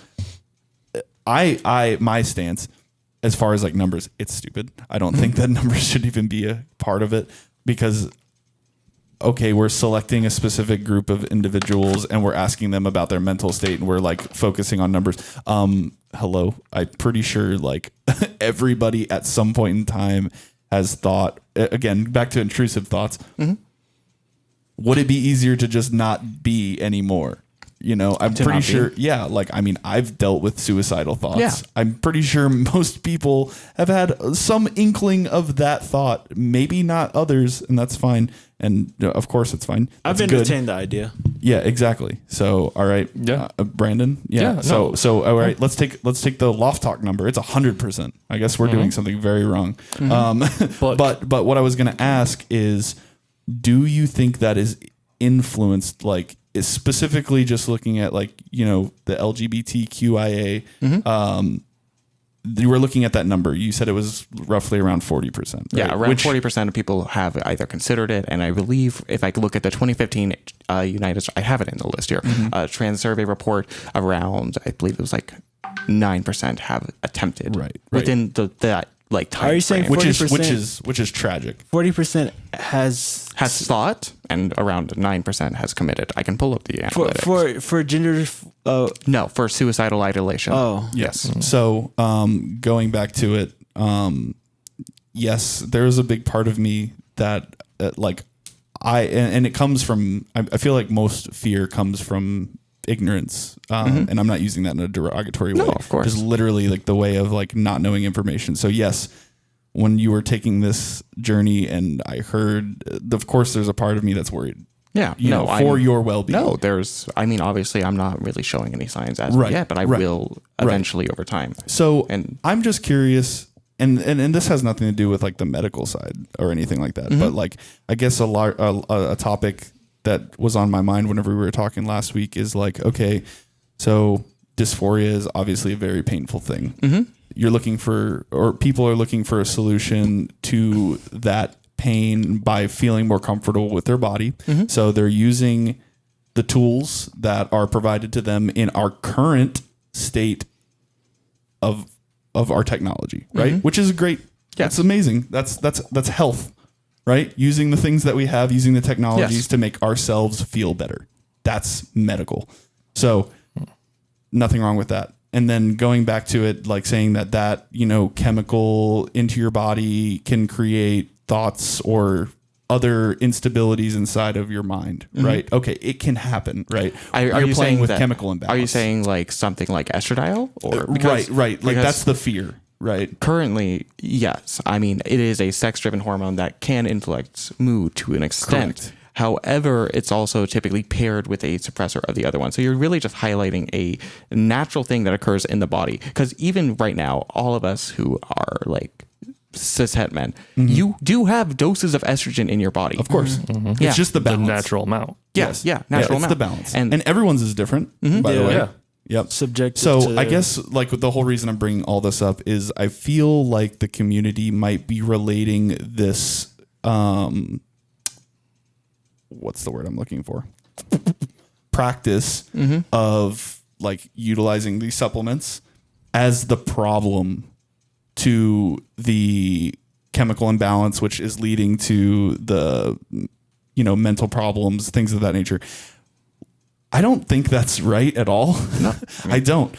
my stance as far as like numbers, it's stupid. I don't think that numbers should even be a part of it because, okay, we're selecting a specific group of individuals and we're asking them about their mental state and we're like focusing on numbers. Hello. I'm pretty sure like everybody at some point in time has thought, again, back to intrusive thoughts. Would it be easier to just not be anymore? You know, I'm pretty sure. Yeah. Like, I mean, I've dealt with suicidal thoughts. Yeah. I'm pretty sure most people have had some inkling of that thought, maybe not others. And that's fine. And of course it's fine. I've entertained the idea. Yeah, exactly. So, all right. Yeah. Brandon. Yeah. So all right, let's take the Loft Talk number. It's 100%. I guess we're doing something very wrong. But what I was going to ask is, do you think that is influenced, like, is specifically just looking at like, you know, the LGBTQIA, you were looking at that number. You said it was roughly around 40%. Right? Yeah, around 40% of people have either considered it. And I believe if I could look at the 2015 United, I have it in the list here, trans survey report, around, I believe it was like 9% have attempted within that like time. Are you saying 40%, which is tragic? 40% has thought, and around 9% has committed. I can pull up the analytics for gender. No, for suicidal ideation. Oh, yes. So going back to it, yes, there is a big part of me like and it comes from, I feel like most fear comes from ignorance. And I'm not using that in a derogatory way. Of course. Just literally like the way of like not knowing information. So yes, when you were taking this journey and I heard, of course there's a part of me that's worried. Yeah. For your well-being. No, obviously I'm not really showing any signs as of yet, but I will eventually over time. So I'm just curious, and this has nothing to do with like the medical side or anything like that, but like I guess a topic that was on my mind whenever we were talking last week is like, okay, so dysphoria is obviously a very painful thing. You're looking for, or people are looking for a solution to that pain by feeling more comfortable with their body. So they're using the tools that are provided to them in our current state of our technology, right? Which is great. That's amazing. That's health, right? Using the things that we have, using the technologies to make ourselves feel better. That's medical. So nothing wrong with that. And then going back to it, like saying that, chemical into your body can create thoughts or other instabilities inside of your mind, right? Okay, it can happen, right? Are you playing saying with that, chemical imbalance. Are you saying like something like estradiol? Or Right. Like that's the fear, right? Currently, yes. I mean, it is a sex-driven hormone that can influence mood to an extent. Correct. However, it's also typically paired with a suppressor of the other one. So you're really just highlighting a natural thing that occurs in the body. Because even right now, all of us who are like cishet men, you do have doses of estrogen in your body. Of course. Yeah. It's just the balance. The natural amount. Yes. Yeah. Natural it's amount. the balance. And everyone's is different, by the way. Yeah. Yep. Subjective. So to, I guess like the whole reason I'm bringing all this up is I feel like the community might be relating this, what's the word I'm looking for? Practice of like utilizing these supplements as the problem to the chemical imbalance, which is leading to the, mental problems, things of that nature. I don't think that's right at all. No. I don't.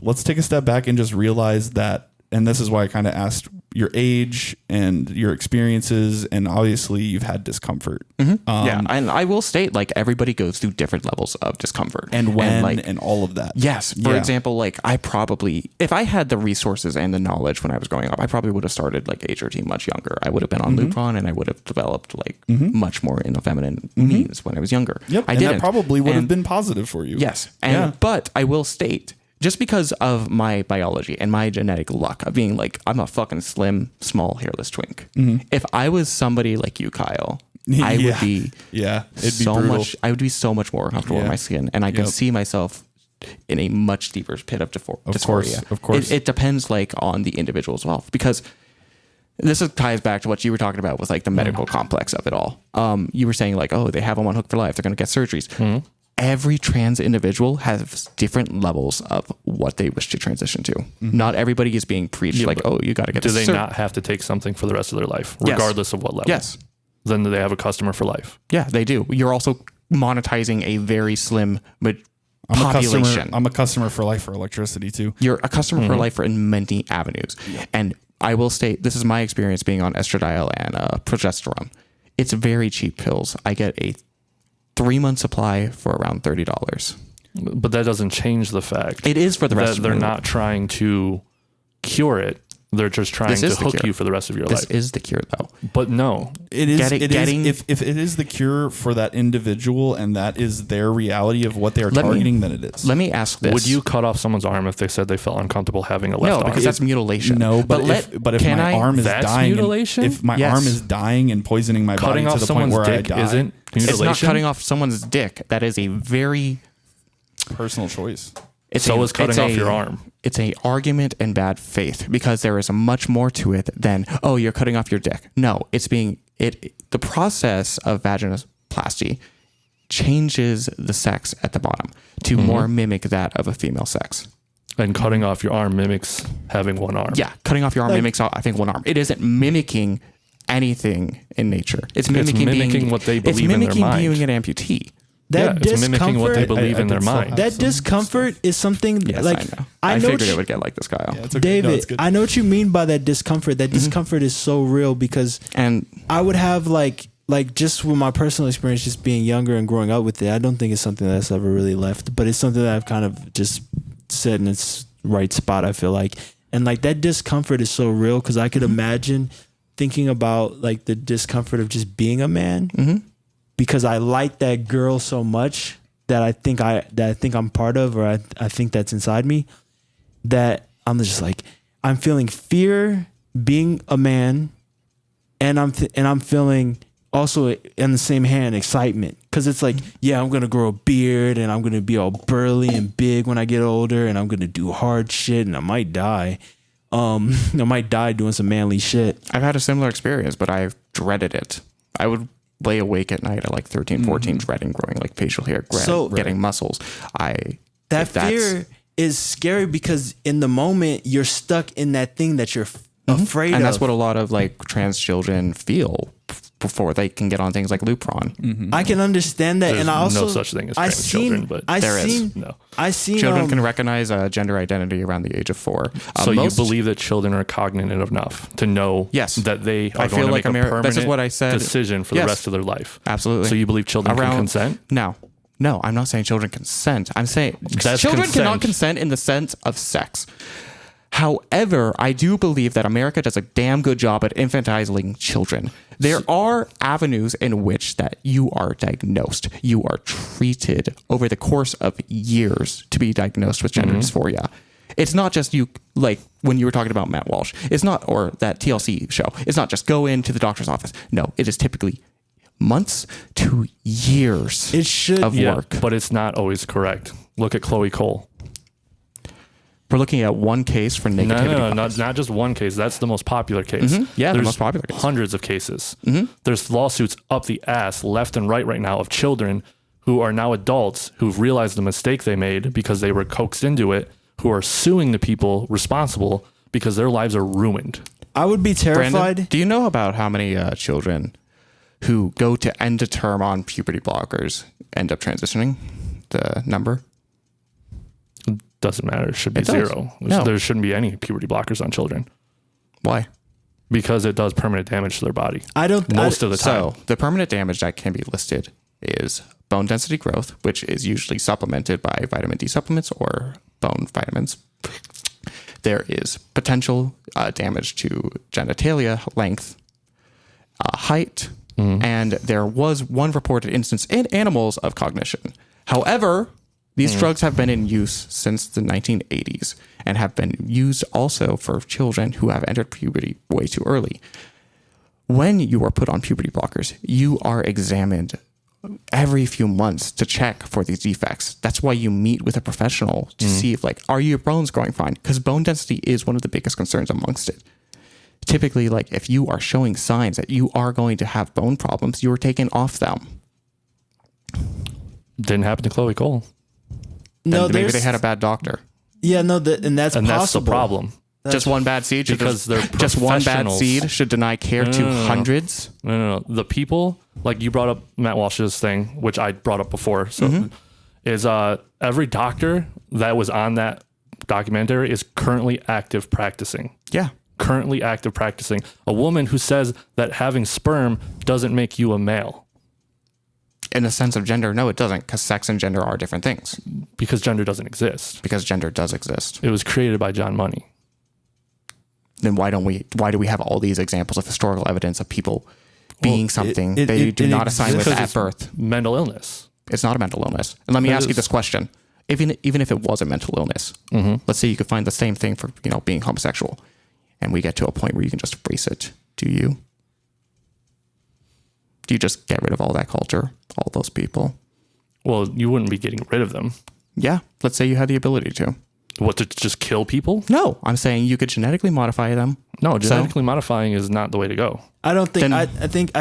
Let's take a step back and just realize that, and this is why I kind of asked your age and your experiences, and obviously you've had discomfort. And I will state, like, everybody goes through different levels of discomfort. And all of that. Yes. For example, like, I probably, if I had the resources and the knowledge when I was growing up, I probably would have started, like, HRT much younger. I would have been on Lupron, and I would have developed, like, much more in the feminine means when I was younger. Yep. I and didn't. that probably would have been positive for you. Yes. But I will state, just because of my biology and my genetic luck of being like, I'm a fucking slim, small, hairless twink. If I was somebody like you, Kyle, I would be it'd be brutal. I would be so much more comfortable in my skin, and I could see myself in a much deeper pit of dysphoria. Of course. It depends like on the individual as well, because this ties back to what you were talking about with like the medical complex of it all. You were saying like, oh, they have them on hook for life. They're going to get surgeries. Every trans individual has different levels of what they wish to transition to. Not everybody is being preached like, oh, you got to get Do they not have to take something for the rest of their life, regardless of what level? Yes. Then do they have a customer for life? Yeah, they do. You're also monetizing a very slim population. I'm a customer for life for electricity too. You're a customer for life for in many avenues. And I will state, this is my experience being on estradiol and progesterone. It's very cheap pills. I get a 3-month supply for around $30. But that doesn't change the fact. It is for the rest of they're not trying to cure it. They're just trying to hook you for the rest of your life. This is the cure, though. But no, it is. If it is the cure for that individual and that is their reality of what they are targeting, then it is. Let me ask this: would you cut off someone's arm if they said they felt uncomfortable having a left arm? No, because that's mutilation. No, but if my arm is dying, mutilation? If my arm is dying and poisoning my body to the point where I die, isn't mutilation? It's not cutting off someone's dick. That is a very personal choice. Is cutting off your arm. It's a argument in bad faith because there is much more to it than, oh, you're cutting off your dick. No, the process of vaginoplasty changes the sex at the bottom to more mimic that of a female sex. And cutting off your arm mimics having one arm. Yeah, cutting off your arm mimics, I think, one arm. It isn't mimicking anything in nature. It's mimicking what they believe in their mind. It's mimicking being an amputee. that it's mimicking what they believe in their mind. That discomfort is something like I figured it would get like this, Kyle. Yeah, it's okay. David, No, I know what you mean by that discomfort. That discomfort is so real because I would have like just with my personal experience, just being younger and growing up with it, I don't think it's something that's ever really left, but it's something that I've kind of just set in its right spot, I feel like. And like that discomfort is so real because I could imagine thinking about like the discomfort of just being a man because I like that girl so much that I think I'm part of, or I think that's inside me, that I'm just like, I'm feeling fear being a man, and I'm feeling also in the same hand excitement because it's like, yeah, I'm gonna grow a beard and I'm gonna be all burly and big when I get older, and I'm gonna do hard shit and I might die. I might die doing some manly shit. I've had a similar experience, but I've dreaded it. I would lay awake at night at like 13, 14, dreading growing like facial hair, getting muscles. That fear is scary because in the moment you're stuck in that thing that you're afraid of. And that's what a lot of like trans children feel before they can get on things like Lupron. I can understand that. There's and I also no such thing as trans children, but there is. No. I seen children can recognize gender identity around the age of 4. So you believe that children are cognitive enough to know that they are going to make a permanent this is what I said. decision for the rest of their life. Absolutely. So you believe children can consent? No, I'm not saying children consent. I'm saying That's children consent. cannot consent in the sense of sex. However, I do believe that America does a damn good job at infantilizing children. There are avenues in which that you are diagnosed. You are treated over the course of years to be diagnosed with gender dysphoria. It's not just you, like when you were talking about Matt Walsh. It's not, or that TLC show. It's not just go into the doctor's office. No, it is typically months to years of work. But it's not always correct. Look at Chloe Cole. We're looking at one case for negativity. No, not just one case. That's the most popular case. Yeah, there's the most popular case. Hundreds of cases. There's lawsuits up the ass, left and right now, of children who are now adults who've realized the mistake they made because they were coaxed into it, who are suing the people responsible because their lives are ruined. I would be terrified. Brandon, do you know about how many children who go to end a term on puberty blockers end up transitioning? The number? Doesn't matter. It should be zero. No. There shouldn't be any puberty blockers on children. Why? Because it does permanent damage to their body. Most of the time. So the permanent damage that can be listed is bone density growth, which is usually supplemented by vitamin D supplements or bone vitamins. There is potential damage to genitalia, length, height, and there was one reported instance in animals of cognition. However, these drugs have been in use since the 1980s and have been used also for children who have entered puberty way too early. When you are put on puberty blockers, you are examined every few months to check for these defects. That's why you meet with a professional to see if, like, are your bones growing fine? Because bone density is one of the biggest concerns amongst it. Typically, like, if you are showing signs that you are going to have bone problems, you are taken off them. Didn't happen to Chloe Cole. No, maybe they had a bad doctor. Yeah, no, and that's possible. That's the problem. Just one bad seed, because they're just one bad seed should deny care to hundreds. No. The people, like you brought up Matt Walsh's thing, which I brought up before. So is every doctor that was on that documentary is currently active practicing. Yeah. Currently active practicing. A woman who says that having sperm doesn't make you a male. In the sense of gender, no, it doesn't, because sex and gender are different things. Because gender doesn't exist. Because gender does exist. It was created by John Money. Then why do we have all these examples of historical evidence of people being something they do not assign with at birth? Mental illness. It's not a mental illness. And let me ask you this question. Even if it was a mental illness, let's say you could find the same thing for, being homosexual, and we get to a point where you can just embrace it. Do you? Do you just get rid of all that culture, all those people? Well, you wouldn't be getting rid of them. Yeah. Let's say you had the ability to. What, to just kill people? No, I'm saying you could genetically modify them. No, genetically modifying is not the way to go. I don't think. I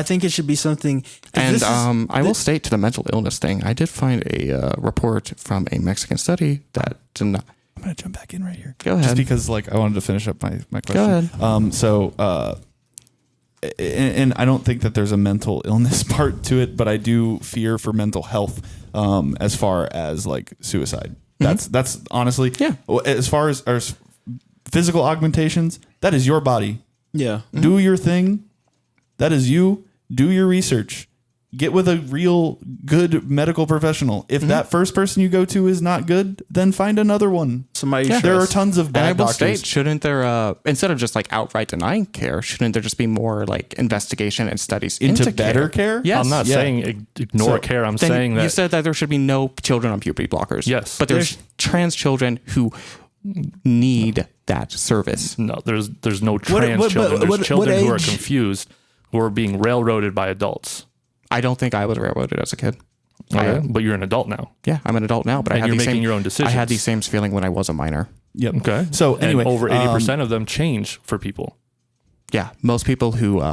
think it should be something. And I will state to the mental illness thing. I did find a report from a Mexican study that did not. I'm gonna jump back in right here. Go ahead. Just because, I wanted to finish up my question. Go ahead. and I don't think that there's a mental illness part to it, but I do fear for mental health as far as like suicide. That's honestly, as far as physical augmentations, that is your body. Yeah. Do your thing. That is you. Do your research. Get with a real good medical professional. If that first person you go to is not good, then find another one. Somebody. There are tons of bad doctors. Shouldn't there, instead of just like outright denying care, shouldn't there just be more like investigation and studies into better care? Yes. I'm not saying ignore care. I'm saying that you said that there should be no children on puberty blockers. Yes. But there's trans children who need that service. No, there's no trans children. There's children who are confused, who are being railroaded by adults. I don't think I was railroaded as a kid. Okay, but you're an adult now. Yeah, I'm an adult now, but you're making your own decisions. I had the same feeling when I was a minor. Yep. Okay. So anyway, and over 80% of them change for people. Yeah, most people who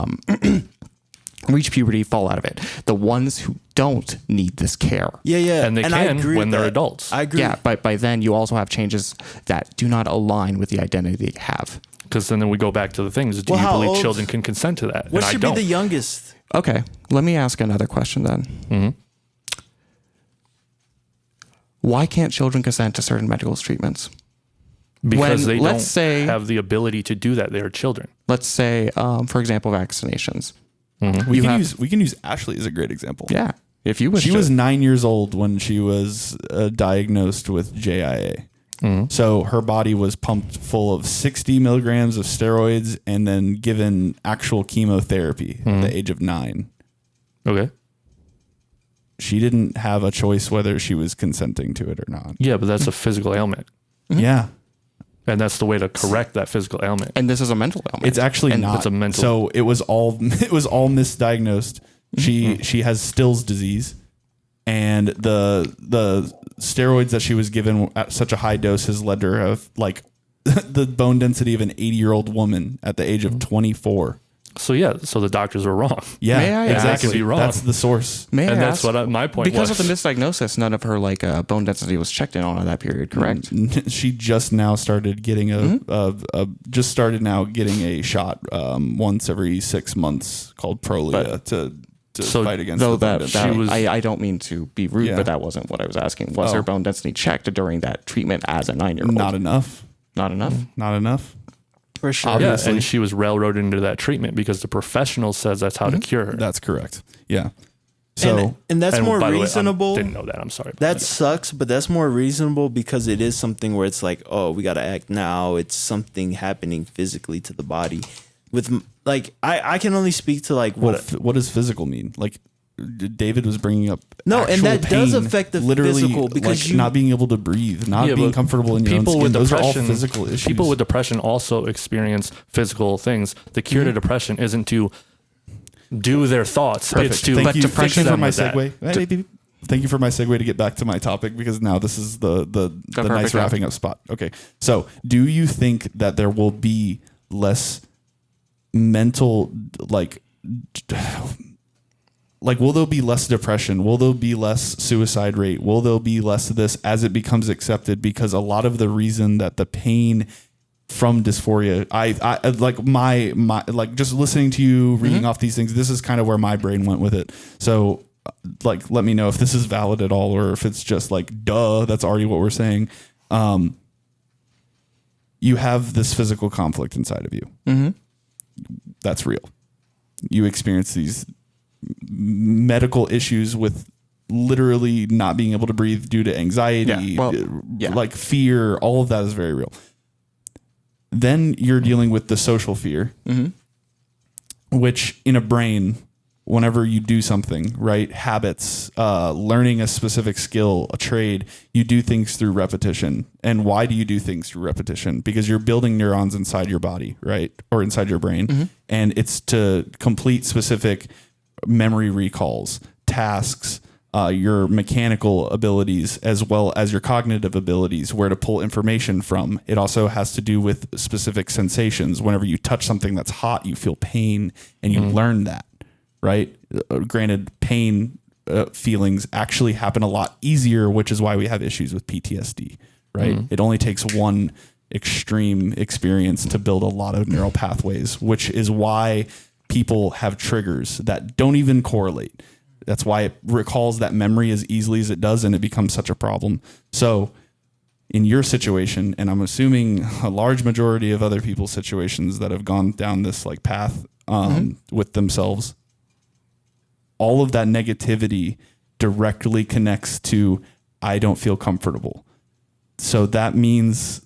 reach puberty fall out of it. The ones who don't need this care. Yeah. And they can when they're adults. I agree. Yeah, but by then you also have changes that do not align with the identity they have. Because then we go back to the things. Do you believe children can consent to that? What should be the youngest? Okay, let me ask another question then. Mm-hmm. Why can't children consent to certain medical treatments? Because they don't have the ability to do that. They are children. Let's say, for example, vaccinations. Mm-hmm. We can use Ashley as a great example. Yeah, if you wish. She was 9 years old when she was diagnosed with JIA. Mm-hmm. So her body was pumped full of 60 milligrams of steroids and then given actual chemotherapy at the age of 9. Okay. She didn't have a choice whether she was consenting to it or not. Yeah, but that's a physical ailment. Mm-hmm. Yeah. And that's the way to correct that physical ailment. And this is a mental ailment. It's actually not. It's a mental. So it was all misdiagnosed. She has Still's disease, and the steroids that she was given at such a high dose has led her to have like the bone density of an 80-year-old woman at the age of 24. So the doctors were wrong. Yeah, May I exactly. Be wrong. That's the source. May and I that's ask, what my point because was. of the misdiagnosis, none of her bone density was checked in on that period, correct? She just now started getting getting a shot once every 6 months called Prolia to fight against the bone density. I don't mean to be rude, but that wasn't what I was asking. Was her bone density checked during that treatment as a 9-year-old? Not enough. Not enough? Not enough. For sure. Obviously. Yeah, and she was railroaded into that treatment because the professional says that's how to cure her. That's correct. Yeah. So and that's more by the way, reasonable. I didn't know that. I'm sorry. That sucks, but that's more reasonable because it is something where it's like, oh, we got to act now. It's something happening physically to the body. With like, I can only speak to like what does physical mean? Like David was bringing up. And that pain, does affect the physical because like not being able to breathe, not being comfortable in your own skin. Those are all physical issues. People with depression also experience physical things. The cure to depression isn't to do their thoughts. Perfect. It's to Thank you for my segue. Thank you for my segue to get back to my topic because now this is the nice wrapping up spot. Okay, so do you think that there will be less mental will there be less depression? Will there be less suicide rate? Will there be less of this as it becomes accepted? Because a lot of the reason that the pain from dysphoria, I like my like just listening to you reading off these things, this is kind of where my brain went with it. So like, let me know if this is valid at all, or if it's just like, duh, that's already what we're saying. You have this physical conflict inside of you. Mm-hmm. That's real. You experience these medical issues with literally not being able to breathe due to anxiety, like fear. All of that is very real. Then you're dealing with the social fear, which in a brain, whenever you do something, right? Habits, learning a specific skill, a trade, you do things through repetition. And why do you do things through repetition? Because you're building neurons inside your body, right? Or inside your brain. And it's to complete specific memory recalls, tasks, your mechanical abilities, as well as your cognitive abilities, where to pull information from. It also has to do with specific sensations. Whenever you touch something that's hot, you feel pain and you learn that, right? Granted, pain feelings actually happen a lot easier, which is why we have issues with PTSD, right? It only takes one extreme experience to build a lot of neural pathways, which is why people have triggers that don't even correlate. That's why it recalls that memory as easily as it does, and it becomes such a problem. So in your situation, and I'm assuming a large majority of other people's situations that have gone down this like path with themselves, all of that negativity directly connects to I don't feel comfortable. So that means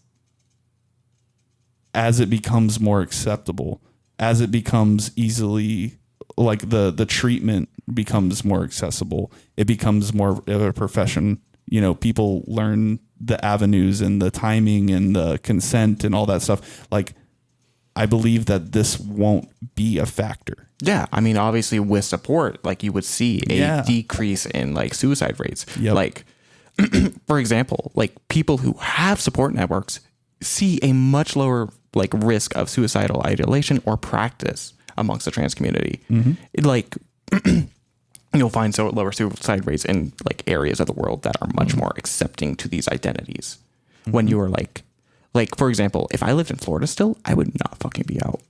as it becomes more acceptable, as it becomes easily like the treatment becomes more accessible, it becomes more of a profession. You know, people learn the avenues and the timing and the consent and all that stuff. Like, I believe that this won't be a factor. Yeah. I mean, obviously with support, like you would see a decrease in like suicide rates. Yep. Like, for example, like people who have support networks see a much lower like risk of suicidal ideation or practice amongst the trans community. Like you'll find so lower suicide rates in like areas of the world that are much more accepting to these identities. When you are like for example, if I lived in Florida still, I would not fucking be out.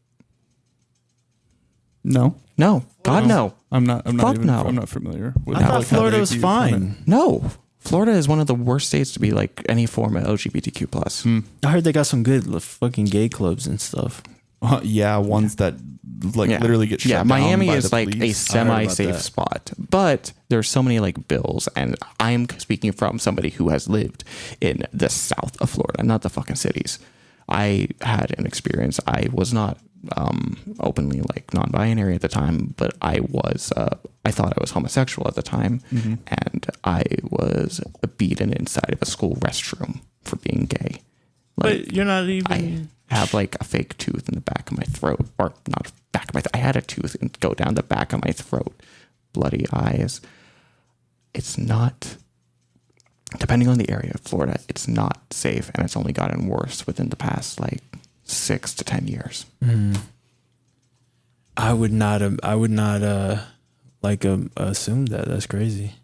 No, God, no. I'm not familiar with I thought Florida was fine. No. Florida is one of the worst states to be like any form of LGBTQ plus. I heard they got some good fucking gay clubs and stuff. Ones that like literally get shut down. Miami by is the like police. a semi-safe spot, but there's so many like bills, and I'm speaking from somebody who has lived in the south of Florida, not the fucking cities. I had an experience. I was not openly like non-binary at the time, but I was I thought I was homosexual at the time, and I was beaten inside of a school restroom for being gay. Like, but you're not even. I have like a fake tooth in the back of my throat, or not back of my. I had a tooth and go down the back of my throat, bloody eyes. It's not. Depending on the area of Florida, it's not safe, and it's only gotten worse within the past like 6 to 10 years. I would not assume that. That's crazy.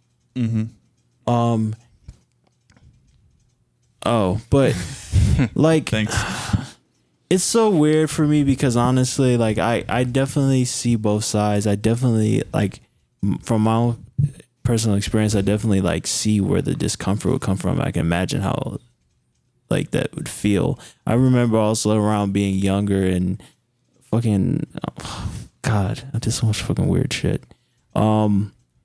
But like, thanks. It's so weird for me because honestly, like I definitely see both sides. I definitely like from my own personal experience, I definitely like see where the discomfort would come from. I can imagine how like that would feel. I remember also around being younger and fucking God, I did so much fucking weird shit. I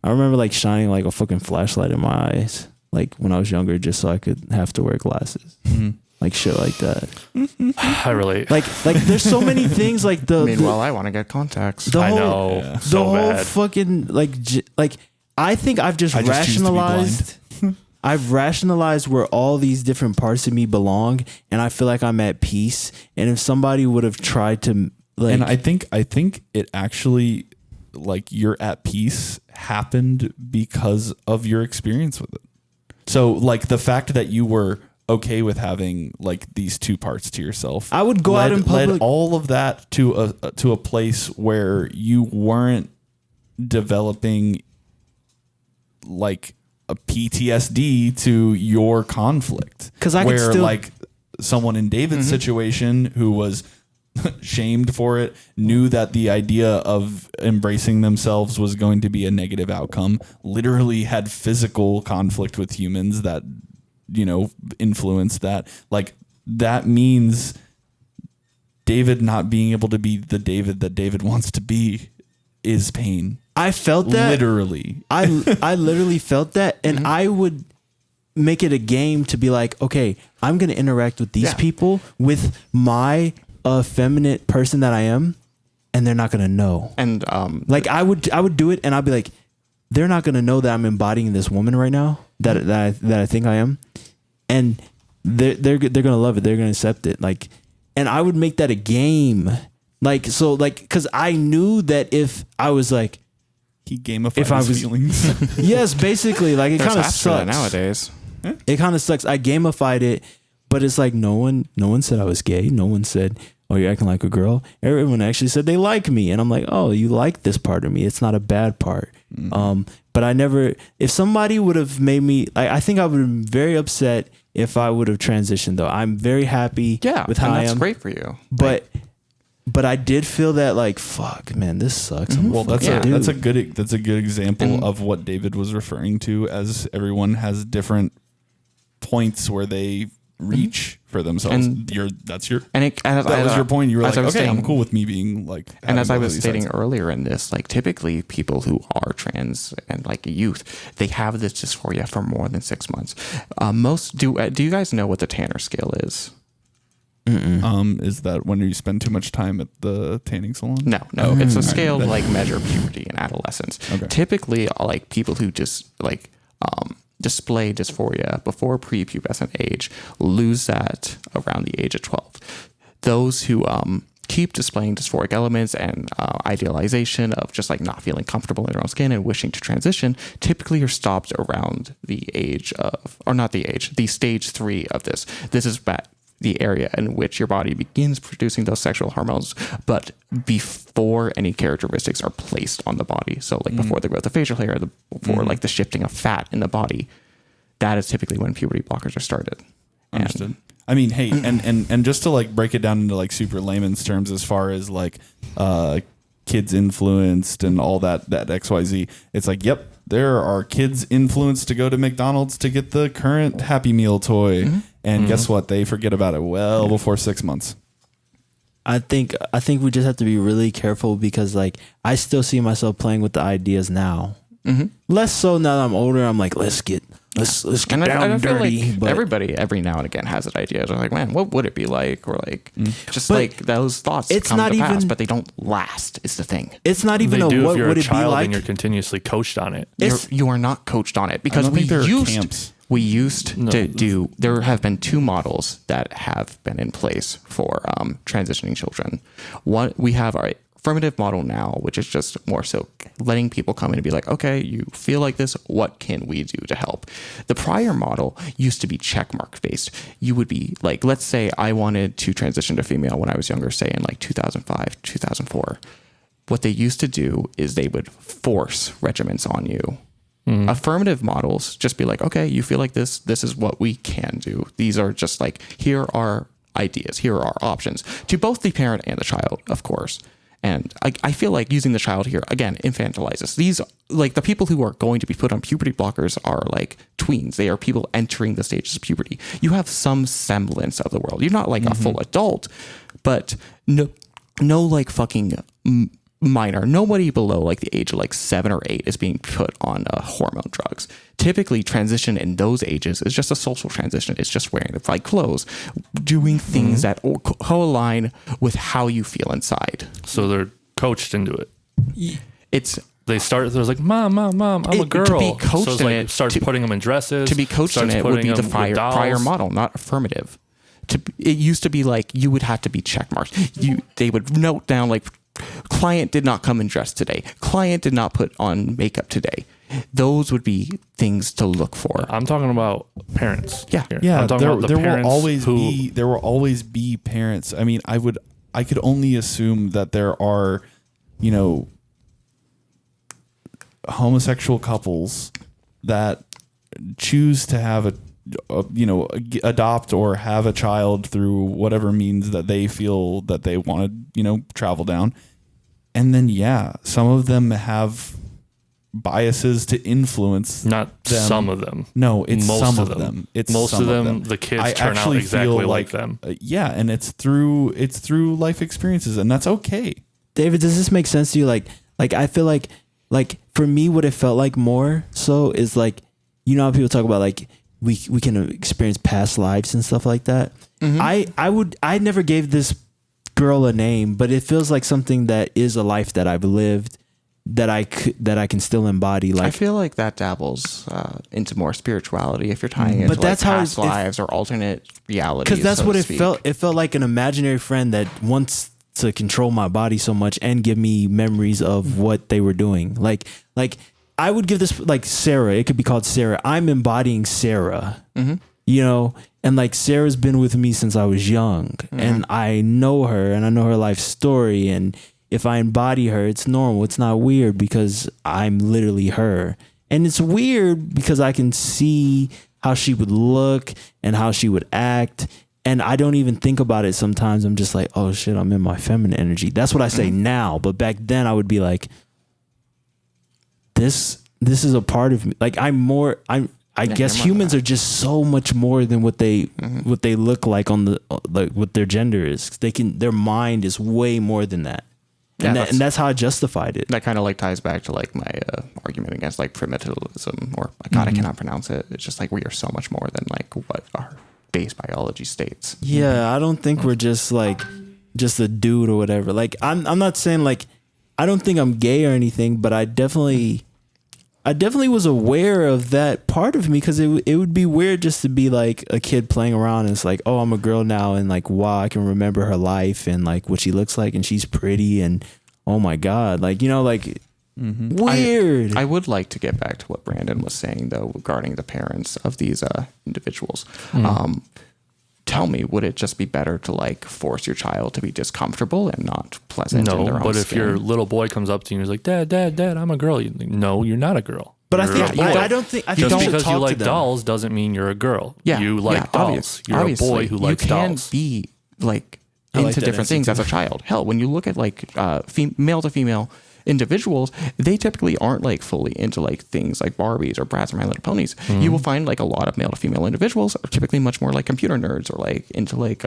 remember like shining like a fucking flashlight in my eyes, like when I was younger, just so I could have to wear glasses. Like shit like that. I relate. Like there's so many things like the. Meanwhile, I want to get contacts. I know. The so whole bad. fucking like I think I've just rationalized. I've rationalized where all these different parts of me belong, and I feel like I'm at peace. And if somebody would have tried to, like, and I think it actually, like, you're at peace happened because of your experience with it. So, like, the fact that you were okay with having like these two parts to yourself, I would go out in public. Led all of that to a place where you weren't developing like a PTSD to your conflict. Because I could still, like someone in David's situation who was shamed for it, knew that the idea of embracing themselves was going to be a negative outcome, literally had physical conflict with humans that, you know, influenced that. Like, that means David not being able to be the David that David wants to be is pain. I felt that. Literally. I literally felt that, and I would make it a game to be like, okay, I'm going to interact with these people with my effeminate person that I am, and they're not going to know. And like I would do it, and I'd be like, they're not going to know that I'm embodying this woman right now that I think I am, and they're going to love it. They're going to accept it. Like, and I would make that a game. Like, so like, cause I knew that if I was like, he gamified his feelings. Yes, basically, like, it kind of sucks nowadays. It kind of sucks. I gamified it, but it's like no one said I was gay. No one said, oh, you're acting like a girl. Everyone actually said they like me, and I'm like, oh, you like this part of me. It's not a bad part. But I never. If somebody would have made me, I think I would have been very upset if I would have transitioned. Though I'm very happy. Yeah, with how and that's I am. Great for you. But But I did feel that like, fuck, man, this sucks. Well, that's a good example of what David was referring to, as everyone has different points where they reach for themselves. And that was your point. You were like, okay, I'm cool with me being like. And as I was stating earlier in this, like typically people who are trans and like youth, they have this dysphoria for more than 6 months. Do you guys know what the Tanner scale is? Is that when you spend too much time at the tanning salon? No. It's a scale to like measure puberty in adolescence. Okay. Typically, like people who just like display dysphoria before prepubescent age lose that around the age of 12. Those who keep displaying dysphoric elements and idealization of just like not feeling comfortable in their own skin and wishing to transition typically are stopped around the stage 3 of this. This is the area in which your body begins producing those sexual hormones, but before any characteristics are placed on the body. So like before the growth of facial hair, before like the shifting of fat in the body, that is typically when puberty blockers are started. Understood. I mean, hey, and just to like break it down into like super layman's terms, as far as like kids influenced and all that XYZ, it's like, yep, there are kids influenced to go to McDonald's to get the current Happy Meal toy. And guess what? They forget about it well before 6 months. I think we just have to be really careful, because like I still see myself playing with the ideas now. Less so now that I'm older. I'm like, let's get down I feel dirty. like everybody every now and again has that idea. They're like, man, what would it be like? Or like, just like those thoughts it's come not to even, pass, but they don't last. Is the thing. It's not even what would it be like. And you're continuously coached on it. You are not coached on it, because we used to do. There have been 2 models that have been in place for transitioning children. One, we have our affirmative model now, which is just more so letting people come in and be like, okay, you feel like this, what can we do to help? The prior model used to be checkmark based. You would be like, let's say I wanted to transition to female when I was younger, say in like 2005, 2004. What they used to do is they would force regimens on you. Affirmative models just be like, okay, you feel like this is what we can do. These are just like, here are ideas, here are options to both the parent and the child, of course. And I feel like using the child here, again, infantilizes. These, like the people who are going to be put on puberty blockers are like tweens. They are people entering the stages of puberty. You have some semblance of the world. You're not like a full adult, but no like fucking minor. Nobody below like the age of like 7 or 8 is being put on hormone drugs. Typically, transition in those ages is just a social transition. It's just wearing the right clothes, doing things that co-align with how you feel inside. So they're coached into it. There's like, mom, I'm a girl. To be coached so it's like, it starts putting them in dresses. To be coached in it would be the prior model, not affirmative. It used to be like you would have to be checkmarked. They would note down like, client did not come in dress today. Client did not put on makeup today. Those would be things to look for. I'm talking about parents. Yeah. I'm talking about the parents there will always be parents. I mean, I could only assume that there are, homosexual couples that choose to have adopt or have a child through whatever means that they feel that they want to, travel down. And then, some of them have biases to influence not them. Some of them. No, it's most some of them. It's most some of them. The kids turn out exactly like them. And it's through life experiences, and that's okay. David, does this make sense to you? Like I feel like for me, what it felt like more so is like, how people talk about like we can experience past lives and stuff like that. I never gave this girl a name, but it feels like something that is a life that I've lived, that I can still embody. Like, I feel like that dabbles into more spirituality if you're tying it to that's like how past lives or alternate realities. Because that's what it felt. It felt like an imaginary friend that wants to control my body so much and give me memories of what they were doing. Like I would give this like Sarah. It could be called Sarah. I'm embodying Sarah. And like Sarah's been with me since I was young, and I know her, and I know her life story. And if I embody her, it's normal. It's not weird because I'm literally her. And it's weird because I can see how she would look and how she would act. And I don't even think about it sometimes. I'm just like, oh shit, I'm in my feminine energy. That's what I say now. But back then I would be like, this is a part of me. Like I guess humans are just so much more than what they look like on the like what their gender is. Their mind is way more than that. And, and that's how I justified it. That kind of like ties back to like my argument against like primitivism, or God, I cannot pronounce it. It's just like we are so much more than like what our base biology states. Yeah, I don't think we're just like just a dude or whatever. Like I'm not saying like I don't think I'm gay or anything, but I definitely was aware of that part of me, because it would be weird just to be like a kid playing around and it's like, oh, I'm a girl now, and like, wow, I can remember her life and like what she looks like, and she's pretty, and oh my God, like, you know, like weird. I would like to get back to what Brandon was saying though regarding the parents of these individuals. Tell me, would it just be better to like force your child to be discomfortable and not pleasant in their own but if skin? your little boy comes up to you and is like, Dad, I'm a girl. You're like, no, you're not a girl. But You're I think I don't think just think because you like dolls doesn't mean you're a girl. Yeah, you like dolls. You're a boy who likes dolls. You can be like I like into that different answer things too. as a child. Hell, when you look at like male to female individuals, they typically aren't like fully into like things like Barbies or Bratz or My Little Ponies. You will find like a lot of male to female individuals are typically much more like computer nerds or like into like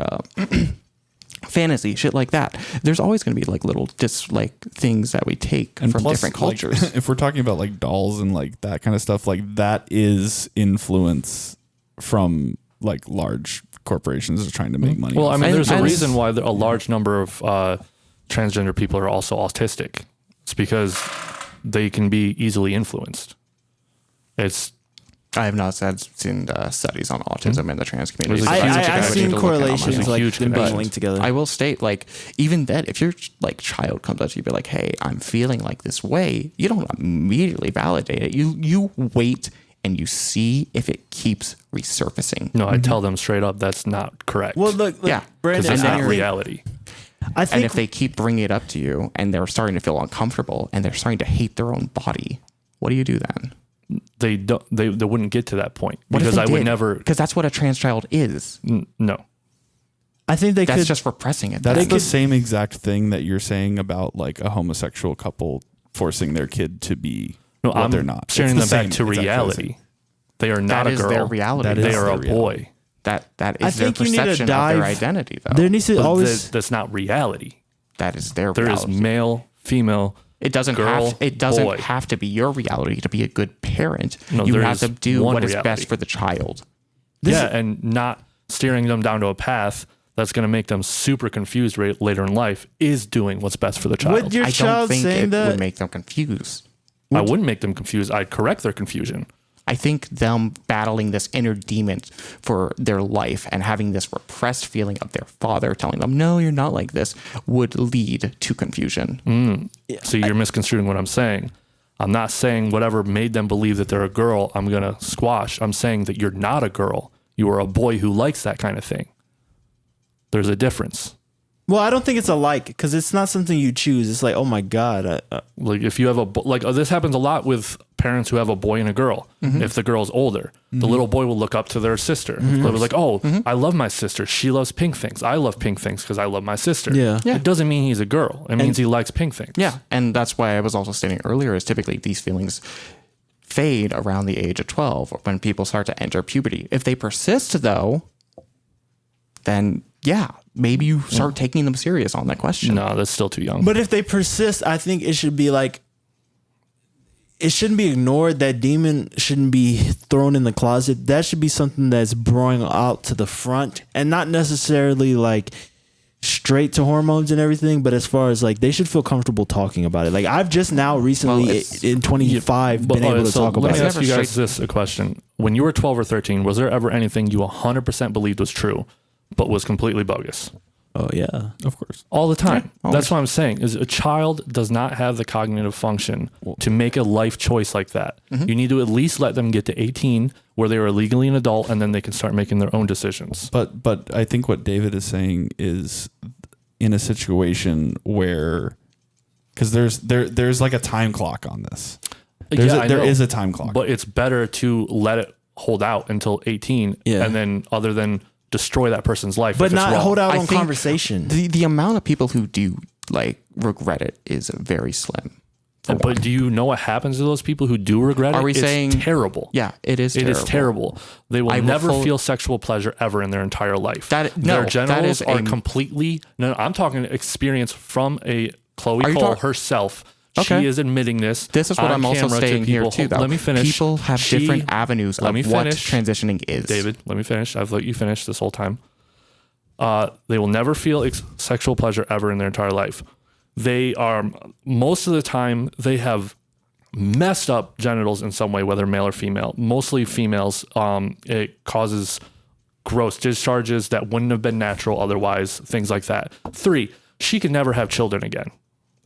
fantasy shit like that. There's always going to be like little like things that we take from plus, different cultures. Like, if we're talking about like dolls and like that kind of stuff, like that is influence from like large corporations that are trying to make money. Well, I mean, there's a And- reason why a large number of transgender people are also autistic. It's because they can be easily influenced. I have not seen studies on autism in the trans community. I've seen correlations There's a like huge them being connection. linked together. I will state, like, even then, if your like child comes up to you, be like, "Hey, I'm feeling like this way," you don't immediately validate it. You wait and you see if it keeps resurfacing. No, I tell them straight up that's not correct. Well, look, Yeah, because Brandon, it's and not then- reality. I And think if they keep bringing it up to you and they're starting to feel uncomfortable and they're starting to hate their own body, what do you do then? They don't. They wouldn't get to that point What if because they I would did? never. Because that's what a trans child is. No. I think they That's could. just repressing it. That's then. the same exact thing that you're saying about like a homosexual couple forcing their kid to be No, what I'm they're not. steering It's them the back to same, exactly the reality. same. They are not That a is girl. their reality. That They is are their a reality. boy. That I is their think you need to perception of dive- their identity, though. there needs to But always. that's not reality. That is their There is reality. male, female. It doesn't girl, have. It doesn't boy. have to be your reality to be a good parent. No, you there have is to do one what is reality. best for the child. And not steering them down to a path that's going to make them super confused later in life is doing what's best for the child. Would your I don't child think saying it that? would make them confused. I wouldn't make them confused. I'd correct their confusion. I think them battling this inner demon for their life and having this repressed feeling of their father telling them, "No, you're not like this," would lead to confusion. So you're misconstruing what I'm saying. I'm not saying whatever made them believe that they're a girl, I'm going to squash. I'm saying that you're not a girl. You are a boy who likes that kind of thing. There's a difference. Well, I don't think it's a like, because it's not something you choose. It's like, oh my God. Like if you have this happens a lot with parents who have a boy and a girl. If the girl's older, the little boy will look up to their sister. They'll be like, "Oh, I love my sister. She loves pink things. I love pink things because I love my sister." Yeah. It doesn't mean he's a girl. It means he likes pink things. Yeah, and that's why I was also stating earlier is typically these feelings fade around the age of 12 or when people start to enter puberty. If they persist, though, then yeah, maybe you start taking them serious on that question. No, that's still too young. But if they persist, I think it should be like, it shouldn't be ignored. That demon shouldn't be thrown in the closet. That should be something that's brought out to the front, and not necessarily like straight to hormones and everything, but as far as like they should feel comfortable talking about it. Like I've just now recently in 25 been able to talk about Let me it. ask you guys this a question. When you were 12 or 13, was there ever anything you 100% believed was true, but was completely bogus? Oh yeah, Of course. All the time. Yeah, That's what I'm saying. Is a child does not have the cognitive function to make a life choice like that. You need to at least let them get to 18 where they are legally an adult, and then they can start making their own decisions. But I think what David is saying is in a situation where, because there's like a time clock on this. There is a time clock. But it's better to let it hold out until 18. Yeah. And then other than destroy that person's life. But if it's not wrong. hold out I on think conversation. The amount of people who do like regret it is very slim. But do you know what happens to those people who do regret it? Are we It's saying terrible? Yeah, it is. It is terrible. They will never full- feel sexual pleasure ever in their entire life. No, their genitals that is are completely. No, I'm talking experience from a Chloe Cole herself. Okay. She is admitting this. This is what on I'm also camera to saying here people. too, though. Let me finish. People have different avenues of what transitioning is. David, let me finish. I've let you finish this whole time. They will never feel sexual pleasure ever in their entire life. They are, most of the time, they have messed up genitals in some way, whether male or female. Mostly females. It causes gross discharges that wouldn't have been natural otherwise, things like that. 3, she can never have children again.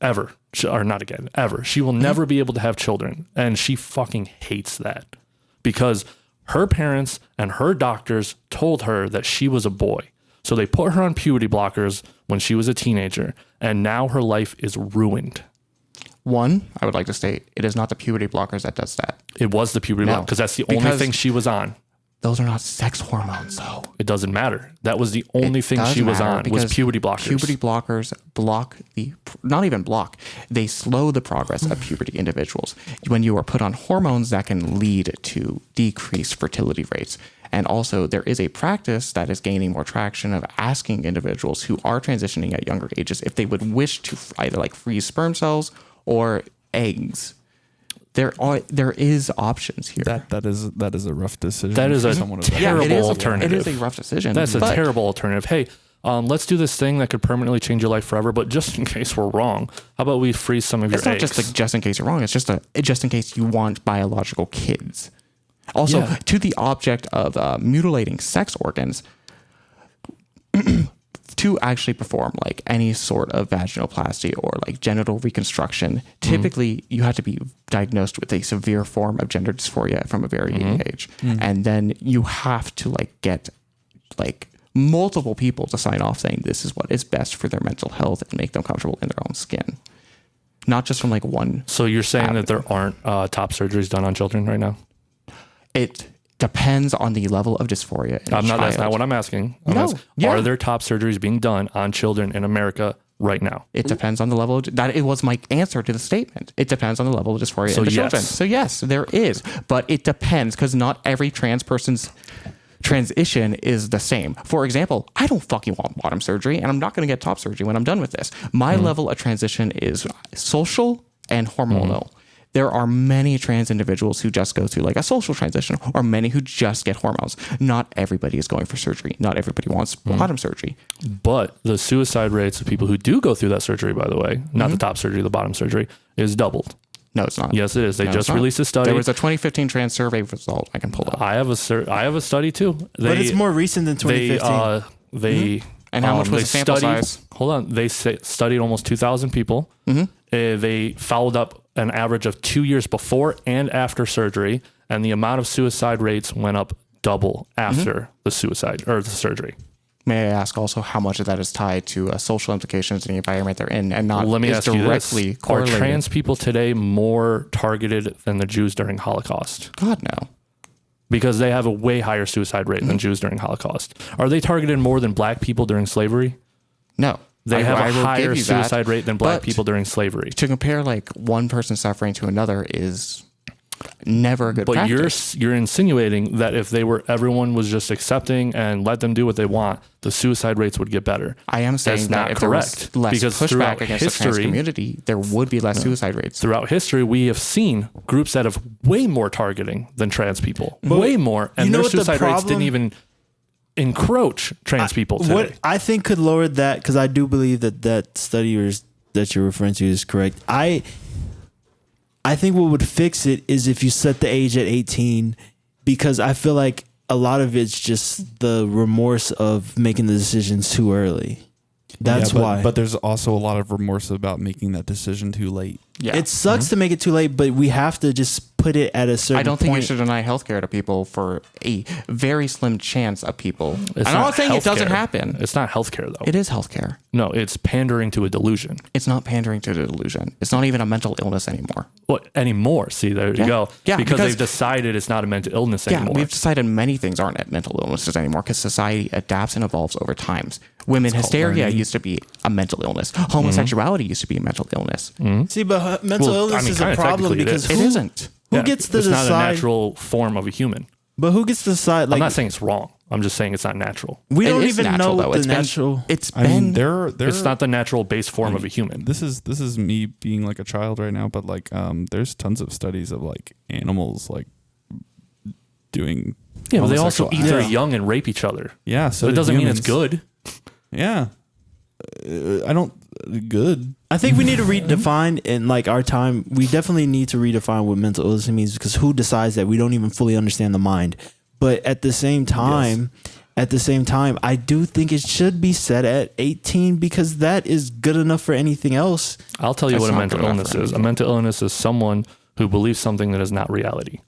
Ever. Or not again. Ever. She will never be able to have children. And she fucking hates that. Because her parents and her doctors told her that she was a boy. So they put her on puberty blockers when she was a teenager. And now her life is ruined. One, I would like to state, it is not the puberty blockers that does that. It was the puberty blockers because that's the only thing she was on. Those are not sex hormones, though. It doesn't matter. That was the only thing she was on was puberty blockers. Puberty blockers block not even block, they slow the progress of puberty individuals. When you are put on hormones, that can lead to decreased fertility rates. And also, there is a practice that is gaining more traction of asking individuals who are transitioning at younger ages if they would wish to either like freeze sperm cells or eggs. There is options here. That is a rough decision. That is a terrible alternative. It is a rough decision. That's a terrible alternative. Hey, let's do this thing that could permanently change your life forever, but just in case we're wrong, how about we freeze some of your eggs? It's not just in case you're wrong. It's just in case you want biological kids. Also, to the object of mutilating sex organs, to actually perform like any sort of vaginoplasty or like genital reconstruction, typically you have to be diagnosed with a severe form of gender dysphoria from a very young age. And then you have to like get like multiple people to sign off saying this is what is best for their mental health and make them comfortable in their own skin. Not just from like one. So you're saying that there aren't top surgeries done on children right now? It depends on the level of dysphoria. That's not what I'm asking. Are there top surgeries being done on children in America right now? It depends on the level it was my answer to the statement. It depends on the level of dysphoria in the children. So yes, there is, but it depends because not every trans person's transition is the same. For example, I don't fucking want bottom surgery and I'm not going to get top surgery when I'm done with this. My level of transition is social and hormonal. There are many trans individuals who just go through like a social transition or many who just get hormones. Not everybody is going for surgery. Not everybody wants bottom surgery. But the suicide rates of people who do go through that surgery, by the way, not the top surgery, the bottom surgery, is doubled. No, it's not. Yes, it is. They just released a study. There was a 2015 trans survey result I can pull up. I have a study too. But it's more recent than 2015. And how much was the sample size? Hold on. They studied almost 2,000 people. They followed up an average of 2 years before and after surgery, and the amount of suicide rates went up double after the suicide or the surgery. May I ask also how much of that is tied to social implications in the environment they're in and not Let me ask directly you this. correlated? Are trans people today more targeted than the Jews during Holocaust? God, no. Because they have a way higher suicide rate than Jews during Holocaust. Are they targeted more than black people during slavery? No. They have a higher suicide rate than black people during slavery. To compare like one person suffering to another is never a good practice. But you're insinuating that if everyone was just accepting and let them do what they want, the suicide rates would get better. I am saying that if there was less pushback against the trans community, there would be less suicide rates. Throughout history, we have seen groups that have way more targeting than trans people. Way more. And their suicide rates didn't even encroach trans people today. What I think could lower that, because I do believe that study that you're referring to is correct. I think what would fix it is if you set the age at 18, because I feel like a lot of it's just the remorse of making the decisions too early. That's why. But there's also a lot of remorse about making that decision too late. It sucks to make it too late, but we have to just put it at a certain I don't think you point. should deny healthcare to people for a very slim chance of people. It's I'm not saying it doesn't healthcare. happen. It's not healthcare though. It is healthcare. No, it's pandering to a delusion. It's not pandering to the delusion. It's not even a mental illness anymore. What anymore? See, there you go. Yeah, because they've decided it's not a mental illness anymore. Yeah, we've decided many things aren't mental illnesses anymore because society adapts and evolves over times. Women hysteria used to be a mental illness. Homosexuality used to be a mental illness. See, but mental illness is a problem because it isn't. Who gets to it's decide? not a natural form of a human. But who gets to decide? Like, I'm not saying it's wrong. I'm just saying it's not natural. We don't is even natural, know though. the It's been- natural. It's I mean, been It's not the natural base form of a human. This is me being like a child right now, but like there's tons of studies of like animals like doing. Yeah, but they also eat their Yeah. young and rape each other. Yeah, so But it do doesn't mean it's humans. good. Yeah, I don't good. I think we need to redefine in like our time. We definitely need to redefine what mental illness means because who decides that? We don't even fully understand the mind. But at the same time, I do think it should be set at 18 because that is good enough for anything else. I'll tell you That's what a not mental good enough illness for is. A anything. mental illness is someone who believes something that is not reality.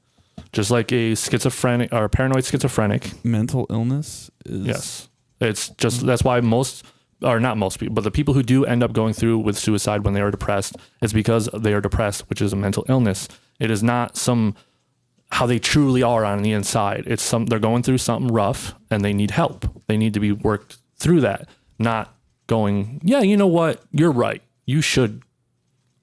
Just like a schizophrenic or a paranoid schizophrenic. Mental illness is Yes. It's just, that's why most, or not most people, but the people who do end up going through with suicide when they are depressed is because they are depressed, which is a mental illness. It is not how they truly are on the inside. It's they're going through something rough and they need help. They need to be worked through that, not going, yeah, you know what? You're right. You should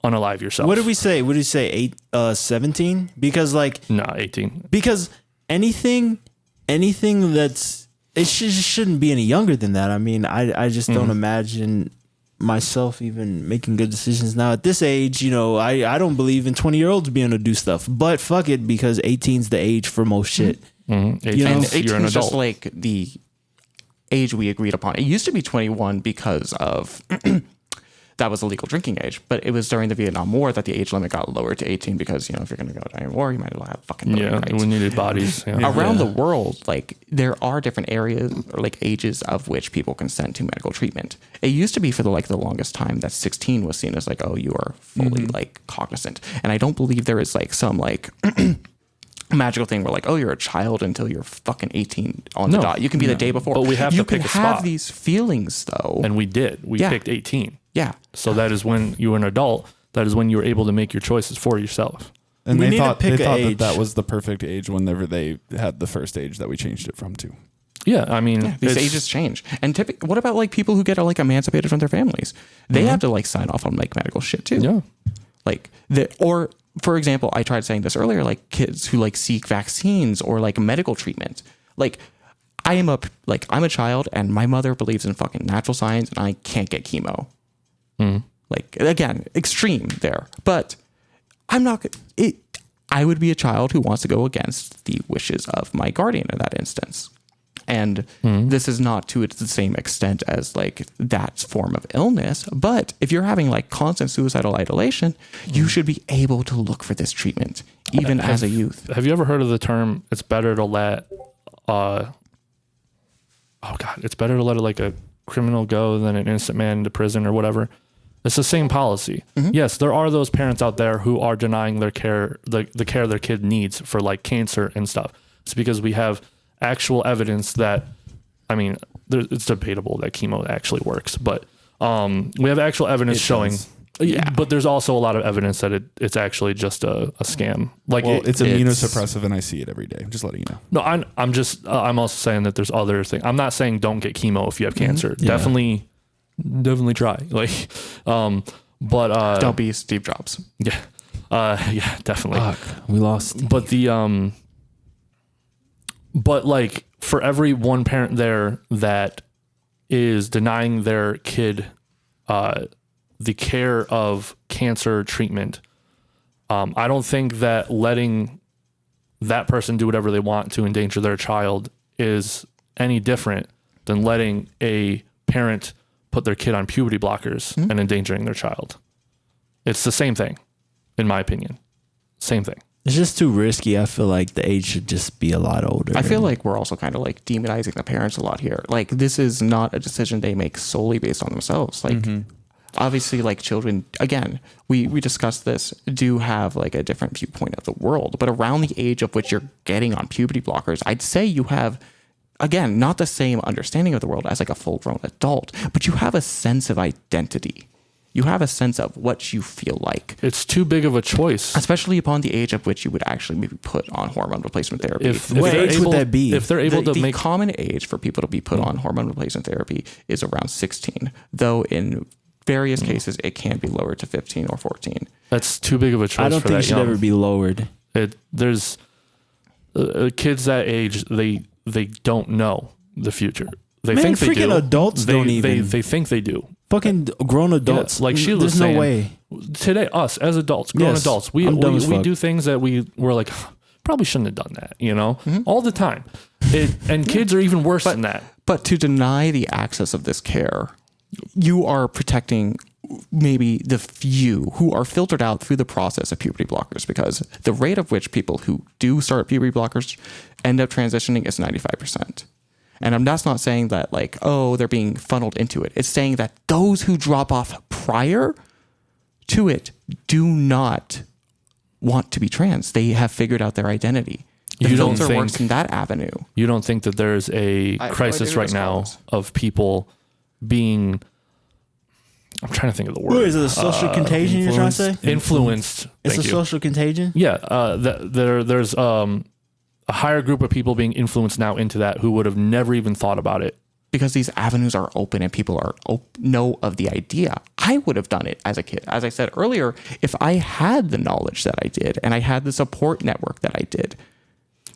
unalive yourself. What did we say? What did we say? 17? Because like, 18. because anything that's, it shouldn't be any younger than that. I mean, I just don't imagine myself even making good decisions now at this age. You know, I don't believe in 20-year-olds being able to do stuff, but fuck it, because 18's the age for most shit. 18, You know, and you're 18 an is just adult. like the age we agreed upon. It used to be 21 because of that was the legal drinking age, but it was during the Vietnam War that the age limit got lowered to 18 because, you know, if you're going to go to a war, you might as well have fucking voting rights. We needed bodies. Yeah. Around the world, like there are different areas or like ages of which people consent to medical treatment. It used to be for the longest time that 16 was seen as like, oh, you are fully like cognizant. And I don't believe there is like some like magical thing where like, oh, you're a child until you're fucking 18 on the dot. You can be the day before. But we have you to pick can a have spot. these feelings though. And we did. We Yeah. picked 18. Yeah. So that is when you were an adult. That is when you were able to make your choices for yourself. And We they need to thought pick they a thought age. that was the perfect age whenever they had the first age that we changed it from to. Yeah, I mean, These ages change. And what about like people who get like emancipated from their families? They have to like sign off on like medical shit too. Yeah. Like or for example, I tried saying this earlier, like kids who like seek vaccines or like medical treatment. Like I'm a child and my mother believes in fucking natural science and I can't get chemo. Like again, extreme there. But I'm not I would be a child who wants to go against the wishes of my guardian in that instance. And this is not to the same extent as like that form of illness. But if you're having like constant suicidal ideation, you should be able to look for this treatment, even as a youth. Have you ever heard of the term, it's better to let, it's better to let like a criminal go than an innocent man into prison or whatever? It's the same policy. Yes, there are those parents out there who are denying their care, the care their kid needs for like cancer and stuff. It's because we have actual evidence that, I mean, it's debatable that chemo actually works, but we have actual evidence showing. Yeah, but there's also a lot of evidence that it's actually just a scam. Like, it's immunosuppressive, and I see it every day. I'm just letting you know. No, I'm also saying that there's other things. I'm not saying don't get chemo if you have cancer. Definitely try. Like, but Don't be Steve Jobs. Yeah, yeah, definitely. Fuck, we lost. But but like for every one parent there that is denying their kid the care of cancer treatment, I don't think that letting that person do whatever they want to endanger their child is any different than letting a parent put their kid on puberty blockers and endangering their child. It's the same thing, in my opinion. Same thing. It's just too risky. I feel like the age should just be a lot older. I feel like we're also kind of like demonizing the parents a lot here. Like this is not a decision they make solely based on themselves. Like obviously, like children, again, we discussed this, do have like a different viewpoint of the world. But around the age of which you're getting on puberty blockers, I'd say you have, again, not the same understanding of the world as like a full-grown adult, but you have a sense of identity. You have a sense of what you feel like. It's too big of a choice. Especially upon the age of which you would actually maybe put on hormone replacement therapy. What age would that be? If they're able to make... The common age for people to be put on hormone replacement therapy is around 16, though in various cases it can be lowered to 15 or 14. That's too big of a choice. I don't think it should ever be lowered. There's kids that age, they don't know the future. They think they do. Adults don't even. They think they do. Fucking grown adults. Yeah, like she was There's saying, no way. Today, us as adults, grown adults, we do things that we were like, probably shouldn't have done that, you know, all the time. And kids are even worse than that. But to deny the access of this care, you are protecting maybe the few who are filtered out through the process of puberty blockers, because the rate of which people who do start puberty blockers end up transitioning is 95%. And that's not saying that like, oh, they're being funneled into it. It's saying that those who drop off prior to it do not want to be trans. They have figured out their identity. The filter works in that avenue. You don't think that there's a crisis right now of people being... I'm trying to think of the word. Is it a social contagion you're trying to say? Influenced. It's a social contagion? Yeah. There's a higher group of people being influenced now into that who would have never even thought about it. Because these avenues are open and people are know of the idea. I would have done it as a kid. As I said earlier, if I had the knowledge that I did and I had the support network that I did.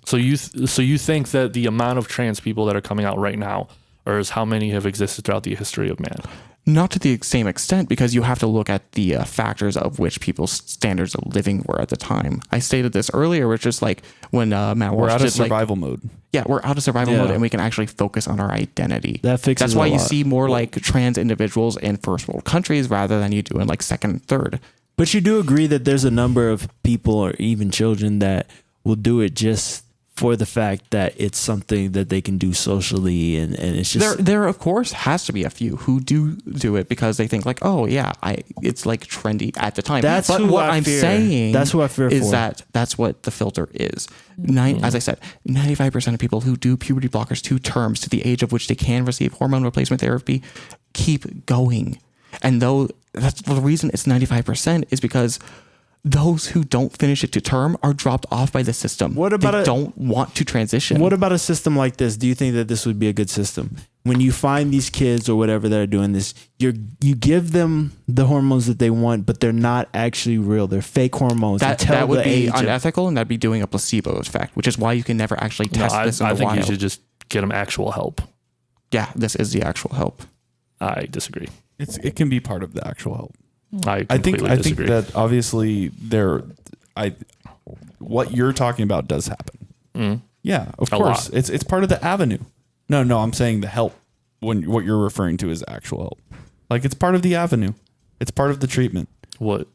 So you think that the amount of trans people that are coming out right now is how many have existed throughout the history of man? Not to the same extent, because you have to look at the factors of which people's standards of living were at the time. I stated this earlier, which is like when Matt Walsh we're out of survival mode. Yeah, we're out of survival mode, and we can actually focus on our identity. That fixes That's why a you lot. see more like trans individuals in first world countries rather than you do in like second and third. But you do agree that there's a number of people or even children that will do it just for the fact that it's something that they can do socially, and it's just there of course has to be a few who do it because they think like, oh yeah, it's like trendy at the time. That's but who what I I'm fear. saying That's who I fear is for. that's what the filter is. As I said, 95% of people who do puberty blockers 2 terms to the age of which they can receive hormone replacement therapy keep going, and though that's the reason it's 95% is because those who don't finish it to term are dropped off by the system. What about they don't want to transition? What about a system like this? Do you think that this would be a good system? When you find these kids or whatever that are doing this, you give them the hormones that they want, but they're not actually real. They're fake hormones. That would be unethical, and that'd be doing a placebo effect, which is why you can never actually test this in the wild. I think you should just get them actual help. Yeah, this is the actual help. I disagree. It can be part of the actual help. I think disagree. that obviously what you're talking about does happen. Yeah, of course. It's part of the avenue. No, I'm saying the help. When what you're referring to is actual help. Like it's part of the avenue. It's part of the treatment. What?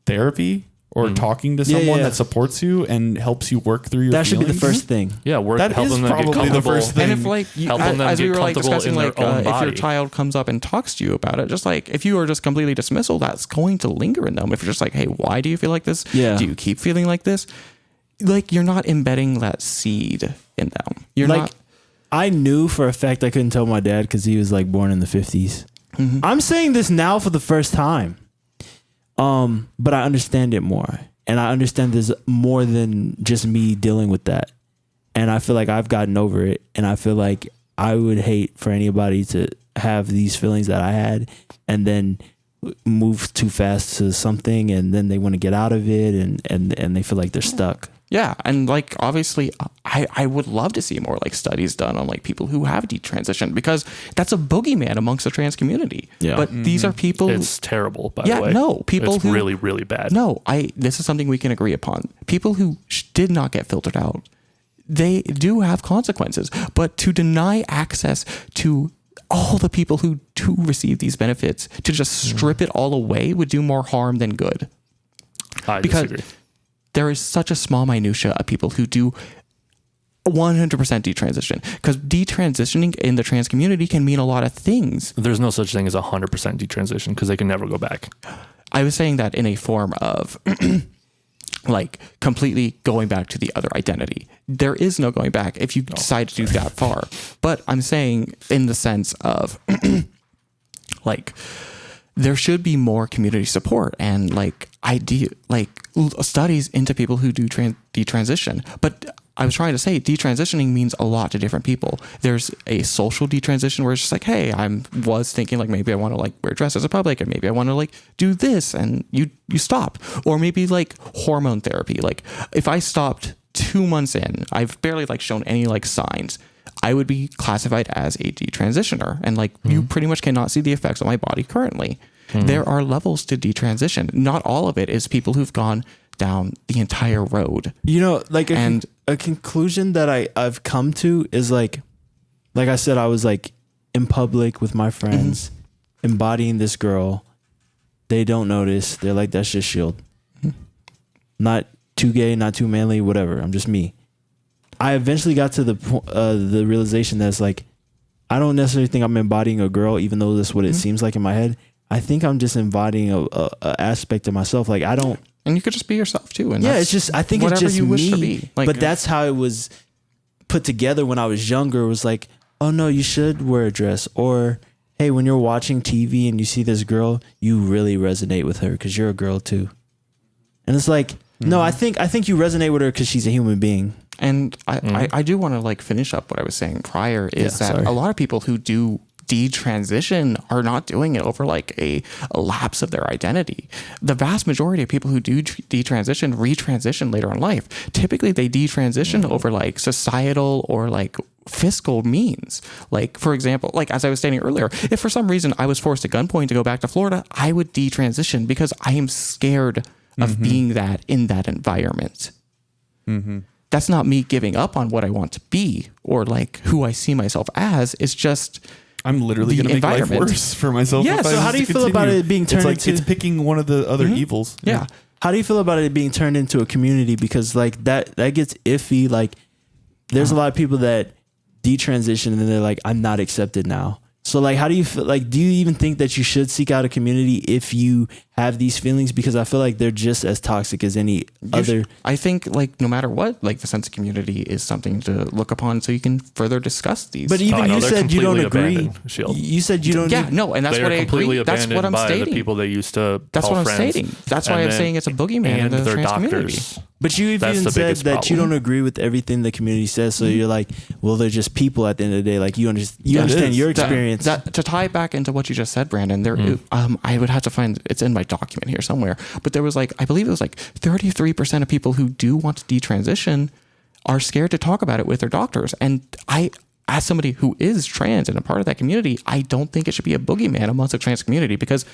Therapy or talking to someone that supports you and helps you work through your That should be the feelings? first thing. Yeah, That is probably the first thing. And if like as we were like discussing, like if your child comes up and talks to you about it, just like if you are just completely dismissal, that's going to linger in them. If you're just like, hey, why do you feel like this? Yeah. Do you keep feeling like this? Like you're not embedding that seed in them. You're like, not. I knew for a fact I couldn't tell my dad because he was like born in the 50s. Mm-hmm. I'm saying this now for the first time. But I understand it more. And I understand there's more than just me dealing with that. And I feel like I've gotten over it. And I feel like I would hate for anybody to have these feelings that I had and then move too fast to something and then they want to get out of it and they feel like they're stuck. Yeah, and like obviously, I would love to see more like studies done on like people who have detransitioned because that's a boogeyman amongst the trans community. Yeah, but these are people. It's terrible. By the way, people it's who really really bad. No, this is something we can agree upon. People who did not get filtered out, they do have consequences. But to deny access to all the people who do receive these benefits, to just strip it all away, would do more harm than good. I disagree. There is such a small minutia of people who do 100% detransition, because detransitioning in the trans community can mean a lot of things. There's no such thing as 100% detransition because they can never go back. I was saying that in a form of like completely going back to the other identity. There is no going back if you decide to do that far. But I'm saying in the sense of like there should be more community support and like studies into people who do detransition. But I was trying to say detransitioning means a lot to different people. There's a social detransition where it's just like, hey, was thinking like maybe I want to like wear dresses in public and maybe I want to like do this, and you stop. Or maybe like hormone therapy. Like if I stopped 2 months in, I've barely like shown any like signs, I would be classified as a detransitioner, and like you pretty much cannot see the effects on my body currently. There are levels to detransition. Not all of it is people who've gone down the entire road. You know, like a conclusion that I've come to is like I said, I was like in public with my friends, embodying this girl. They don't notice. They're like, that's just Shield. Not too gay, not too manly, whatever. I'm just me. I eventually got to the realization that's like, I don't necessarily think I'm embodying a girl, even though that's what it seems like in my head. I think I'm just embodying a aspect of myself. Like I don't. And you could just be yourself too. And it's just, I think it's just you wish me. to be. Like, but that's how it was put together when I was younger. It was like, oh no, you should wear a dress. Or, hey, when you're watching TV and you see this girl, you really resonate with her because you're a girl too. And it's like, no, I think you resonate with her because she's a human being. And I do want to like finish up what I was saying prior is that a lot of people who do detransition are not doing it over like a lapse of their identity. The vast majority of people who do detransition retransition later in life. Typically they detransition over like societal or like fiscal means. Like for example, like as I was stating earlier, if for some reason I was forced at gunpoint to go back to Florida, I would detransition because I am scared of being that in that environment. That's not me giving up on what I want to be or like who I see myself as. It's just I'm literally going to make life worse for myself. Yeah. So how do you feel about it being turned into? It's picking one of the other evils. Yeah. How do you feel about it being turned into a community? Because like that gets iffy. Like there's a lot of people that detransition and then they're like, I'm not accepted now. So like, how do you feel? Like, do you even think that you should seek out a community if you have these feelings? Because I feel like they're just as toxic as any other. I think like no matter what, like the sense of community is something to look upon so you can further discuss these. But even you said you don't agree. You said you don't. Yeah, no, and that's what I agree. That's what I'm stating. The people they used to. That's what I'm stating. That's why I'm saying it's a boogeyman in the trans community. But you even said that you don't agree with everything the community says. So you're like, well, they're just people at the end of the day. Like you understand your experience. To tie it back into what you just said, Brandon, there, I would have to find, it's in my document here somewhere, but there was like, I believe it was like 33% of people who do want to detransition are scared to talk about it with their doctors. And I, as somebody who is trans and a part of that community, I don't think it should be a boogeyman amongst the trans community because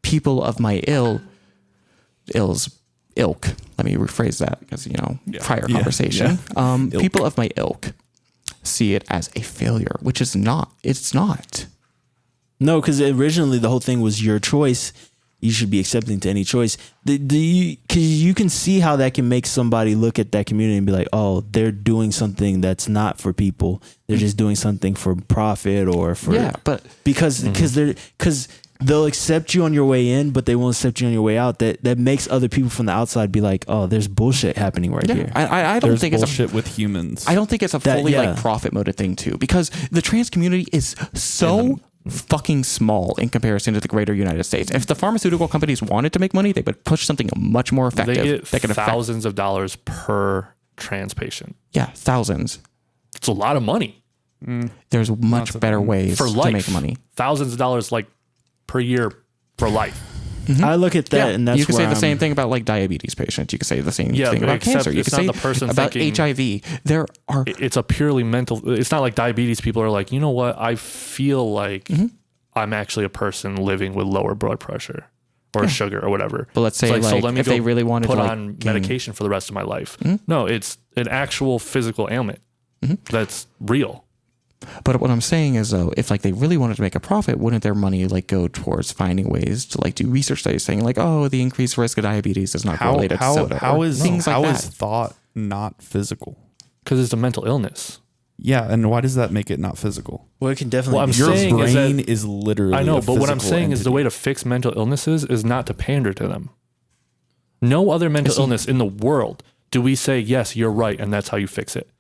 people of my ilk, let me rephrase that because, prior conversation, people of my ilk see it as a failure, which is not, it's not. No, because originally the whole thing was your choice. You should be accepting to any choice. Because you can see how that can make somebody look at that community and be like, oh, they're doing something that's not for people. They're just doing something for profit or for because they'll accept you on your way in, but they won't accept you on your way out. That makes other people from the outside be like, oh, there's bullshit happening right here. I don't think it's bullshit with humans. I don't think it's a fully like profit motive thing too, because the trans community is so fucking small in comparison to the greater United States. If the pharmaceutical companies wanted to make money, they would push something much more effective. They get thousands of dollars per trans patient. Yeah, thousands. It's a lot of money. There's much better ways to make money. Thousands of dollars like per year for life. I look at that and that's you can say the same thing about like diabetes patients. You can say the same thing about cancer. You can say the person about HIV. There are. It's a purely mental. It's not like diabetes people are like, you know what? I feel like I'm actually a person living with lower blood pressure or sugar or whatever. But let's say like, so let me if they really wanted put to on medication for the rest of my life. No, it's an actual physical ailment that's real. But what I'm saying is, though, if like they really wanted to make a profit, wouldn't their money like go towards finding ways to like do research studies saying like, oh, the increased risk of diabetes is not related to soda. How is thought not physical? Because it's a mental illness. Yeah, and why does that make it not physical? Well, it can definitely. Well, I'm Your saying brain is is literally. I know, a but what I'm physical saying is the entity. way to fix mental illnesses is not to pander to them. No other mental illness in the world do we say, yes, you're right, and that's how you fix it.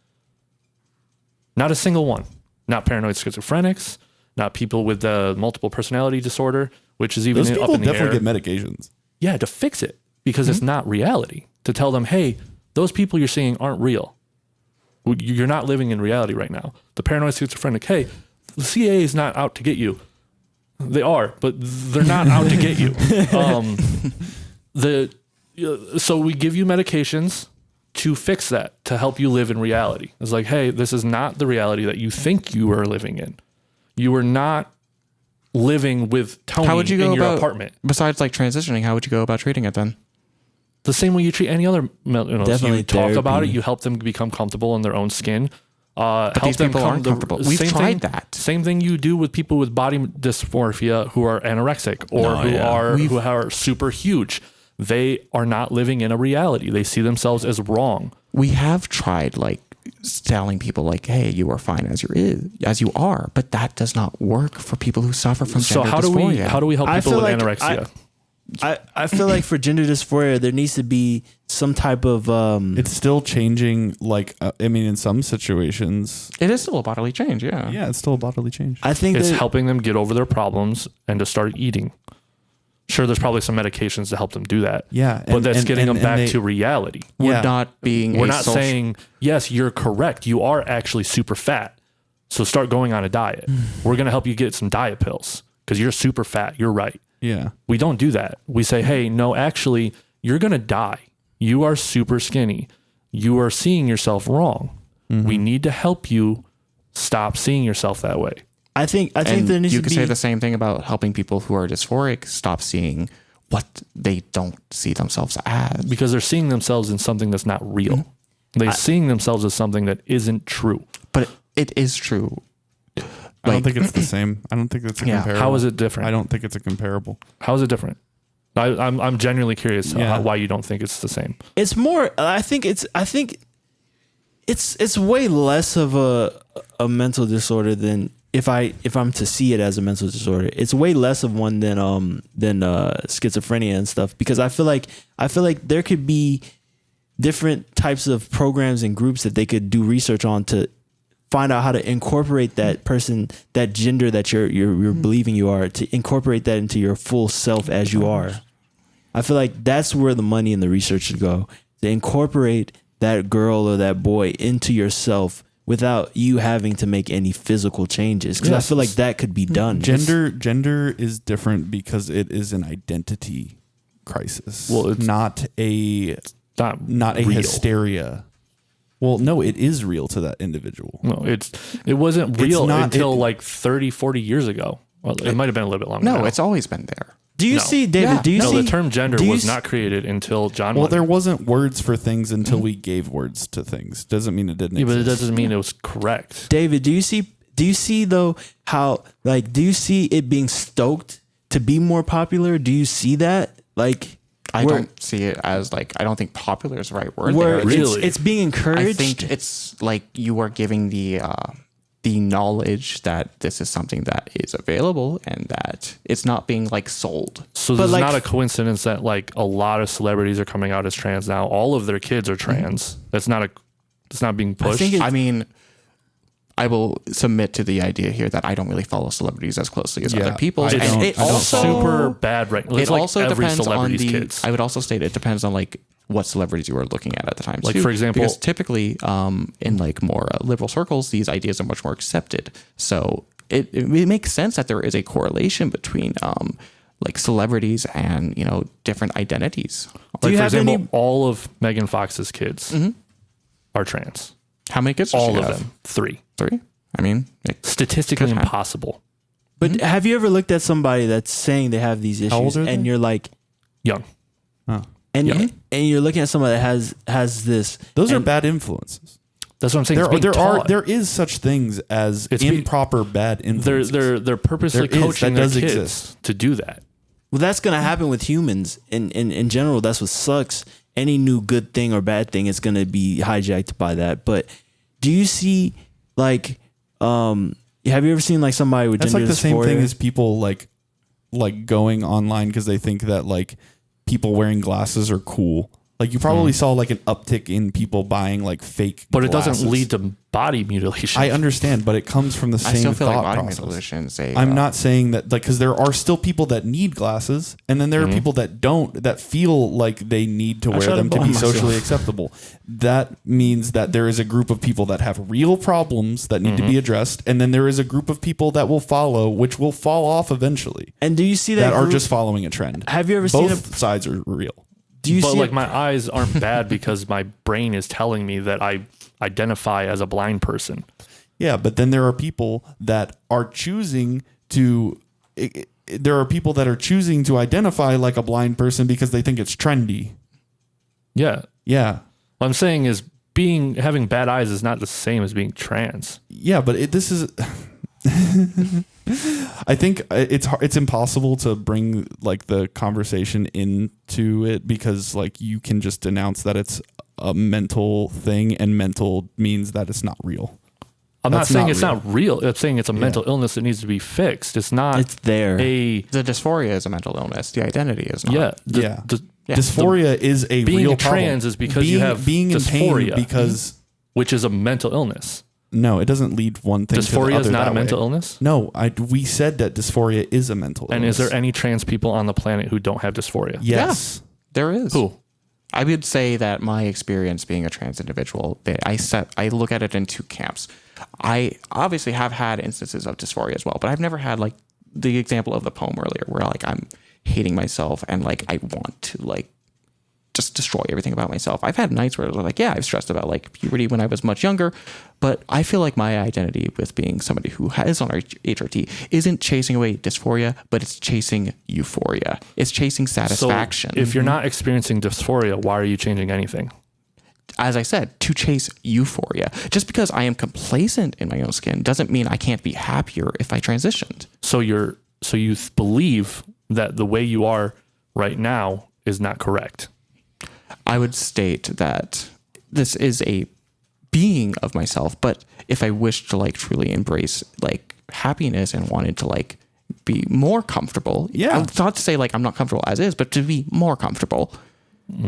Not a single one. Not paranoid schizophrenics, not people with multiple personality disorder, which is even Those up people in the air. definitely get medications. Yeah, to fix it, because it's not reality. To tell them, hey, those people you're seeing aren't real. You're not living in reality right now. The paranoid schizophrenic, hey, the CIA is not out to get you. They are, but they're not out to get you. So we give you medications to fix that, to help you live in reality. It's like, hey, this is not the reality that you think you are living in. You are not living with Tony in your apartment. Besides like transitioning, how would you go about treating it then? The same way you treat any other mental illness. Definitely You talk therapy. about it. You help them become comfortable in their own skin. But Help these them people aren't comfortable. We've tried that. Same thing you do with people with body dysmorphia who are anorexic or who are super huge. They are not living in a reality. They see themselves as wrong. We have tried like telling people like, hey, you are fine as you are, but that does not work for people who suffer from So gender how do we help I people feel with like anorexia? I feel like for gender dysphoria, there needs to be some type of. It's still changing. Like, I mean, in some situations, It is still a bodily change, yeah. yeah, it's still a bodily change. I think It's that, helping them get over their problems and to start eating. Sure, there's probably some medications to help them do that. Yeah, but that's getting them back they- to reality. We're Yeah. not being We're a not social- saying, yes, you're correct. You are actually super fat. So start going on a diet. We're going to help you get some diet pills because you're super fat. You're right. Yeah, We don't do that. We say, hey, no, actually, you're going to die. You are super skinny. You are seeing yourself wrong. We need to help you stop seeing yourself that way. I think And there needs you to could be. say the same thing about helping people who are dysphoric stop seeing what they don't see themselves as. Because they're seeing themselves in something that's not real. They're seeing themselves as something that isn't true. But it is true. I don't think it's the same. I don't think it's a comparable. How is it different? I don't think it's a comparable. How is it different? I'm genuinely curious why you don't think it's the same. It's more. I think it's way less of a mental disorder than if I'm to see it as a mental disorder. It's way less of one than schizophrenia and stuff, because I feel like there could be different types of programs and groups that they could do research on to find out how to incorporate that person, that gender that you're believing you are, to incorporate that into your full self as you are. I feel like that's where the money and the research should go, to incorporate that girl or that boy into yourself without you having to make any physical changes. Because I feel like that could be done. Gender is different because it is an identity crisis. Well, it's not a real. hysteria. Well, no, it is real to that individual. No, it wasn't real not- until like 30, 40 years ago. Well, it might have been a little bit longer. No, now. it's always been there. Do you No. see, David? Yeah. Do you No, see the term gender do you was s- not created until John. Well, Lennon. there wasn't words for things until we gave words to things. Doesn't mean it didn't Yeah, but it exist. doesn't mean it was correct. David, do you see though how, like, do you see it being stoked to be more popular? Do you see that? Like, I where- don't see it as like, I don't think popular is the right word. where there. Really? it's being encouraged. I think it's like you are giving the knowledge that this is something that is available and that it's not being like sold. So But there's like- not a coincidence that like a lot of celebrities are coming out as trans now. All of their kids are trans. It's not being pushed. think I mean, I will submit to the idea here that I don't really follow celebrities as closely as other people. I And don't- it I don't also super bad right. It's it like also every depends on celebrity's the. kids. I would also state it depends on like what celebrities you are looking at the time. Like, too, for example- because typically in like more liberal circles, these ideas are much more accepted. So it makes sense that there is a correlation between like celebrities and different identities. Do Like, you for have example, any- all of Megan Fox's kids are trans. How many kids? does All she of have? them. 3. 3. I mean, Statistically Could happen. impossible. But have you ever looked at somebody that's saying they have these old issues, are they? and you're like, Young. and you're looking at somebody that has this? Those are and- bad influences. That's what I'm saying. There is such things as It's being- improper bad influences. They're purposely There is, coaching that their does kids exist. to do that. Well, that's gonna happen with humans in general. That's what sucks. Any new good thing or bad thing is gonna be hijacked by that. But do you see like have you ever seen like somebody with That's gender like the same dysphoria? thing as people like going online because they think that like people wearing glasses are cool. Like you probably saw like an uptick in people buying like fake But it glasses. doesn't lead to body mutilation. I understand, but it comes from the same I still feel like thought body process. mutilation is I'm not saying that like because there are still people that need glasses, and then there are people that don't, that feel like they need to wear try to them to be blind myself. socially acceptable. That means that there is a group of people that have real problems that need to be addressed, and then there is a group of people that will follow, which will fall off eventually. And do you see that that are group- just following a trend? Have you ever seen both sides are real? Do you but see like my eyes aren't bad because my brain is telling me that I identify as a blind person. Yeah, but then there are people that are choosing to. There are people that are choosing to identify like a blind person because they think it's trendy. Yeah. Yeah. What I'm saying is having bad eyes is not the same as being trans. Yeah, but this is. I think it's impossible to bring like the conversation into it because like you can just announce that it's a mental thing, and mental means that it's not real. I'm not saying it's not real. I'm saying it's a mental illness that needs to be fixed. It's not. It's there. The dysphoria is a mental illness. The identity is not. Yeah. Dysphoria is a being real trans problem. is because you have being in dysphoria, pain because which is a mental illness. No, it doesn't lead one thing to the other. Dysphoria is not that a mental way. illness? No, we said that dysphoria is a mental illness. And is there any trans people on the planet who don't have dysphoria? Yes. Yeah, there is. Who? I would say that my experience being a trans individual, I look at it in two camps. I obviously have had instances of dysphoria as well, but I've never had like the example of the poem earlier where like I'm hating myself and like I want to like just destroy everything about myself. I've had nights where I was like, yeah, I've stressed about like puberty when I was much younger, but I feel like my identity with being somebody who is on HRT isn't chasing away dysphoria, but it's chasing euphoria. It's chasing satisfaction. So if you're not experiencing dysphoria, why are you changing anything? As I said, to chase euphoria. Just because I am complacent in my own skin doesn't mean I can't be happier if I transitioned. So you believe that the way you are right now is not correct. I would state that this is a being of myself, but if I wish to like truly embrace like happiness and wanted to like be more comfortable, it's not to say like I'm not comfortable as is, but to be more comfortable,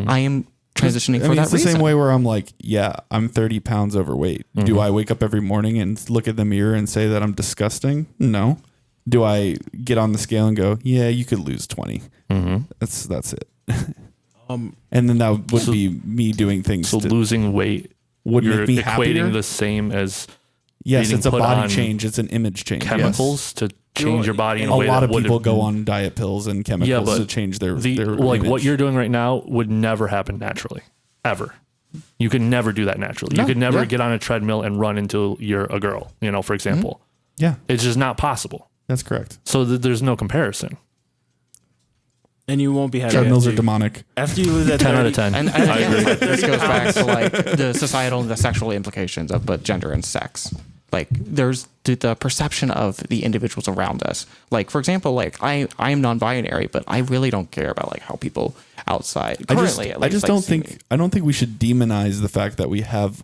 I am transitioning for that it's the reason. same way where I'm like, yeah, I'm 30 pounds overweight. Do I wake up every morning and look at the mirror and say that I'm disgusting? No. Do I get on the scale and go, yeah, you could lose 20? That's it. And then that would be me doing things. So losing weight would you're make me equating happier? the same as Yes, it's a put body on change. It's an image change. chemicals to change your body in a A way lot that of would people go on diet pills and chemicals to change their like image. what you're doing right now would never happen naturally, ever. You could never do that naturally. You could never get on a treadmill and run until you're a girl, for example. Yeah. It's just not possible. That's correct. So there's no comparison. And you won't be happy. Treadmills are demonic. After you lose that 10 out of 10. And I agree. this goes back to like the societal and the sexual implications of both gender and sex. Like there's the perception of the individuals around us. Like for example, like I am non-binary, but I really don't care about like how people outside currently. I just don't think we should demonize the fact that we have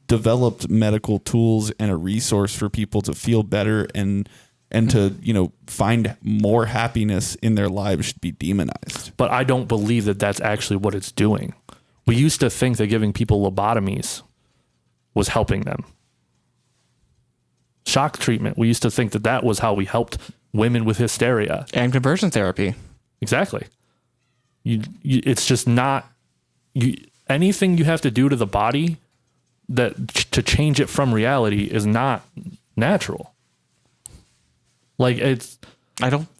developed medical tools and a resource for people to feel better and to find more happiness in their lives should be demonized. But I don't believe that that's actually what it's doing. We used to think that giving people lobotomies was helping them. Shock treatment. We used to think that was how we helped women with hysteria. And conversion therapy. Exactly. It's just not anything you have to do to the body to change it from reality is not natural. Like it's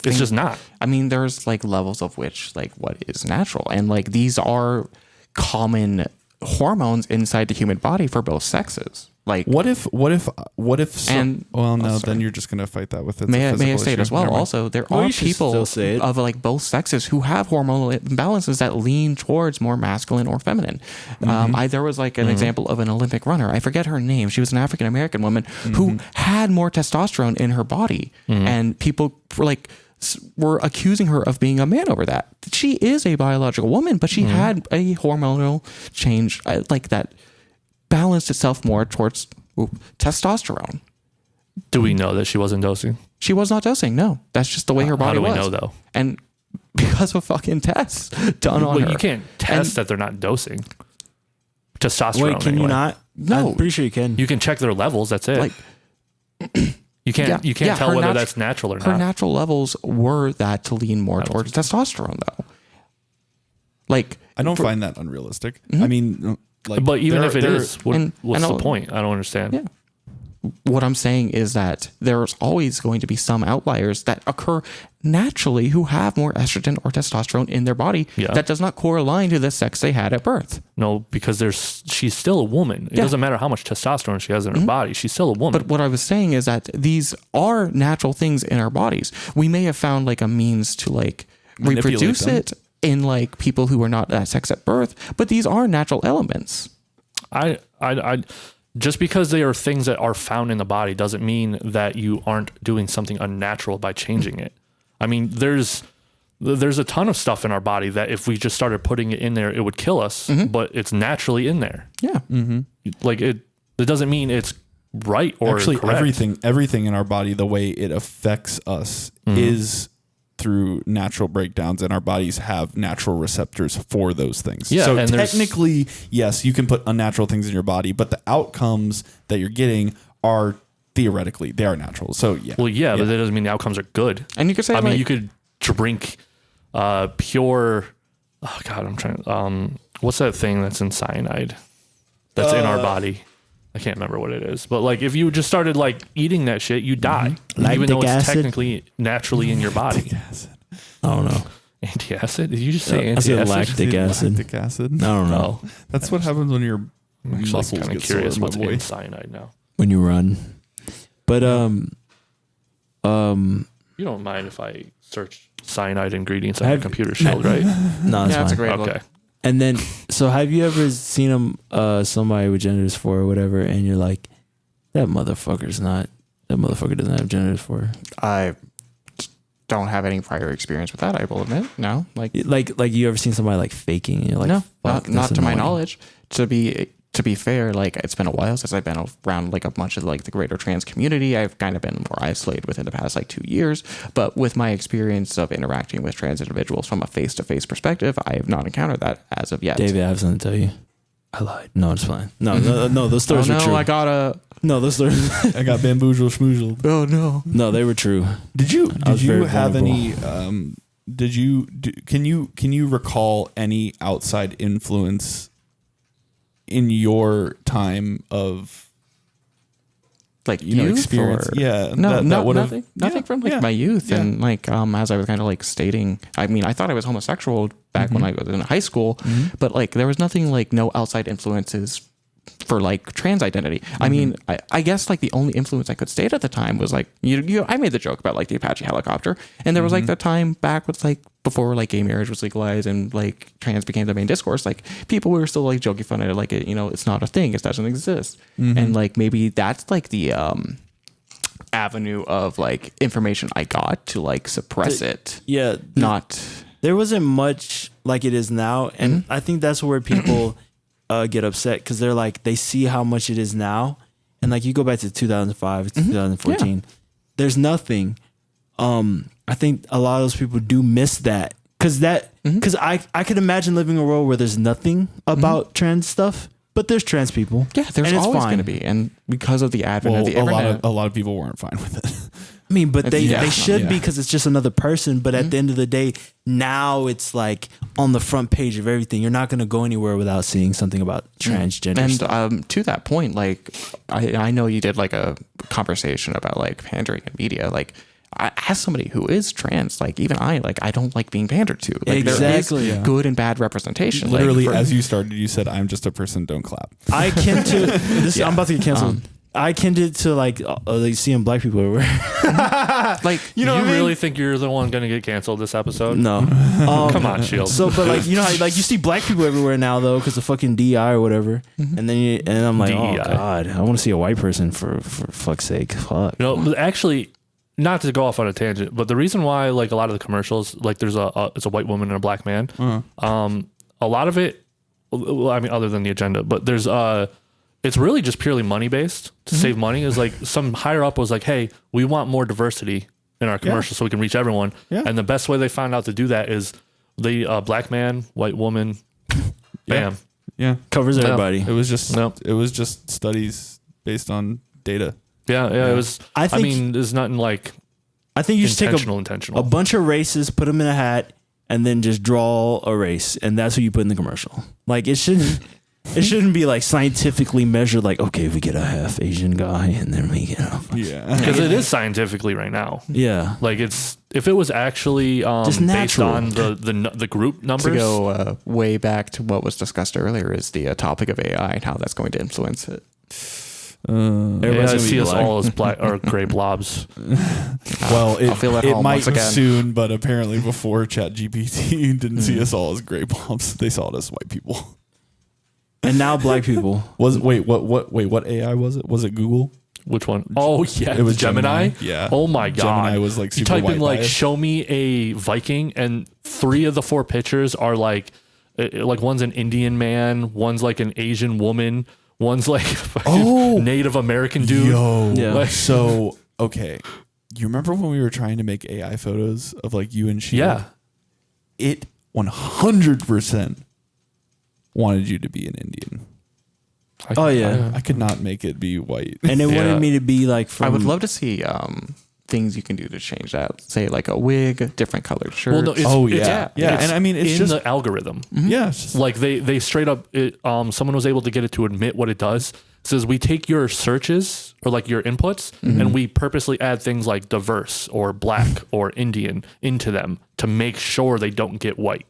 just not. I mean, there's like levels of which like what is natural, and like these are common hormones inside the human body for both sexes. Like what if then you're just gonna fight that with it. May I say it as well? Also, there are people of like both sexes who have hormonal imbalances that lean towards more masculine or feminine. There was like an example of an Olympic runner. I forget her name. She was an African American woman who had more testosterone in her body, and people were accusing her of being a man over that. She is a biological woman, but she had a hormonal change like that balanced itself more towards testosterone. Do we know that she wasn't dosing? She was not dosing. No, that's just the way her body was. How do we know though? And because of fucking tests done on her. You can't test that they're not dosing testosterone. Wait, can you not? No, I'm pretty sure you can. You can check their levels. That's it. Like, you can't tell whether that's natural or not. Her natural levels were that to lean more towards testosterone, though. Like, I don't find that unrealistic. I mean, like, but even if it is, what's the point? I don't understand. Yeah. What I'm saying is that there's always going to be some outliers that occur naturally who have more estrogen or testosterone in their body that does not correlate to the sex they had at birth. No, because she's still a woman. It doesn't matter how much testosterone she has in her body. She's still a woman. But what I was saying is that these are natural things in our bodies. We may have found like a means to like reproduce it in like people who are not at sex at birth, but these are natural elements. I just because they are things that are found in the body doesn't mean that you aren't doing something unnatural by changing it. I mean, there's a ton of stuff in our body that if we just started putting it in there, it would kill us, but it's naturally in there. Yeah. Like it doesn't mean it's right or actually correct. everything in our body, the way it affects us is through natural breakdowns, and our bodies have natural receptors for those things. Yeah, so and technically, yes, you can put unnatural things in your body, but the outcomes that you're getting are theoretically, they are natural. So yeah. Well, yeah, but that doesn't mean the outcomes are good. And you could say, I mean, you could drink pure. Oh God, I'm trying. What's that thing that's in cyanide? That's in our body. I can't remember what it is, but like if you just started like eating that shit, you die, even though it's technically naturally in your body. I don't know. Anti-acid? Did you just say I said anti-acid? lactic acid. Lactic acid. I don't know. That's what happens when your muscles kind of get curious sore, what's my boy. in cyanide now. When you run, but You don't mind if I search cyanide ingredients on your computer shield, right? no, that's a fine. great Okay. look. And then, so have you ever seen somebody with gender dysphoria or whatever, and you're like, that motherfucker doesn't have gender dysphoria. I don't have any prior experience with that, I will admit. No. Like you ever seen somebody like faking, and you're like, no, fuck, not that's to my annoying. knowledge. To be fair, like it's been a while since I've been around like a bunch of like the greater trans community. I've kind of been more isolated within the past like 2 years. But with my experience of interacting with trans individuals from a face-to-face perspective, I have not encountered that as of yet. David, I have something to tell you. I lied. No, it's fine. No, those stories were true. Those stories. I got bamboozled, schmoozled. Oh no. No, they were true. Did you have vulnerable. any? Can you recall any outside influence in your time of like youth experience? Or, yeah, no, nothing from like my youth and like as I was kind of like stating. I mean, I thought I was homosexual back when I was in high school, but like there was nothing like no outside influences for like trans identity. I mean, I guess like the only influence I could state at the time was like I made the joke about like the Apache helicopter, and there was like the time back with like before like gay marriage was legalized and like trans became the main discourse, like people were still like joking fun at it, like it, it's not a thing, it doesn't exist. And like maybe that's like the avenue of like information I got to like suppress it. Yeah. There wasn't much like it is now, and I think that's where people get upset, because they're like, they see how much it is now, and like you go back to 2005 to 2014, there's nothing. I think a lot of those people do miss that, because I could imagine living in a world where there's nothing about trans stuff, but there's trans people. Yeah, there's always going to be, and because of the advent of the internet, a lot of people weren't fine with it. I mean, but they should be, because it's just another person. But at the end of the day, now it's like on the front page of everything. You're not going to go anywhere without seeing something about transgender stuff. And to that point, like I know you did like a conversation about like pandering in media. Like as somebody who is trans, like even I don't like being pandered to. Like exactly. There is good and bad representation. Literally, as you started, you said, "I'm just a person. Don't clap." I kin to this. I'm about to get canceled. I kin to like seeing black people everywhere. Like you really think you're the one going to get canceled this episode? No. Come on, Shield. So, but like how like you see black people everywhere now though, because of fucking DI or whatever, and then I'm like, DEI. Oh god, I want to see a white person for fuck's sake. Fuck. Actually, not to go off on a tangent, but the reason why like a lot of the commercials, like there's it's a white woman and a black man. A lot of it, I mean, other than the agenda, but there's it's really just purely money based to save money. Is like some higher up was like, hey, we want more diversity in our commercials so we can reach everyone. Yeah. And the best way they found out to do that is the black man, white woman, bam. Yeah. Covers everybody. It was just studies based on data. Yeah. It was, I mean, there's nothing like, I think you should take intentional. a bunch of races, put them in a hat, and then just draw a race, and that's who you put in the commercial. Like it shouldn't be like scientifically measured. Like, okay, we get a half Asian guy, and then we get because it is scientifically right now. Yeah, like if it was actually based on the group numbers. To go way back to what was discussed earlier is the topic of AI and how that's going to influence it. Everybody see us all as black or gray blobs. Well, it might soon, but apparently before ChatGPT didn't see us all as gray blobs. They saw it as white people. And now black people. What AI was it? Was it Google? Which one? Oh yeah, it was Gemini. Yeah. Oh my god. Gemini was like super you type in like biased. show me a Viking, and 3 of the 4 pictures are like one's an Indian man, one's like an Asian woman, one's like Native American dude. Yeah. So okay, you remember when we were trying to make AI photos of like you and she? Yeah. It 100% wanted you to be an Indian. I could not make it be white. And it wanted me to be like I would love to see things you can do to change that. Say like a wig, different colored shirt. Well, no, yeah. And I mean, it's in just the algorithm. Mm-hmm. Yeah. Like they straight up, someone was able to get it to admit what it does. It says we take your searches or like your inputs and we purposely add things like diverse or black or Indian into them to make sure they don't get white.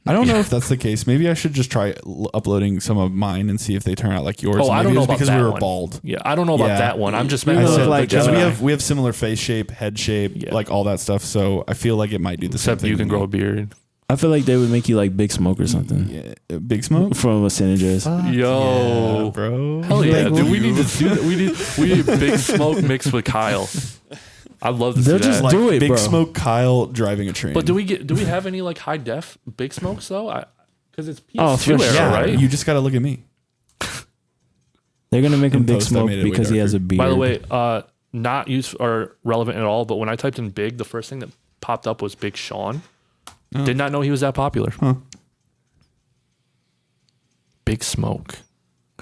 I don't know if that's the case. Maybe I should just try uploading some of mine and see if they turn out like yours. Oh, I don't know about because that we were one. bald. Yeah, I don't know about that one. I'm just because we have similar face shape, head shape, like all that stuff. So I feel like it might do the same thing. Except you can grow a beard. I feel like they would make you like Big Smoke or something. Yeah. Big Smoke from San Andreas. Yo, yeah, bro. Hell yeah, dude. We need to do that. We need Big Smoke mixed with Kyle. I'd love to see that. Just like do it, Big bro. Smoke, Kyle driving a train. But do we have any like high def Big Smokes though? Because it's PS2 era, right? You just got to look at me. They're gonna make him Big Smoke because he has a beard. By the way, not used or relevant at all. But when I typed in Big, the first thing that popped up was Big Sean. Did not know he was that popular. Big Smoke.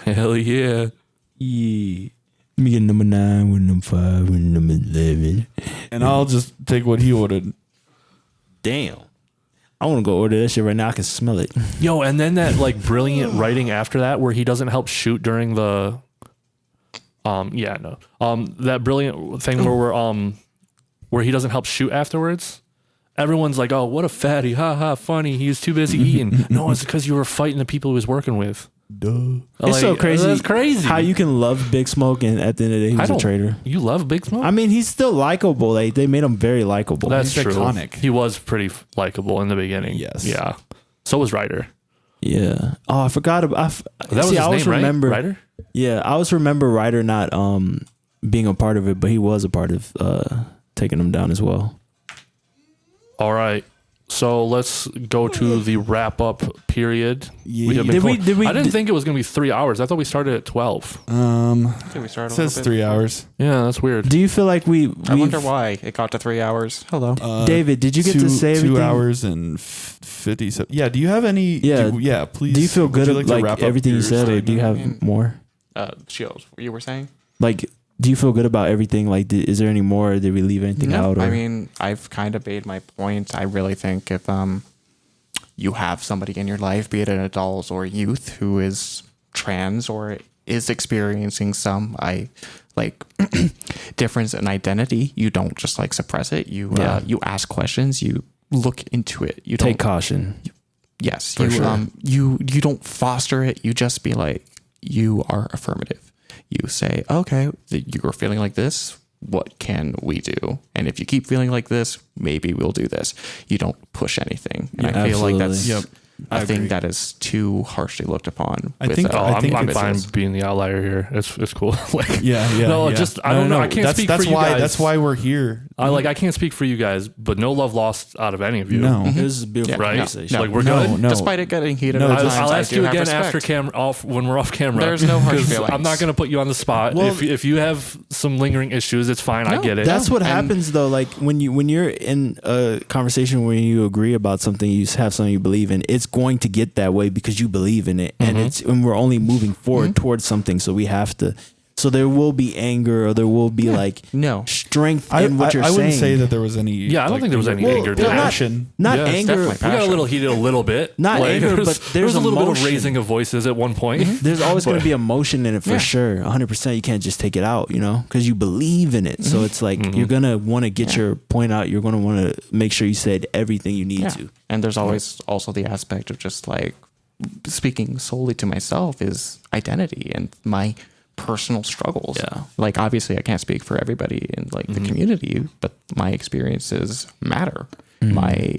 Hell yeah. Yeah. Let me get number 9 with number 5 with number 11. And I'll just take what he ordered. Damn. I want to go order that shit right now. I can smell it. Yo, and then that like brilliant writing after that where he doesn't help shoot during the that brilliant thing where he doesn't help shoot afterwards. Everyone's like, oh, what a fatty. Ha ha, funny. He was too busy eating. No, it's because you were fighting the people he was working with. Duh. It's so crazy. That's crazy. How you can love Big Smoke and at the end of the day, he was a traitor. You love Big Smoke? I mean, he's still likable. Like, they made him very likable. That's He's true. iconic. He was pretty likable in the beginning. Yes. Yeah. So was Ryder. Yeah. Oh, I forgot about. That was his name, right? Ryder? Yeah, I always remember Ryder not being a part of it, but he was a part of taking him down as well. All right. So let's go to the wrap up period. Yeah. I didn't think it was going to be 3 hours. I thought we started at 12. We started It says 3 hours. Yeah, that's weird. Do you feel like I wonder why it got to 3 hours. Hello. David, did you get to say everything? 2 hours and 50. So, yeah. Do you have any? Yeah. Please. Do you feel good about like everything you said, or do you have more? Shields, you were saying? Like, do you feel good about everything? Like, is there any more? Did we leave anything out? Or? I mean, I've kind of made my point. I really think if you have somebody in your life, be it an adult or youth, who is trans or is experiencing some difference in identity, you don't just like suppress it. You ask questions. You look into it. You take caution. Yes, For sure. You don't foster it. You just be like, you are affirmative. You say, okay, you're feeling like this. What can we do? And if you keep feeling like this, maybe we'll do this. You don't push anything. And I feel like that's a thing that is too harshly looked upon. I think I'm fine being the outlier here. It's cool. Like, yeah. No, just I don't know. I can't speak for you guys. That's why we're here. I can't speak for you guys, but no love lost out of any of you. No. It was a beautiful Right? conversation. Like, we're good. No. Despite it getting heated, No, at times, I'll I ask do you have again respect. after camera, when we're off camera. There's no harsh 'Cause feelings. I'm not going to put you on the spot. Well, if you have some lingering issues, it's fine. I get it. That's what happens though. Like when you're in a conversation where you agree about something, you have something you believe in. It's going to get that way because you believe in it, and we're only moving forward towards something. So we have to. So there will be anger, or there will be strength in what you're saying. I wouldn't say that there was any. Yeah, I don't think there was any anger. Not anger. We got a little heated a little bit. Not anger, but there was a little emotion. bit of raising of voices at one point. There's always going to be emotion in it for sure. 100%. You can't just take it out, because you believe in it. So it's like you're going to want to get your point out. You're going to want to make sure you said everything you need to. And there's always also the aspect of just like speaking solely to myself is identity and my personal struggles. Like obviously I can't speak for everybody in like the community, but my experiences matter. My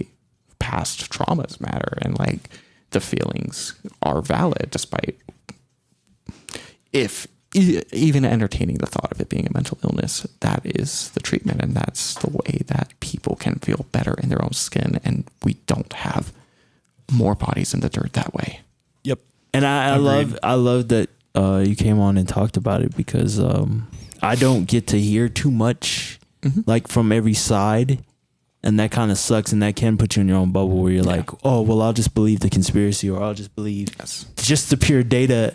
past traumas matter, and like the feelings are valid despite even entertaining the thought of it being a mental illness. That is the treatment, and that's the way that people can feel better in their own skin, and we don't have more bodies in the dirt that way. Yep. And I love that you came on and talked about it, because I don't get to hear too much like from every side, and that kind of sucks, and that can put you in your own bubble where you're like, oh well, I'll just believe the conspiracy, or I'll just believe just the pure data.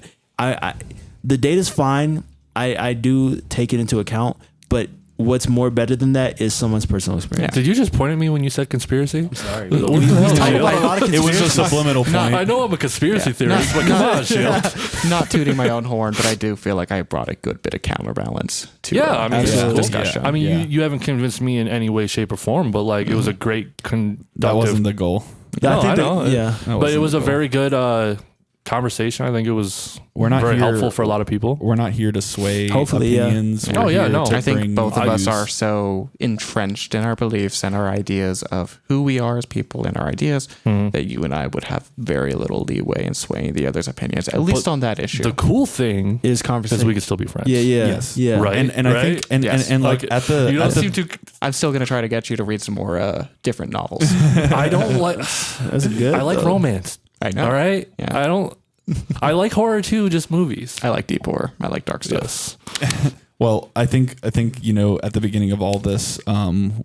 The data's fine. I do take it into account, but what's more better than that is someone's personal experience. Did you just point at me when you said conspiracy? I'm sorry. It was a subliminal point. I know I'm a conspiracy theorist, but come on, Shield. Not tooting my own horn, but I do feel like I brought a good bit of counterbalance to this discussion. I mean, you haven't convinced me in any way, shape, or form, but like it was a great That wasn't the goal. No, I know. But it was a goal. very good conversation. I think it was We're not very here- helpful for a lot of people. We're not here to sway Hopefully, opinions. yeah. We're here to I think bring both of us values. are so entrenched in our beliefs and our ideas of who we are as people and our ideas that you and I would have very little leeway in swaying the other's opinions, at least on that issue. The cool thing Is conversation. is we can still be friends. Yes. Right. And I think and Yes. and like at the you at don't the seem to. I'm still going to try to get you to read some more different novels. I don't like. That's good. I like romance. I know. All right. Yeah. I don't. I like horror too, just movies. I like deep horror. I like dark stuff. Yes. Well, I think at the beginning of all this,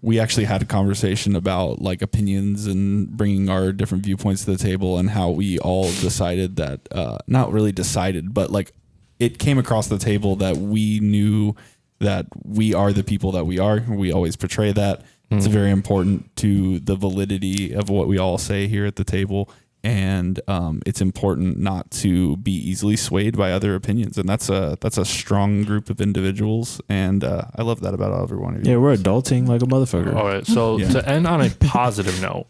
we actually had a conversation about like opinions and bringing our different viewpoints to the table, and how we all decided that not really decided, but like it came across the table that we knew that we are the people that we are. We always portray that. It's very important to the validity of what we all say here at the table. And it's important not to be easily swayed by other opinions, and that's a strong group of individuals, and I love that about every one of you. Yeah, we're adulting like a motherfucker. All right. So to end on a positive note,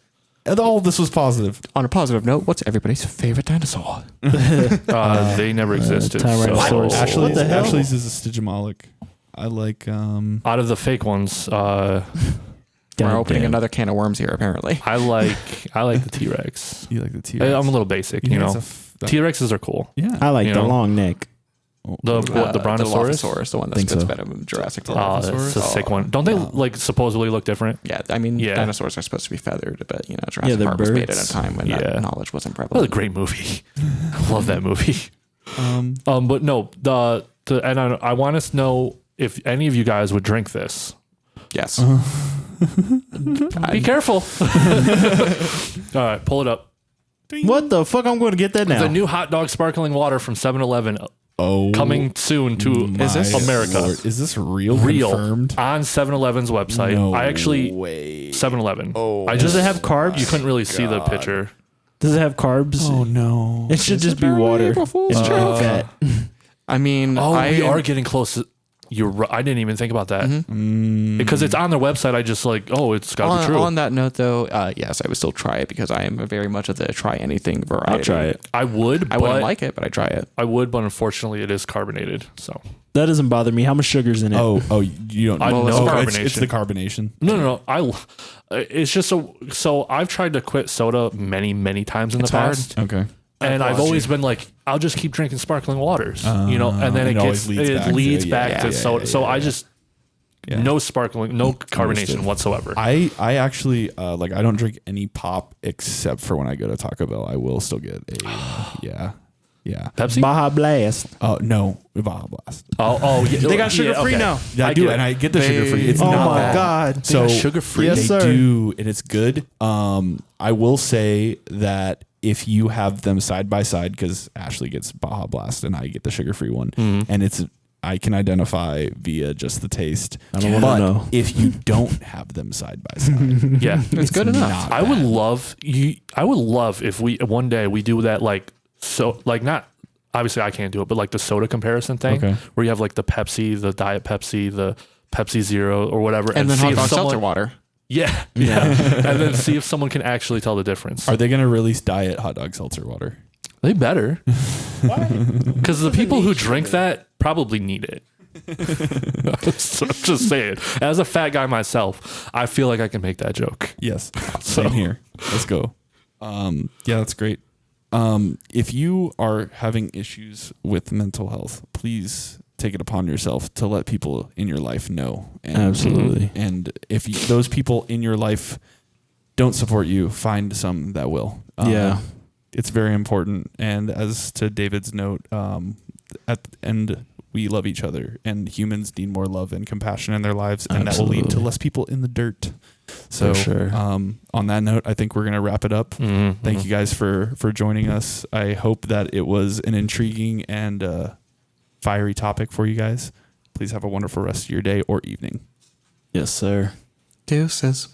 And all of this was positive. On a positive note, what's everybody's favorite dinosaur? they never existed. Tyrannosaurus. So What the hell? Ashley's is a Stygimoloch. I like. out of the fake ones, We're opening another can of worms here, apparently. I like the T-Rex. You like the T-Rex? I'm a little basic, you know. T-Rexes are cool. Yeah. I like You the know. long neck. The Brontosaurus. The Lophosaurus, the one that Think spits so. venom in Jurassic Oh, Park. that's a sick one. Don't they like supposedly look different? Yeah, I mean, Yeah. dinosaurs are supposed to be feathered, but Jurassic they're Park was made at birds. a time when Yeah. that knowledge wasn't That was a prevalent. great movie. I love that movie. But no, I want us to know if any of you guys would drink this. Yes. Be careful. All right, pull it up. What the fuck? I'm going to get that now. The new hot dog sparkling water from 7-Eleven Oh, coming soon to my America. Lord. Is this real? Real Confirmed? on 7-Eleven's website. No I actually way. 7-Eleven. Oh, Does it have carbs? You couldn't really see the picture. Does it have carbs? Oh no! It should just be water. April Fool's It's joke? fat. I mean, Oh, we are getting close. You're right. I didn't even think about that because it's on their website. I just like, it's got to be true. On that note, though, yes, I would still try it because I am very much of the try anything variety. I'll try it. I would. I wouldn't like it, but I try it. I would, but unfortunately, it is carbonated. So That doesn't bother me. How much sugar's in it? Oh, you don't. I know it's carbonation. the carbonation. no. It's just so I've tried to quit soda many times in the past. Okay. And I've always been like, I'll just keep drinking sparkling waters, and then it always it leads leads back back to- to soda. So I just Yeah. No sparkling, no carbonation whatsoever. I actually like I don't drink any pop except for when I go to Taco Bell. I will still get a yeah. Pepsi? Baja Blast. Oh no, Baja Blast. Oh yeah. They got sugar free okay. now. Yeah, I do, and I get the sugar free. It's Oh not my bad. God. So sugar free. Yes, they sir. do, and it's good. I will say that if you have them side by side, because Ashley gets Baja Blast and I get the sugar free one, and I can identify via just the taste. I don't want to know. If you don't have them side by side, Yeah, It's good enough. I would love if we one day we do that, like, so like, not obviously I can't do it, but like the soda comparison thing, where you have like the Pepsi, the Diet Pepsi, the Pepsi Zero or whatever, And then see hot if dog someone- seltzer water. Yeah, and then see if someone can actually tell the difference. are they going to release Diet hot dog seltzer water? They better. Why? Because the people who drink that probably need it. So I'm just saying. As a fat guy myself, I feel like I can make that joke. Yes, same here. Let's go. Yeah, that's great. If you are having issues with mental health, please take it upon yourself to let people in your life know. And, Absolutely. And if those people in your life don't support you, find some that will. Yeah. It's very important. And as to David's note, at the end, we love each other, and humans need more love and compassion in their lives, and that will lead to less people in the dirt. So, For sure. On that note, I think we're going to wrap it up. Thank you guys for joining us. I hope that it was an intriguing and fiery topic for you guys. Please have a wonderful rest of your day or evening. Yes, sir. Deuces.